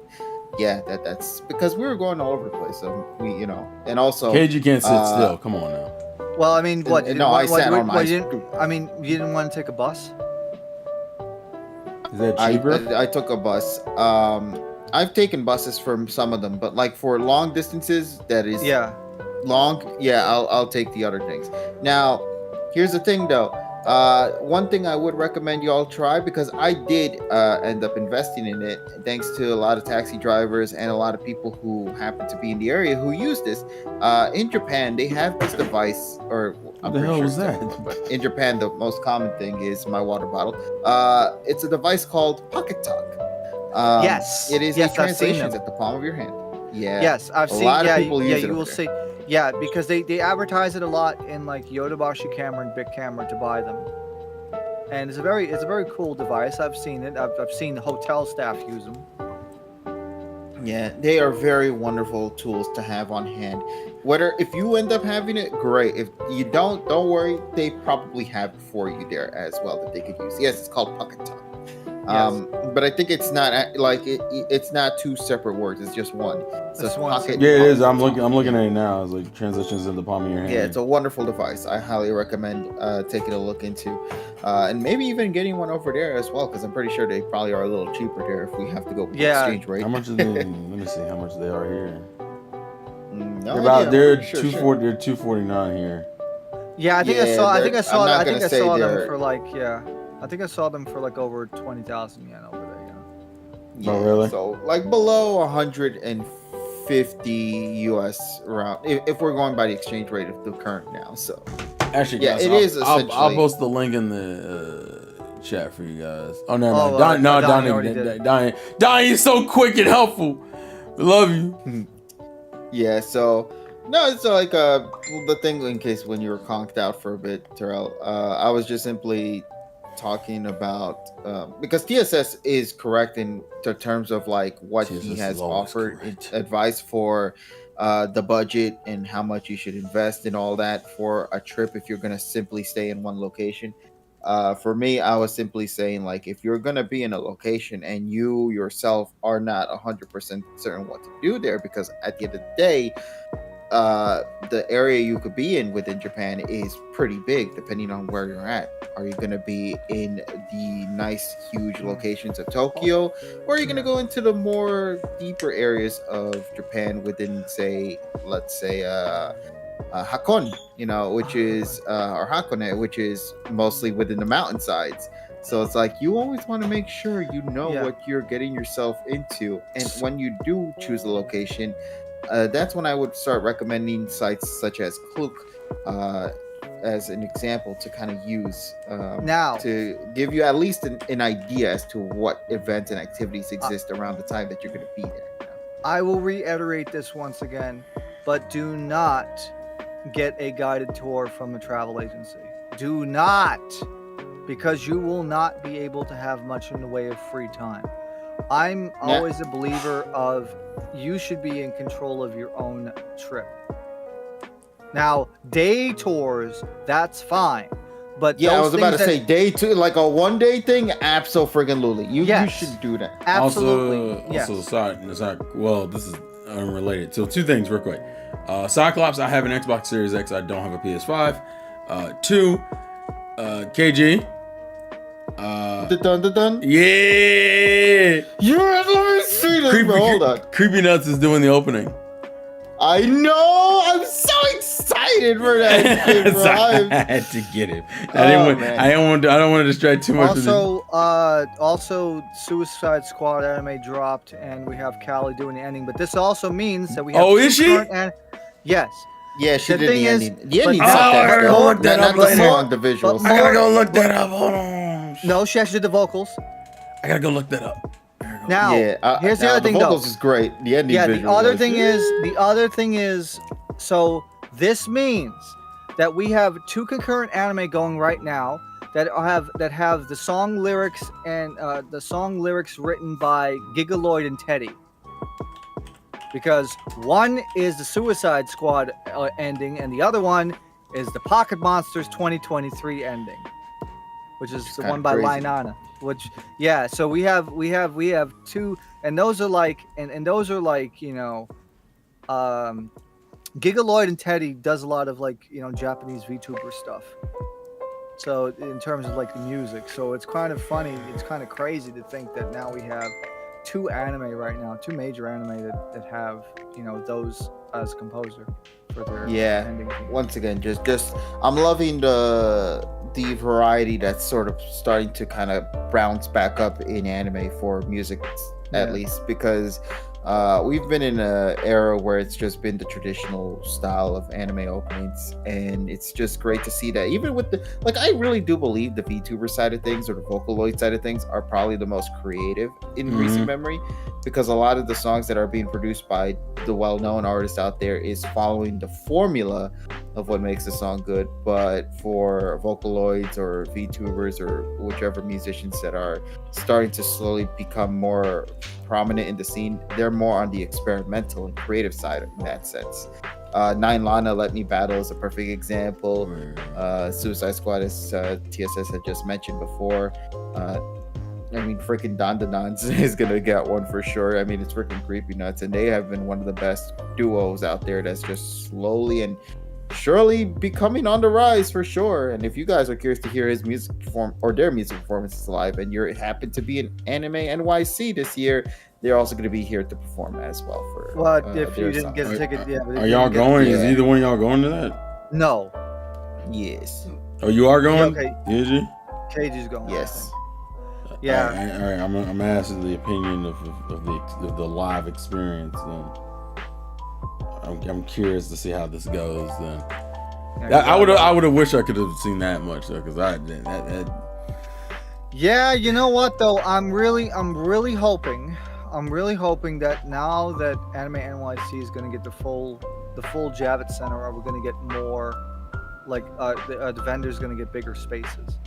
Yeah, that's because we were going all over the place. So we, you know, and also Cage, you can't sit still. Come on now. Well, I mean, what? No, I sat on my. you didn't want to take a bus? Is that cheaper? I took a bus. I've taken buses from some of them, but like for long distances, that is long. Yeah, I'll take the other things. Now, here's the thing though. One thing I would recommend you all try, because I did end up investing in it thanks to a lot of taxi drivers and a lot of people who happen to be in the area who use this. In Japan, they have this device, or What the hell was that? But in Japan, the most common thing is my water bottle. It's a device called Pocket Talk. Yes. It is Yes, a I've seen translation them. at the palm of your hand. Yeah. Yes, I've A seen. lot of people use it you over will there. see. Yeah, because they advertise it a lot in like Yodobashi Camera and Big Camera to buy them. And it's a very cool device. I've seen it. I've seen the hotel staff use them. Yeah, they are very wonderful tools to have on hand. If you end up having it, great. If you don't worry. They probably have it for you there as well that they could use. Yes, it's called Pocket Talk. But I think it's not like it's not 2 separate words. It's just one. So It's one. Pocket. Yeah, it is. I'm Talk. looking at it now. It's like transitions in the palm of your hand. Yeah, it's a wonderful device. I highly recommend taking a look into, and maybe even getting one over there as well, because I'm pretty sure they probably are a little cheaper there if we have to go with exchange rate. How much is it? Let me see how much they are here. No They're idea. Sure. They're $249 here. Yeah, I think Yeah, I saw I'm not them gonna say they're- for like I think I saw them for like over 20,000 yen over there. Yeah, Oh, really? So like below 150 US around, if we're going by the exchange rate of the current now. So Actually, yeah, guys, it is I'll essentially. post the link in the chat for you guys. Oh, never Oh, mind. Donnie already did. Donnie is so quick and helpful. Love you. Yeah, so no, it's like the thing in case when you were conked out for a bit, Terrell. I was just simply talking about because TSS is correct in terms of like what TSS he is has always offered correct. advice for the budget and how much you should invest and all that for a trip if you're gonna simply stay in one location. For me, I was simply saying like if you're gonna be in a location and you yourself are not 100% certain what to do there, because at the end of the day, the area you could be in within Japan is pretty big depending on where you're at. Are you going to be in the nice huge locations of Tokyo, or are you going to go into the more deeper areas of Japan within, say, let's say Hakone, which is or Hakone, which is mostly within the mountainsides. So it's like you always want to make sure you know Yeah. what you're getting yourself into, and when you do choose a location, that's when I would start recommending sites such as Klook as an example to kind of use Now, to give you at least an idea as to what events and activities exist around the time that you're going to be there. I will reiterate this once again, but do not get a guided tour from a travel agency. Do not, because you will not be able to have much in the way of free time. I'm always a believer of you should be in control of your own trip. Now, day tours, that's fine. But Yeah, I those was about to things say day two, like a 1 day thing. Absolutely, you Yes. should do that. absolutely, yes. Also, sorry, well, this is unrelated. So, two things real quick. Cyclops, I have an Xbox Series X. I don't have a PS5. Two, KG. Dun. Yeah. Yeah, let me see this, bro. Hold on. Creepy Nuts is doing the opening. I know. I'm so excited for that shit, bro. So I had to get it. I don't want to distract too much. Also, Suicide Squad anime dropped, and we have Callie doing the ending. But this also means that we have. Oh, is she? Yes. Yeah, she The did thing the is- ending. The but- ending Oh, sucked I ass, gotta though. go look that Not up the later. song, the visuals. But- I gotta go look that up. Hold on. No, she actually did the vocals. I gotta go look that up. Now, here's the now other thing, the though. vocals is great. The ending. Yeah, visuals the other are- thing is, so this means that we have two concurrent anime going right now that have the song lyrics and the song lyrics written by Gigaloid and Teddy. Because one is the Suicide Squad ending, and the other one is the Pocket Monsters 2023 ending, which is the kinda one by crazy. Lainana. Which, yeah, so we have two, and those are like, and those are like, Gigaloid and Teddy does a lot of like, Japanese VTuber stuff. So in terms of like the music, so it's kind of funny, it's kind of crazy to think that now we have two anime right now, two major anime that have, those as composer for their Yeah. ending. Once again, just I'm loving the variety that's sort of starting to kind of bounce back up in anime for music, at Yeah. least, because we've been in an era where it's just been the traditional style of anime openings, and it's just great to see that even with I really do believe the VTuber side of things or the Vocaloid side of things are probably the most creative in recent memory, because a lot of the songs that are being produced by the well-known artists out there is following the formula of what makes a song good. But for Vocaloids or VTubers or whichever musicians that are starting to slowly become more prominent in the scene, they're more on the experimental and creative side in that sense. Nine Lana Let Me Battle is a perfect example. Suicide Squad, as TSS had just mentioned before. Freaking Dandanons is gonna get one for sure. It's freaking Creepy Nuts, and they have been one of the best duos out there that's just slowly and surely becoming on the rise for sure. And if you guys are curious to hear his music perform or their music performances live, and you happen to be in Anime NYC this year, they're also going to be here to perform as well. For If you didn't get a ticket, yeah. But if Are you y'all didn't get- going? Is Yeah. either one of y'all going to that? No. Yes. Oh, you are going? Okay. Is you? Cage's going. Yes. Yeah. All right. I'm asking the opinion of the live experience. Then I'm curious to see how this goes. Then I would have wished I could have seen that much though, because I didn't. Yeah, you know what though? I'm really hoping that now that Anime NYC is going to get the full Javits Center, we're going to get more, like the vendors going to get bigger spaces.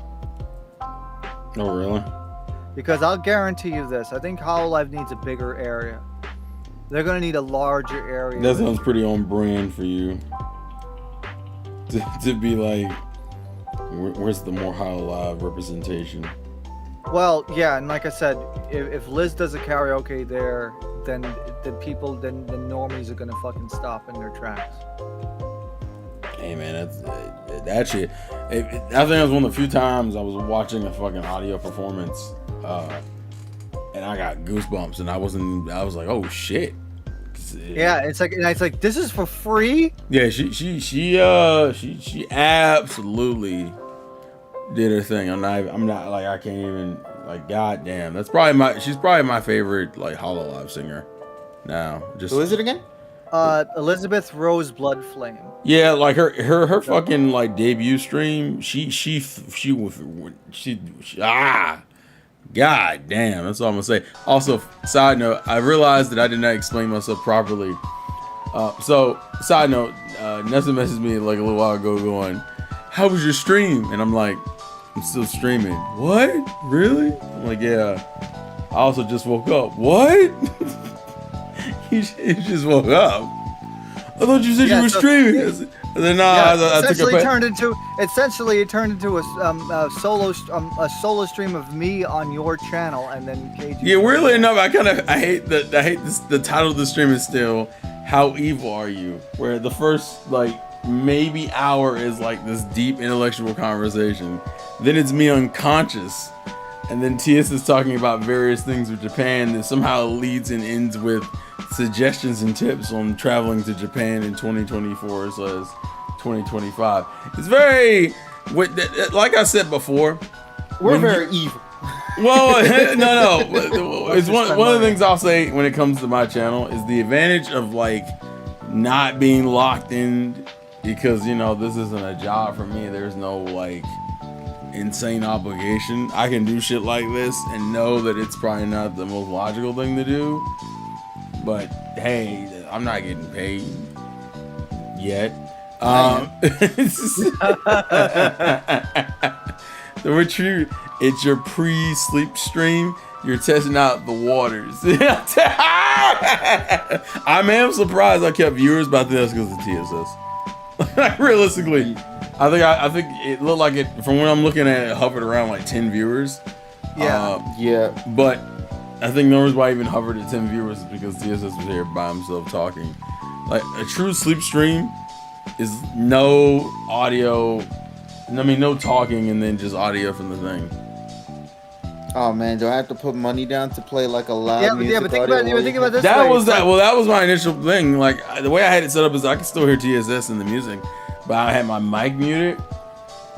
Oh, really? Because I'll guarantee you this: I think Hololive needs a bigger area. They're going to need a larger area. That sounds pretty on brand for you. To be like, where's the more Hololive representation? Well, yeah, and like I said, if Liz does a karaoke there, then the normies are gonna fucking stop in their tracks. Hey man, that shit. I think it was one of the few times I was watching a fucking audio performance, and I got goosebumps, and I was like, oh shit. Yeah, it's like this is for free. Yeah, she absolutely did her thing. I'm not like, I can't even, like, goddamn. She's probably my favorite, like, Hololive singer now. Just Who is it again? Elizabeth Rose Bloodflame. Yeah, like her fucking, like, debut stream. She god damn. That's all I'm gonna say. Also, side note, I realized that I did not explain myself properly. So side note, Nessa messaged me like a little while ago going, "How was your stream?" And I'm like, I'm still streaming. What? Really? I'm like, yeah. I also just woke up. What? you just woke up? I thought you said you were streaming. And then I took a essentially it turned into a solo stream of me on your channel, and then KG. Yeah, weirdly enough, I hate this. The title of the stream is still "How Evil Are You?" Where the first like maybe hour is like this deep intellectual conversation. Then it's me unconscious, and then TS is talking about various things with Japan that somehow leads and ends with suggestions and tips on traveling to Japan in 2024 as 2025. It's very, like I said before, we're very evil. Well, no. It's one of the things I'll say when it comes to my channel is the advantage of like not being locked in, because this isn't a job for me. There's no like insane obligation. I can do shit like this and know that it's probably not the most logical thing to do, but hey, I'm not getting paid yet. The retreat, it's your pre-sleep stream. You're testing out the waters. I am surprised I kept viewers, but I think that's because of TSS. Like, realistically, I think it looked like it, from when I'm looking at it, hovered around like 10 viewers. Yeah. But I think the reason why I even hovered at 10 viewers is because TSS was here by himself talking. Like, a true sleep stream is no audio, no talking, and then just audio from the thing. Oh man, do I have to put money down to play like a loud music? Yeah, but think about this. That was my initial thing. Like, the way I had it set up is I could still hear TSS in the music, but I had my mic muted.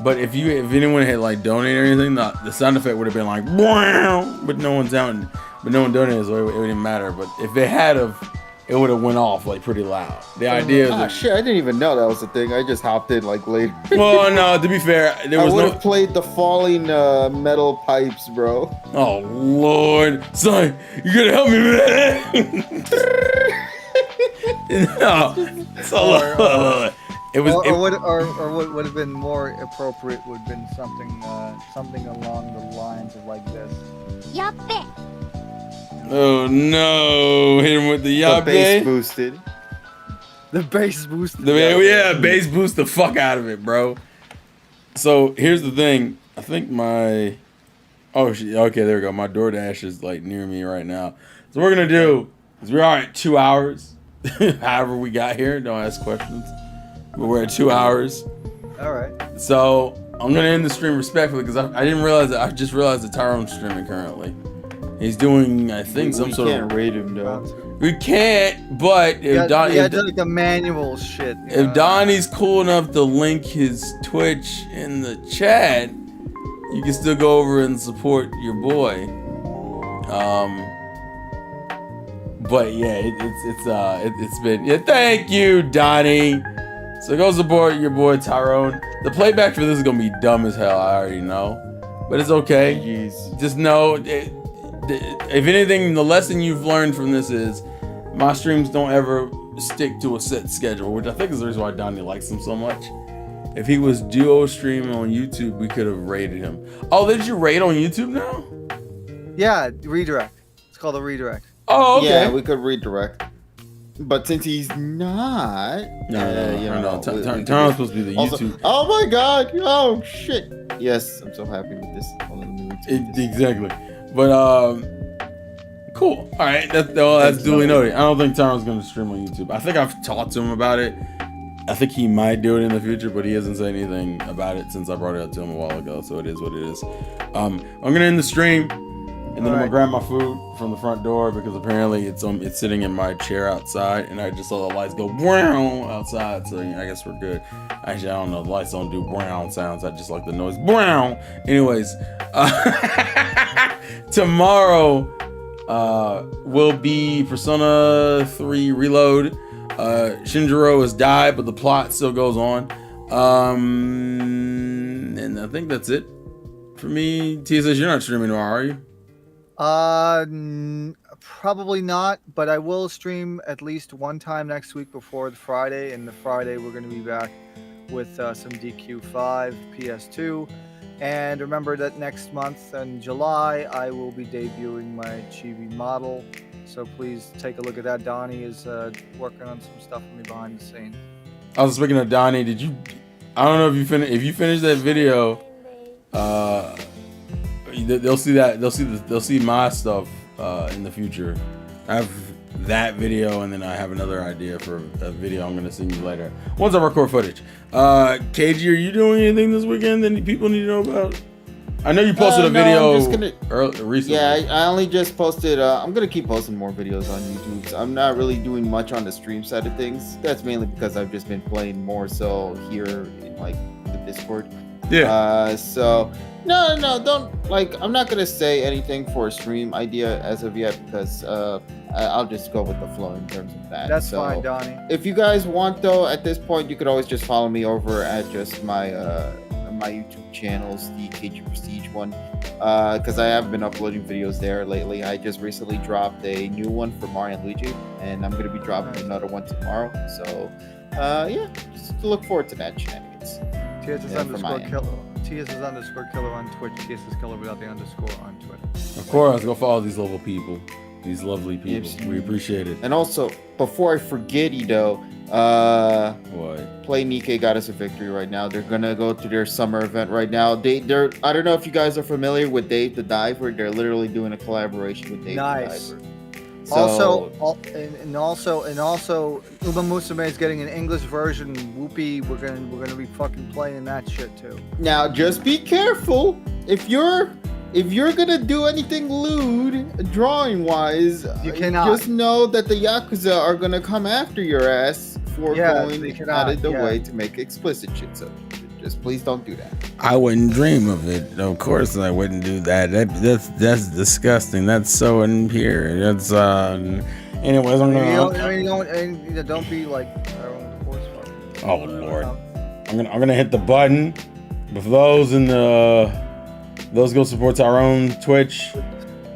But if anyone had like donated or anything, the sound effect would have been like, wow, but no one donated, so it wouldn't matter. But if they had it would have went off like pretty loud. The idea is shit, I didn't even know that was the thing. I just hopped in like later. Well, no, to be fair, I would have played the falling metal pipes, bro. Oh Lord, son, you gotta help me, man. No, what would have been more appropriate would have been something along the lines of like this. Yappe. Oh no! Hit him with the yappe. The bass boosted. The bass boosted. Bass boost the fuck out of it, bro. So here's the thing. I think okay, there we go. My DoorDash is like near me right now. So what we're gonna do is we're at 2 hours. However we got here, don't ask questions. But we're at 2 hours. All right. So I'm gonna end the stream respectfully because I didn't realize that. I just realized that Tyrone's streaming currently. He's doing, I think, some sort of. We can't rate him though. We can't, but if Don, do like the manual shit. If Donnie's cool enough to link his Twitch in the chat, you can still go over and support your boy. But yeah, it's been thank you, Donnie. So go support your boy Tyrone. The playback for this is gonna be dumb as hell. I already know. but it's okay. Jeez. Just know, if anything, the lesson you've learned from this is my streams don't ever stick to a set schedule, which I think is the reason why Donnie likes them so much. If he was duo streaming on YouTube, we could have rated him. Oh, did you rate on YouTube now? Yeah, redirect. It's called a redirect. Oh, okay. Yeah, we could redirect. But since he's not, No. Tom's supposed to be the also, YouTube. oh my God! Oh shit! Yes, I'm so happy with this. Hold on, let me retweet this. Exactly. But cool. All right, that's duly noted. I don't think Tom's going to stream on YouTube. I think I've talked to him about it. I think he might do it in the future, but he hasn't said anything about it since I brought it up to him a while ago. So it is what it is. I'm gonna end the stream. And then I'm gonna grab my food from the front door because apparently it's sitting in my chair outside, and I just saw the lights go brown outside. So I guess we're good. Actually, I don't know. The lights don't do brown sounds. I just like the noise brown. Anyways, tomorrow will be Persona 3 Reload. Shinjiro has died, but the plot still goes on. And I think that's it for me. TSS, you're not streaming tomorrow, are you? Probably not, but I will stream at least one time next week before the Friday, and the Friday we're going to be back with some DQ5 PS2. And remember that next month in July I will be debuting my Chibi model, so please take a look at that. Donnie is working on some stuff for me behind the scenes. I was speaking of Donnie. I don't know if you finished that video. They'll see that. They'll see my stuff in the future. I have that video, and then I have another idea for a video I'm gonna send you later once I record footage. KG, are you doing anything this weekend that people need to know about? I know you posted a video recently. Yeah, I only just posted. I'm gonna keep posting more videos on YouTube. So I'm not really doing much on the stream side of things. That's mainly because I've just been playing more so here in like the Discord. Yeah. So no, don't I'm not gonna say anything for a stream idea as of yet because I'll just go with the flow in terms of that. That's fine, Donnie. If you guys want though, at this point, you could always just follow me over at just my my YouTube channels, the KG Prestige one, because I have been uploading videos there lately. I just recently dropped a new one for Mario and Luigi, and I'm gonna be dropping another one tomorrow. So yeah, just look forward to that shenanigans. TSS_killer on Twitch. TSS killer without the underscore on Twitter. Of course, go follow these lovely people. These lovely people. We appreciate it. And also, before I forget, Edo, what? Play Nikkei got us a victory right now. They're gonna go to their summer event right now. They're I don't know if you guys are familiar with Dave the Diver. They're literally doing a collaboration with Dave the Diver. So, also, Uma Musume is getting an English version. Whoopee, we're gonna be fucking playing that shit too. Now, just be careful. If you're gonna do anything lewd, drawing wise, you cannot. Just know that the Yakuza are gonna come after your ass for going out of the way to make explicit shit. So just please don't do that. I wouldn't dream of it. Of course, I wouldn't do that. That's disgusting. That's so impure. That's anyways, I'm gonna. Don't be like our own divorce fuck. Oh Lord, I'm gonna hit the button. But for those those go support Tyrone Twitch.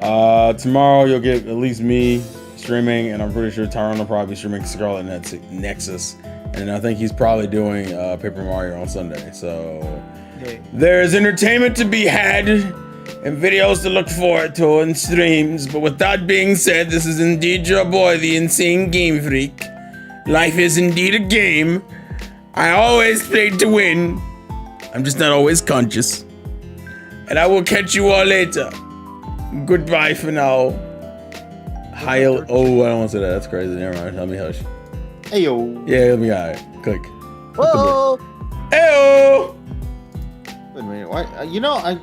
Tomorrow you'll get at least me streaming, and I'm pretty sure Tyrone will probably be streaming Scarlet Nexus, and I think he's probably doing Paper Mario on Sunday. So there's entertainment to be had and videos to look forward to in streams. But with that being said, this is indeed your boy, the Insane Game Freak. Life is indeed a game. I always play to win. I'm just not always conscious. And I will catch you all later. Goodbye for now. Hi. Oh, I don't want to say that. That's crazy. Never mind. Let me hush. Ayo. Yeah, let me got it. Click. Whoa. Ayo. Wait a minute. Why? I